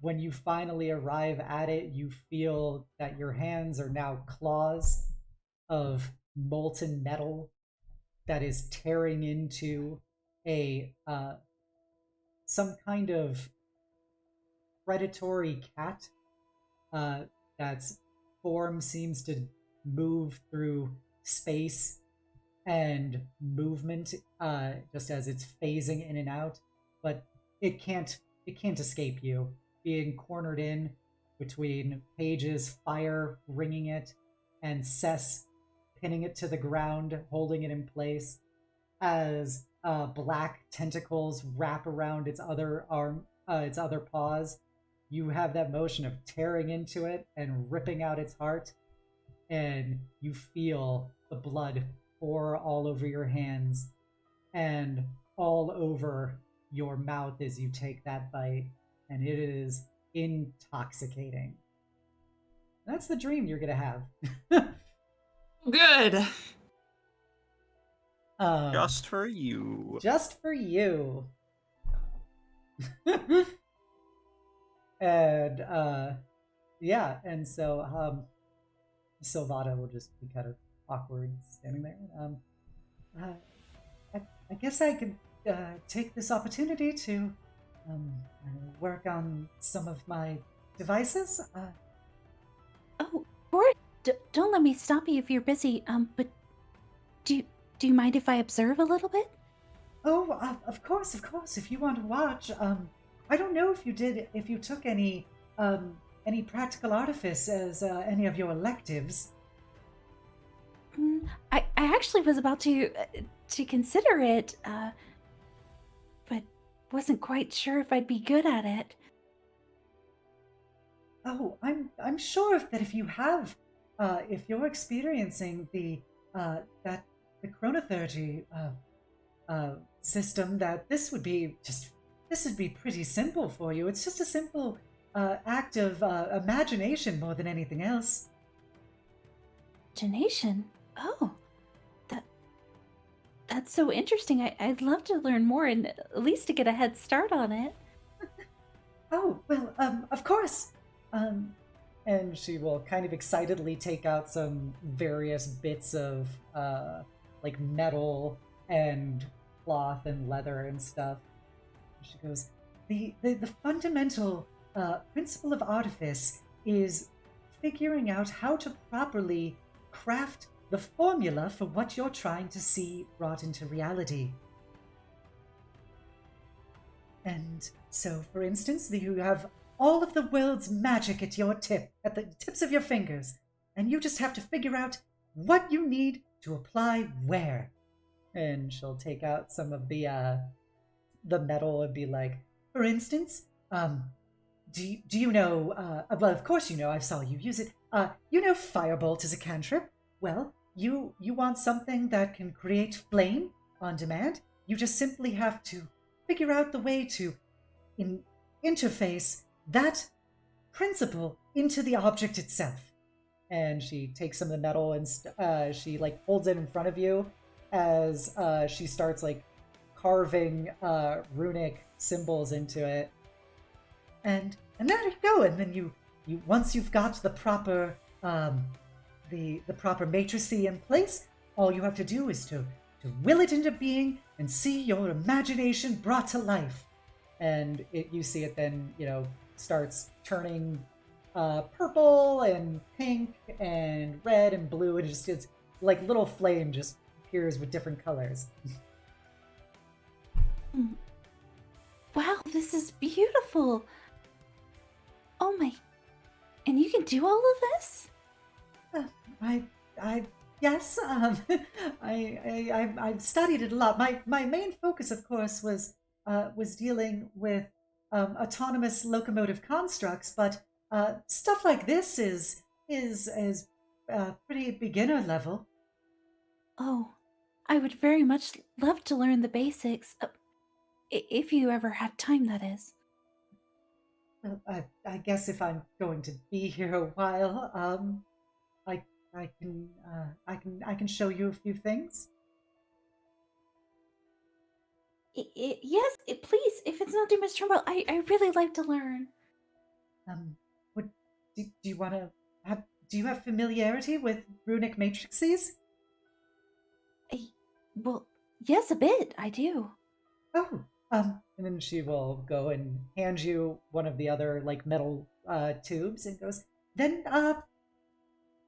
A: when you finally arrive at it, you feel that your hands are now claws of molten metal that is tearing into some kind of predatory cat that's form seems to move through space and movement just as it's phasing in and out, but it can't escape you, being cornered in between Paige's fire ringing it and Cess pinning it to the ground, holding it in place as black tentacles wrap around its other paws. You have that motion of tearing into it and ripping out its heart, and you feel the blood pour all over your hands and all over your mouth as you take that bite, and it is intoxicating. That's the dream you're gonna have.
E: Good.
B: Just for you.
A: Just for you. And yeah, and so Silvata will just be kind of awkward standing there. I guess I could take this opportunity to work on some of my devices.
D: Oh, Boris, don't let me stop you if you're busy. But do you mind if I observe a little bit?
A: Oh, of course. If you want to watch, I don't know if you took any practical artifice as any of your electives.
D: I actually was about to consider it, but wasn't quite sure if I'd be good at it.
A: Oh, I'm sure that if you have, if you're experiencing the that the chronotherapy system, that this would be pretty simple for you. It's just a simple act of imagination more than anything else.
D: Imagination? Oh, that's so interesting. I'd love to learn more and at least to get a head start on it.
A: Oh, well, of course. And she will kind of excitedly take out some various bits of like metal and cloth and leather and stuff. She goes, the fundamental principle of artifice is figuring out how to properly craft the formula for what you're trying to see brought into reality. And so, for instance, you have all of the world's magic at the tips of your fingers, and you just have to figure out what you need to apply where. And she'll take out some of the metal and be like, for instance, do you know, well, of course you know, I saw you use it, you know Firebolt is a cantrip. Well, you want something that can create flame on demand. You just simply have to figure out the way to interface that principle into the object itself. And she takes some of the metal and she like holds it in front of you as she starts like carving runic symbols into it. And there you go. And then you once you've got the proper the proper matrices in place, all you have to do is to will it into being and see your imagination brought to life. And you see it then, starts turning purple and pink and red and blue, and it's like little flame just appears with different colors.
D: Wow, this is beautiful. Oh my, and you can do all of this?
A: Yes, I've studied it a lot. My main focus, of course, was dealing with autonomous locomotive constructs, but stuff like this is pretty beginner level.
D: Oh, I would very much love to learn the basics, if you ever have time, that is.
A: Well, I guess if I'm going to be here a while, I can show you a few things.
D: Yes, please, if it's not too much trouble, I really like to learn.
A: What do you want to have? Do you have familiarity with runic matrices?
D: Well, yes, a bit. I do.
A: Oh, and then she will go and hand you one of the other like metal tubes and goes, then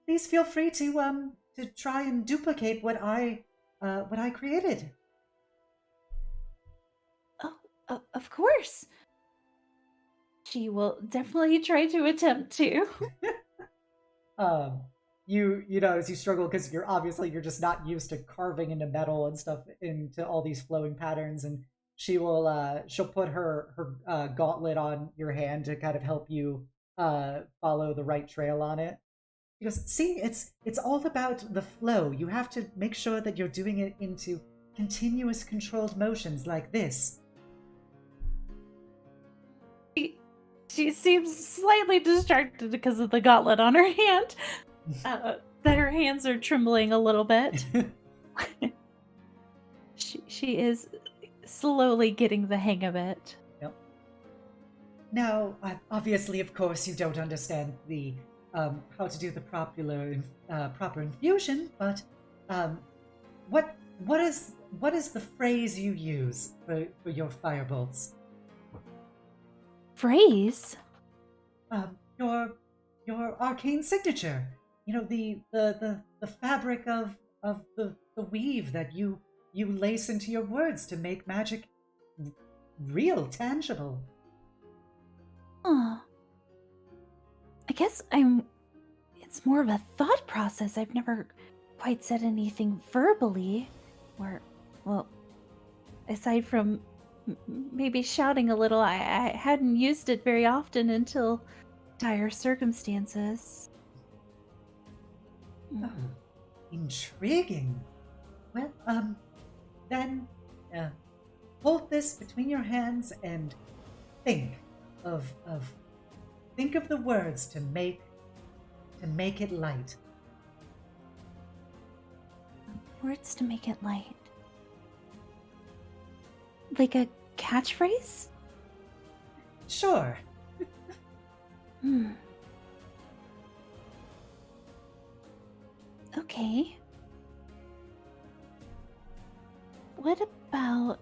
A: please feel free to try and duplicate what I created.
D: Oh, of course. She will definitely try to attempt to.
A: You know, as you struggle, because you're just not used to carving into metal and stuff into all these flowing patterns, and she'll put her gauntlet on your hand to kind of help you follow the right trail on it. She goes, see, it's all about the flow. You have to make sure that you're doing it into continuous controlled motions like this.
D: She seems slightly distracted because of the gauntlet on her hand. That her hands are trembling a little bit. She is slowly getting the hang of it.
A: Yep. Now, obviously, of course, you don't understand the how to do the proper infusion, but what is the phrase you use for your firebolts?
D: Phrase?
A: Your arcane signature. You know, the fabric of the weave that you lace into your words to make magic real, tangible.
D: I guess it's more of a thought process. I've never quite said anything verbally, or, well, aside from maybe shouting a little, I hadn't used it very often until dire circumstances.
A: Intriguing. Well, then, hold this between your hands and think of the words to make it light.
D: Words to make it light. Like a catchphrase?
A: Sure.
D: Okay. What about,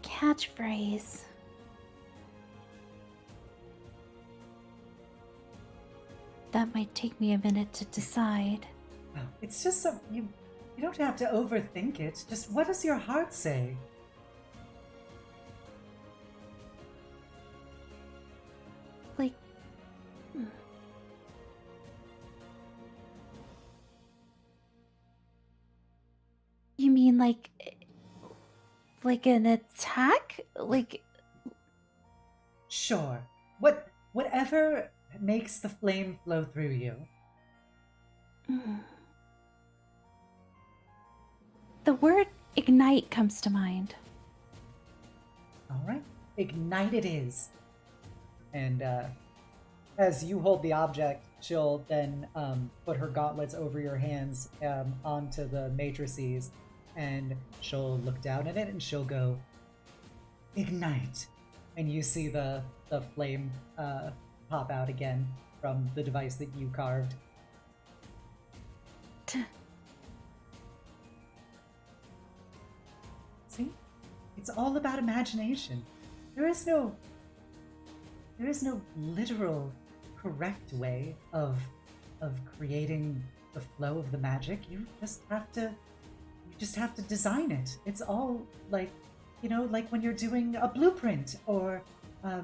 D: catchphrase? That might take me a minute to decide.
A: Well, it's just you don't have to overthink it. Just what does your heart say?
D: Like, you mean like an attack? Like,
A: Sure. Whatever makes the flame flow through you.
D: The word ignite comes to mind.
A: All right. Ignite it is. And as you hold the object, she'll then put her gauntlets over your hands onto the matrices, and she'll look down at it and she'll go, ignite. And you see the flame pop out again from the device that you carved. See? It's all about imagination. There is no literal correct way of creating the flow of the magic. You just have to design it. It's all like, like when you're doing a blueprint or a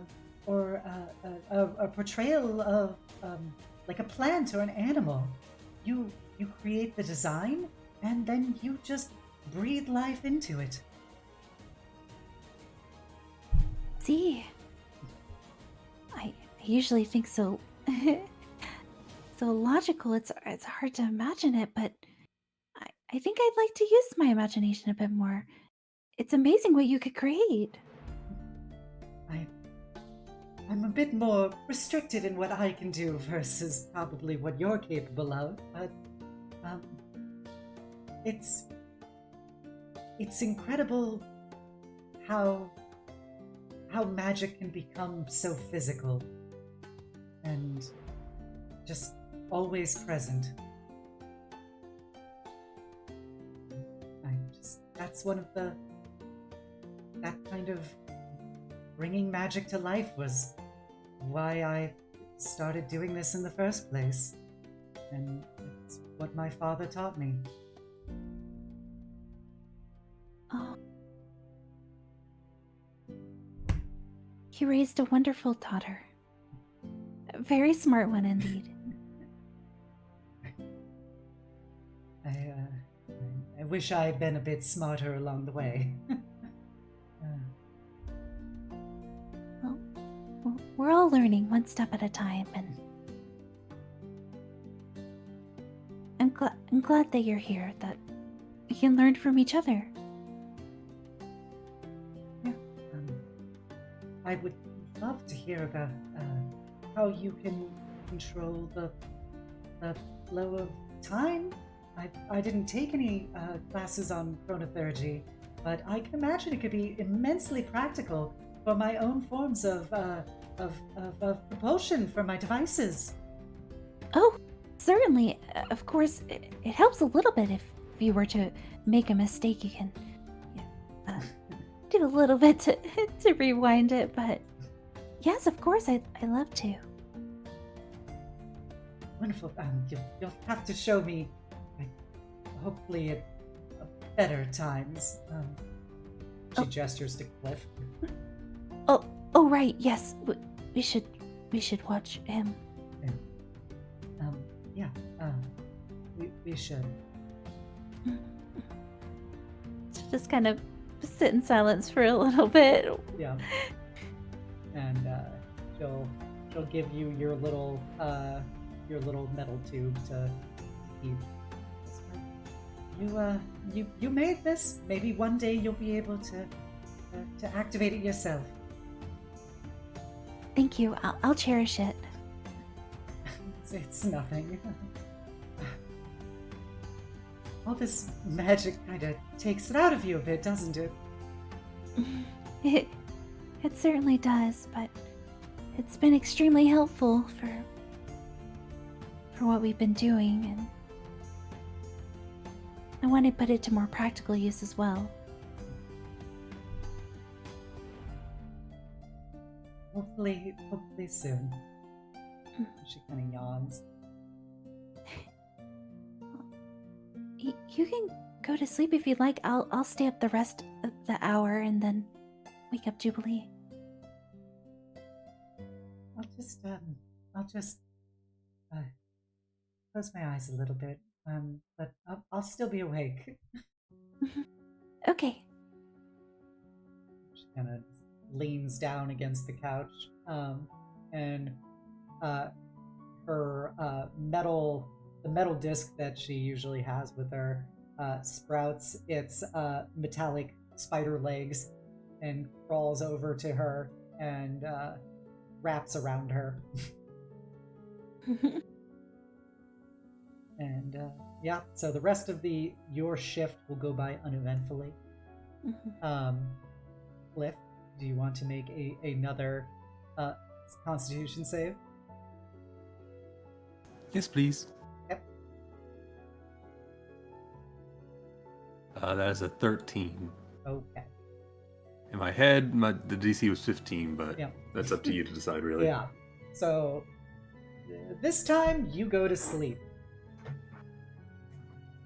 A: portrayal of like a plant or an animal. You create the design and then you just breathe life into it.
D: See, I usually think so logical. It's hard to imagine it, but I think I'd like to use my imagination a bit more. It's amazing what you could create.
A: I'm a bit more restricted in what I can do versus probably what you're capable of, but it's incredible how magic can become so physical and just always present. That's one of that kind of bringing magic to life was why I started doing this in the first place. And it's what my father taught me.
D: Oh. He raised a wonderful daughter. A very smart one indeed.
A: I wish I had been a bit smarter along the way.
D: Well, we're all learning one step at a time, and I'm glad that you're here, that we can learn from each other.
A: Yeah, I would love to hear about how you can control the flow of time. I didn't take any classes on chronotherapy, but I can imagine it could be immensely practical for my own forms of propulsion for my devices.
D: Oh, certainly. Of course, it helps a little bit if you were to make a mistake. You can do a little bit to rewind it, but yes, of course, I'd love to.
A: Wonderful. You'll have to show me, hopefully at better times. She gestures to Kliff.
D: Oh, right. Yes, we should watch him.
A: Yeah. We should.
D: Just kind of sit in silence for a little bit.
A: Yeah. And she'll give you your little metal tube to keep. You made this. Maybe one day you'll be able to activate it yourself.
D: Thank you. I'll cherish it.
A: It's nothing. All this magic kind of takes it out of you a bit, doesn't it?
D: It certainly does, but it's been extremely helpful for what we've been doing, and I want to put it to more practical use as well.
A: Hopefully soon. She kind of yawns.
D: You can go to sleep if you'd like. I'll stay up the rest of the hour and then wake up Jubilee.
A: I'll just close my eyes a little bit. But I'll still be awake.
D: Okay.
A: She kind of leans down against the couch, and her the metal disc that she usually has with her sprouts its metallic spider legs and crawls over to her and wraps around her. And yeah, so the rest of your shift will go by uneventfully. Kliff, do you want to make another Constitution save?
C: Yes, please.
A: Yep.
C: That is a 13.
A: Okay.
C: In my head, the DC was 15, but
A: Yeah.
C: that's up to you to decide, really.
A: Yeah. So this time you go to sleep.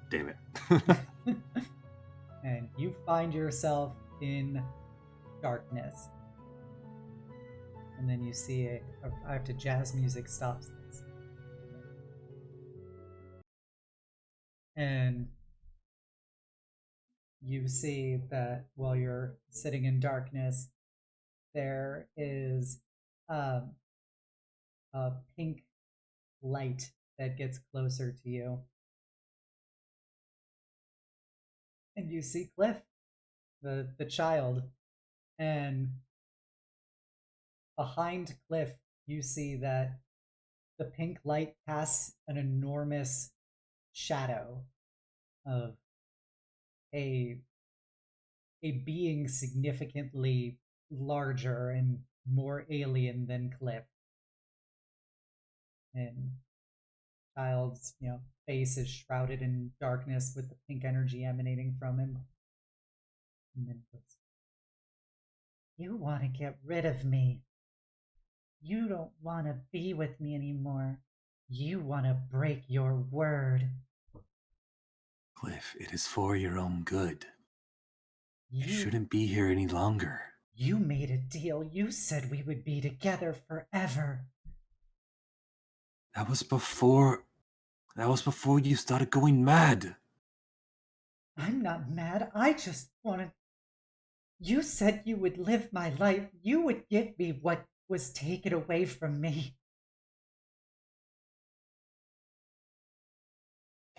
C: Damn it.
A: And you find yourself in darkness. And then you see I have to jazz music stops this. And you see that while you're sitting in darkness, there is a pink light that gets closer to you. And you see Kliff, the child, and behind Kliff, you see that the pink light casts an enormous shadow of a being significantly larger and more alien than Kliff. And child's, face is shrouded in darkness with the pink energy emanating from him. And then goes, "You want to get rid of me. You don't want to be with me anymore. You want to break your word.
C: Kliff, it is for your own good. You
A: You
C: shouldn't be here any longer.
A: You made a deal. You said we would be together forever.
C: That was before you started going mad.
A: I'm not mad. I just wanted... You said you would live my life. You would give me what was taken away from me.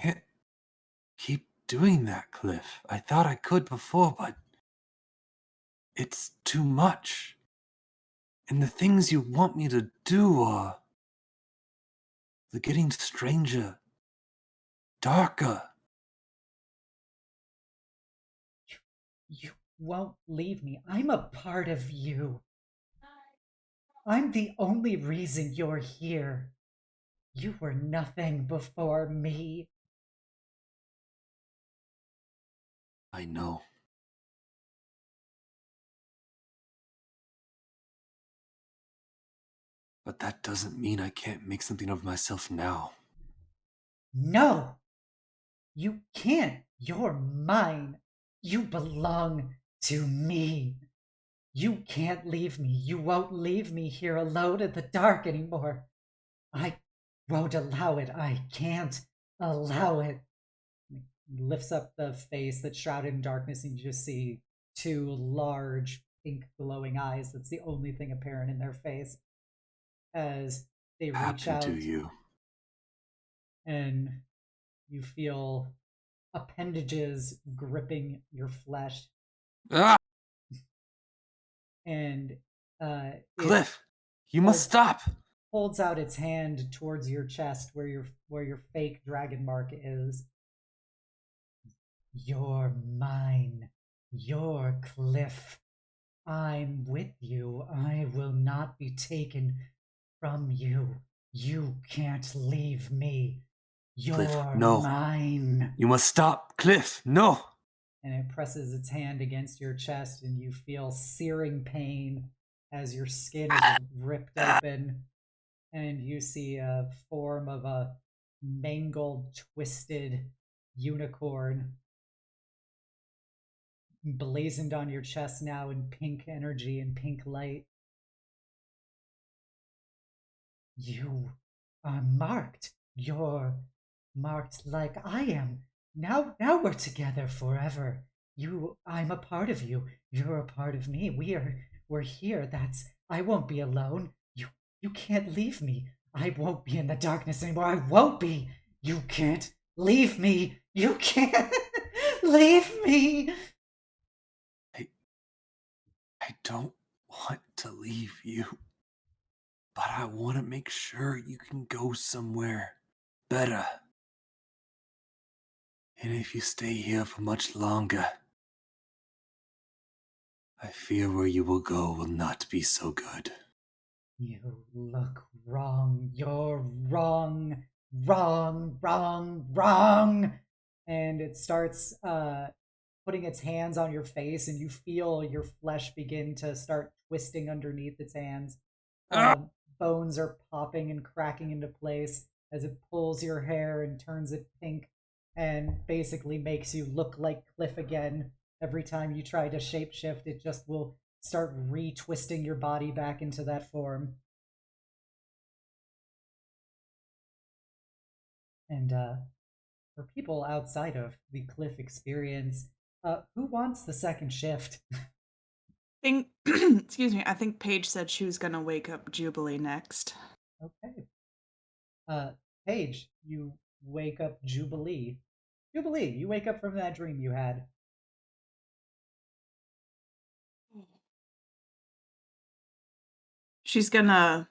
C: Can't keep doing that, Kliff. I thought I could before, but it's too much. And the things you want me to do are... they're getting stranger, darker.
A: You won't leave me. I'm a part of you. I'm the only reason you're here. You were nothing before me.
C: I know. But that doesn't mean I can't make something of myself now.
A: No! You can't. You're mine. You belong to me. You can't leave me. You won't leave me here alone in the dark anymore. I won't allow it. I can't allow it. He lifts up the face that's shrouded in darkness, and you just see two large, pink, glowing eyes. That's the only thing apparent in their face. as they reach
C: happened
A: out
C: to you?
A: and you feel appendages gripping your flesh.
C: Ah,
A: And it
C: Kliff, you must stop.
A: holds out its hand towards your chest where your fake dragon mark is. You're mine. You're Kliff. I'm with you. I will not be taken from you. You can't leave me. You're
C: Kliff, no.
A: mine.
C: You must stop. Kliff, no.
A: And it presses its hand against your chest, and you feel searing pain as your skin is ripped open, and you see a form of a mangled, twisted unicorn blazoned on your chest now in pink energy and pink light. You are marked. You're marked like I am. Now we're together forever. I'm a part of you. You're a part of me. We're here. I won't be alone. You can't leave me. I won't be in the darkness anymore. I won't be. You can't leave me. You can't leave me.
C: I don't want to leave you, but I want to make sure you can go somewhere better. And if you stay here for much longer, I fear where you will go will not be so good.
A: You look wrong. You're wrong. Wrong. And it starts putting its hands on your face, and you feel your flesh begin to start twisting underneath its hands. Bones are popping and cracking into place as it pulls your hair and turns it pink and basically makes you look like Kliff again. Every time you try to shapeshift, it just will start re-twisting your body back into that form. And for people outside of the Kliff experience, who wants the second shift?
E: Excuse me, I think Paige said she was gonna wake up Jubilee next.
A: Okay. Paige, you wake up Jubilee. Jubilee, you wake up from that dream you had.
E: She's gonna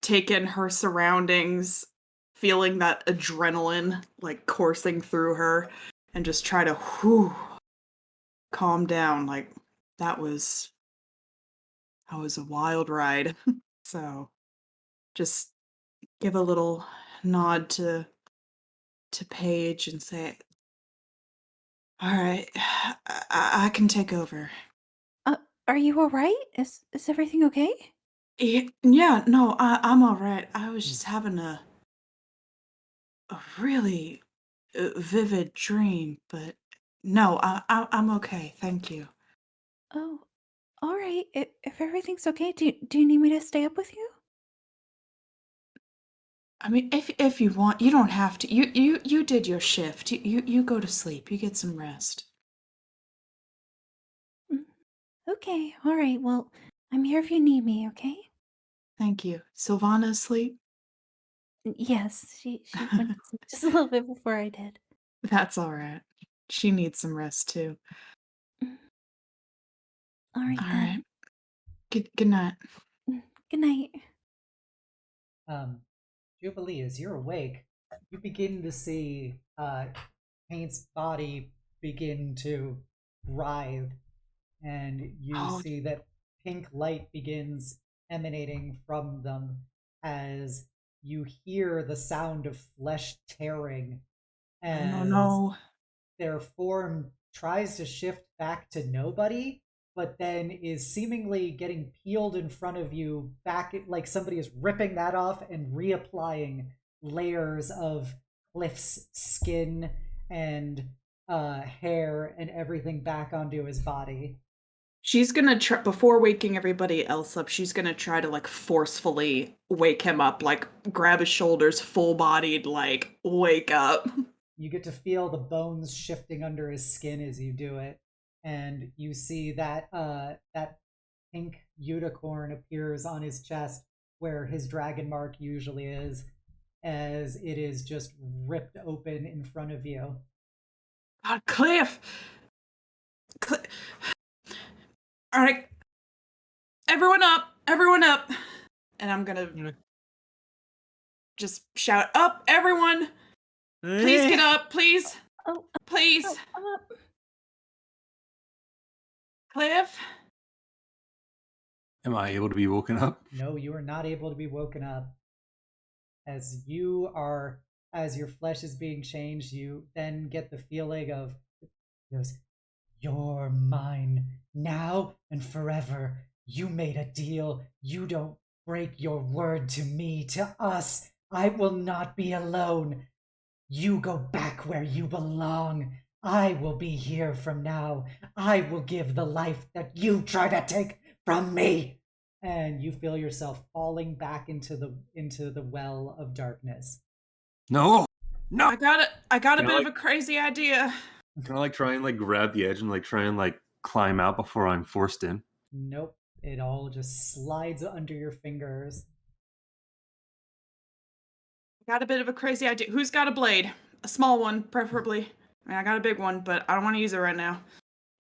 E: take in her surroundings, feeling that adrenaline like coursing through her, and just try to calm down. Like that was a wild ride. So just give a little nod to Paige and say, all right, I can take over.
D: Are you all right? Is everything okay?
E: Yeah, no, I'm all right. I was just having a really vivid dream, but no, I'm okay. Thank you.
D: Oh, all right. If everything's okay, do you need me to stay up with you?
E: I mean, if you want, you don't have to. You did your shift. You go to sleep. You get some rest.
D: Okay, all right. Well, I'm here if you need me, okay?
E: Thank you. Sylvana asleep?
D: Yes, she went to sleep just a little bit before I did.
E: That's all right. She needs some rest too.
D: All right
E: All
D: then.
E: right. Good night.
D: Good night.
A: Jubilee, as you're awake, you begin to see Paint's body begin to writhe, and you see that pink light begins emanating from them as you hear the sound of flesh tearing as
E: No.
A: their form tries to shift back to nobody, but then is seemingly getting peeled in front of you back, like somebody is ripping that off and reapplying layers of Kliff's skin and hair and everything back onto his body.
E: She's gonna try, before waking everybody else up, she's gonna try to like forcefully wake him up, like grab his shoulders, full bodied, like wake up.
A: You get to feel the bones shifting under his skin as you do it, and you see that that pink unicorn appears on his chest where his dragon mark usually is, as it is just ripped open in front of you.
E: God, Kliff! All right, everyone up! And I'm gonna just shout, up, everyone! Please get up, please!
D: Oh,
E: Please!
D: oh,
E: Kliff?
C: Am I able to be woken up?
A: No, you are not able to be woken up. As your flesh is being changed, you then get the feeling of, you're mine now and forever. You made a deal. You don't break your word to me, to us. I will not be alone. You go back where you belong. I will be here from now. I will give the life that you try to take from me. And you feel yourself falling back into the well of darkness.
C: No.
E: I got a
C: Can I,
E: bit of a crazy idea.
C: Can I try and grab the edge and try and climb out before I'm forced in?
A: Nope. It all just slides under your fingers.
E: Got a bit of a crazy idea. Who's got a blade? A small one, preferably. I mean, I got a big one, but I don't want to use it right now.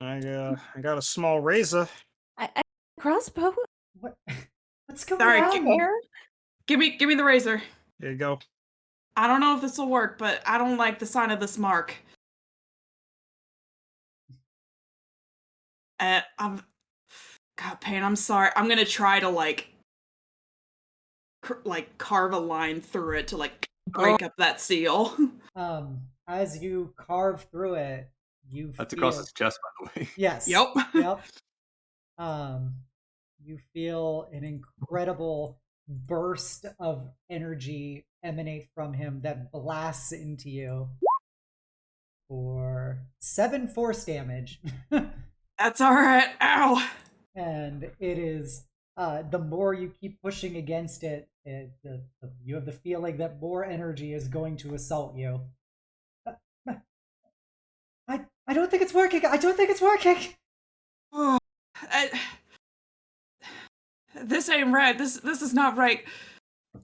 B: I got a small razor.
D: I crossbow.
A: What's going
E: Sorry,
A: on?
E: give me the razor.
B: Here you go.
E: I don't know if this will work, but I don't like the sign of this mark. God, Payne, I'm sorry. I'm gonna try to carve a line through it to break up that seal.
A: As you carve through it,
C: That's across his chest, by the way.
A: Yes.
E: Yep.
A: You feel an incredible burst of energy emanate from him that blasts into you for 7 force damage.
E: That's all right. Ow.
A: And it is the more you keep pushing against it, you have the feeling that more energy is going to assault you. I don't think it's working. I don't think it's working.
E: Oh, this ain't right. This is not right.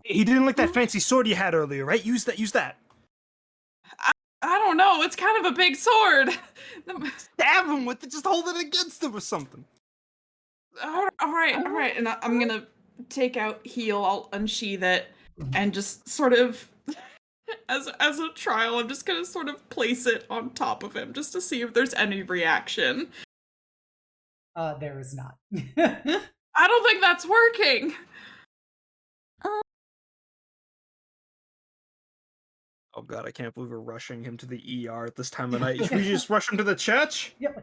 B: He didn't like that fancy sword you had earlier, right? Use that.
E: I don't know. It's kind of a big sword.
B: Stab him with it. Just hold it against him or something.
E: All right. And I'm gonna take out heal. I'll unsheath it and just sort of, as a trial, I'm just gonna sort of place it on top of him just to see if there's any reaction.
A: There is not.
E: I don't think that's working.
B: Oh god, I can't believe we're rushing him to the ER at this time of night. Should we just rush him to the church?
A: Yeah,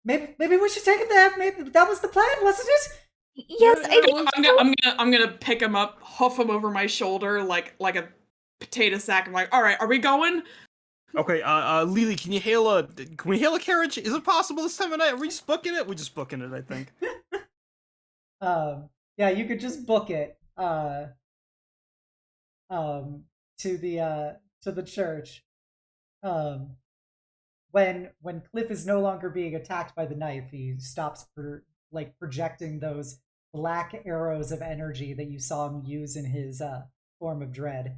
A: maybe we should take him there. Maybe that was the plan, wasn't it?
D: Yes, I think
E: I'm gonna pick him up, huff him over my shoulder like a potato sack. I'm like, all right, are we going?
B: Okay, Lily, can we hail a carriage? Is it possible this time of night? Are we just booking it? We're just booking it, I think.
A: Yeah, you could just book it. To the church. When Kliff is no longer being attacked by the knife, he stops projecting those black arrows of energy that you saw him use in his form of dread.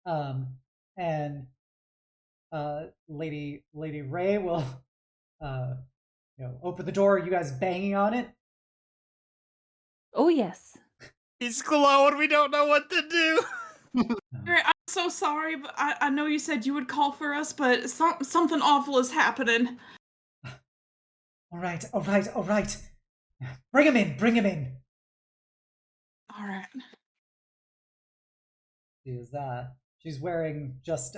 A: And Lady Ray will open the door. You guys banging on it?
D: Oh yes.
B: He's glowing. We don't know what to do.
E: I'm so sorry, but I know you said you would call for us, but something awful is happening.
A: All right. Bring him in.
E: All right.
A: She's wearing just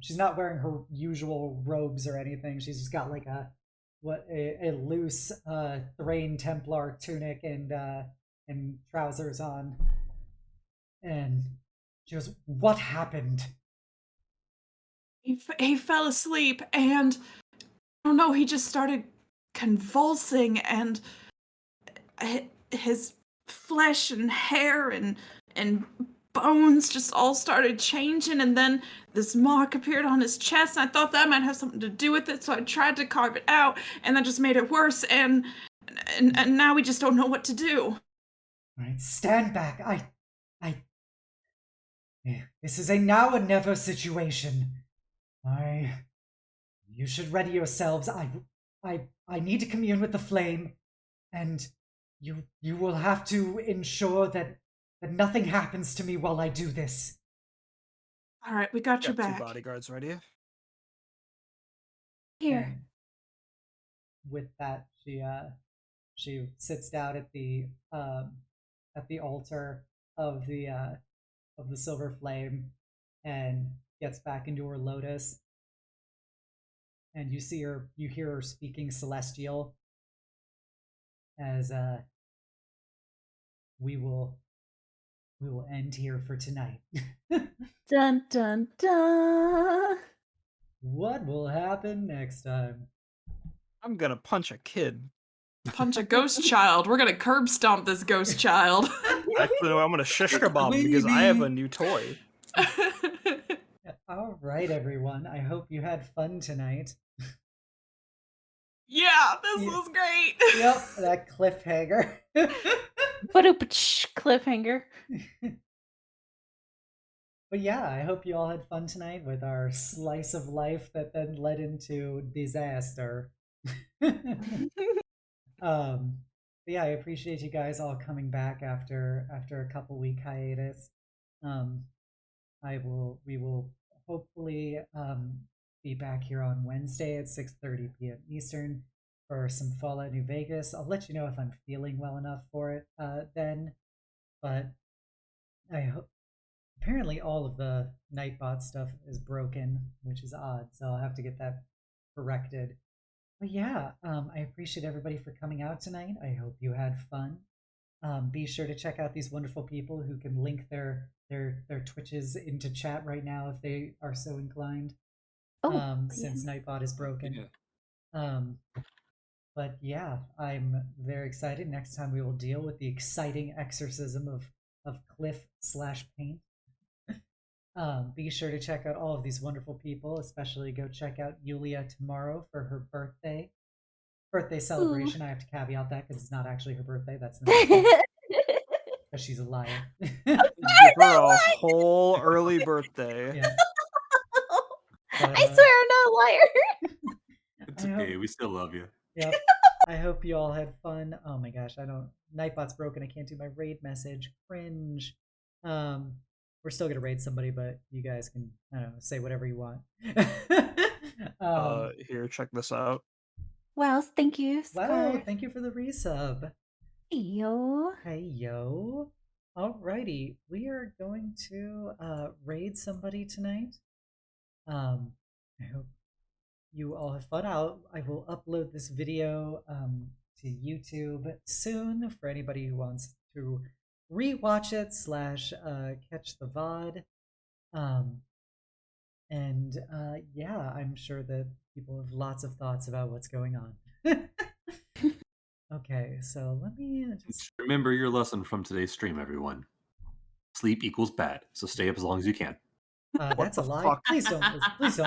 A: she's not wearing her usual robes or anything. She's just got a loose Thrain Templar tunic and trousers on. And she goes, "What happened?"
E: He fell asleep, and I don't know, he just started convulsing, and his flesh and hair and bones just all started changing, and then this mark appeared on his chest, and I thought that might have something to do with it, so I tried to carve it out, and that just made it worse, and and now we just don't know what to do.
A: All right, stand back. This is a now or never situation. You should ready yourselves. I need to commune with the flame, and you will have to ensure that nothing happens to me while I do this.
E: All right, we got your
B: Got two
E: back.
B: bodyguards ready.
D: Here.
A: And with that, she sits down at the altar of the silver flame and gets back into her lotus. And you hear her speaking Celestial as we will end here for tonight.
D: Dun dun dun.
A: What will happen next time?
B: I'm gonna punch a kid.
E: Punch a ghost child. We're gonna curb stomp this ghost child.
B: Actually, no, I'm gonna shish kebab him because I have a new toy.
A: All right, everyone. I hope you had fun tonight.
E: Yeah, this was great.
A: Yep, that cliffhanger.
D: Cliffhanger.
A: But yeah, I hope you all had fun tonight with our slice of life that then led into disaster. But yeah, I appreciate you guys all coming back after a couple week hiatus. We will hopefully be back here on Wednesday at 6:30 p.m. Eastern for some Fallout New Vegas. I'll let you know if I'm feeling well enough for it then. But I hope. Apparently all of the Nightbot stuff is broken, which is odd, so I'll have to get that corrected. But yeah, I appreciate everybody for coming out tonight. I hope you had fun. Be sure to check out these wonderful people who can link their Twitches into chat right now if they are so inclined. Since Nightbot is broken.
C: Yeah.
A: But yeah, I'm very excited. Next time we will deal with the exciting exorcism of Kliff/Paint. Be sure to check out all of these wonderful people, especially go check out Yulia tomorrow for her birthday celebration. Ooh. I have to caveat that because it's not actually her birthday. That's not because she's a liar.
B: Give her a whole early birthday.
A: Yeah. But,
D: I swear I'm not a liar.
C: It's okay. We still love you.
A: Yep. I hope you all had fun. Oh my gosh, Nightbot's broken. I can't do my raid message. Cringe. We're still gonna raid somebody, but you guys can, I don't know, say whatever you want.
B: Here, check this out.
D: Well, thank you,
A: Wow,
D: Scar.
A: thank you for the resub.
D: Hey, yo.
A: Hey, yo. Alrighty, we are going to raid somebody tonight. I hope you all have fun. I will upload this video to YouTube soon for anybody who wants to rewatch it / catch the VOD. Yeah, I'm sure that people have lots of thoughts about what's going on. Okay, so let me just
C: remember your lesson from today's stream, everyone. Sleep equals bad, so stay up as long as you can.
A: That's a lie. Please don't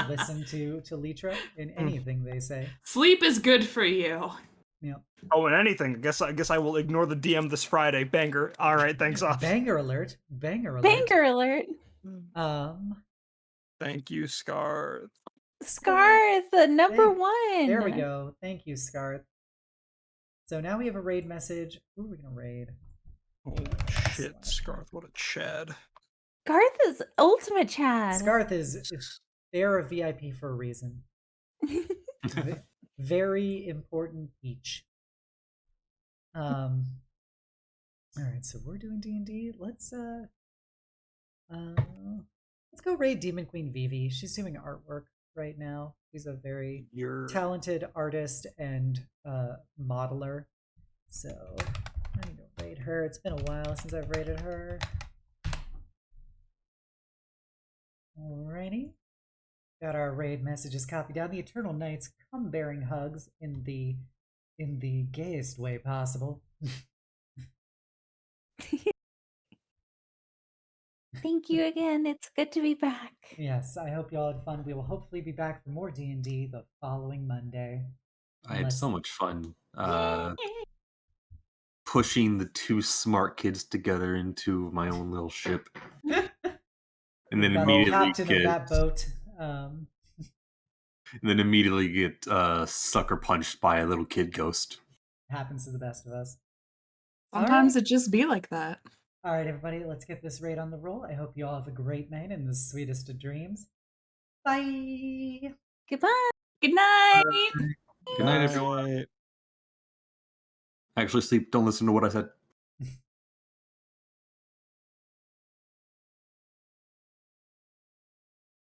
A: listen to Litro in anything they say.
E: Sleep is good for you.
A: Yeah.
B: Oh, and anything. I guess I will ignore the DM this Friday. Banger. All right, thanks off.
A: Banger alert. Banger alert.
D: Banger alert.
B: Thank you, Scar.
D: Scar is the number one.
A: There we go. Thank you, Scar. So now we have a raid message. Who are we gonna raid?
B: Holy shit, Scarth, what a Chad.
D: Garth is ultimate Chad.
A: Scarth they're a VIP for a reason. Very important peach. All right, so we're doing D&D. Let's go raid Demon Queen Vivi. She's doing artwork right now. She's a very talented artist and modeler. So I need to raid her. It's been a while since I've raided her. Alrighty. Got our raid messages copied down. The Eternal Knights come bearing hugs in the gayest way possible.
D: Thank you again. It's good to be back.
A: Yes, I hope you all had fun. We will hopefully be back for more D&D the following Monday.
C: I had so much fun. pushing the two smart kids together into my own little ship. And then
A: The
C: immediately
A: captain of
C: get
A: that boat.
C: sucker punched by a little kid ghost.
A: Happens to the best of us.
E: Sometimes it just be like that.
A: All right, everybody, let's get this raid on the roll. I hope you all have a great night and the sweetest of dreams. Bye.
D: Goodbye.
E: Good night.
C: Good night, everyone.
B: Bye.
C: Actually, sleep. Don't listen to what I said.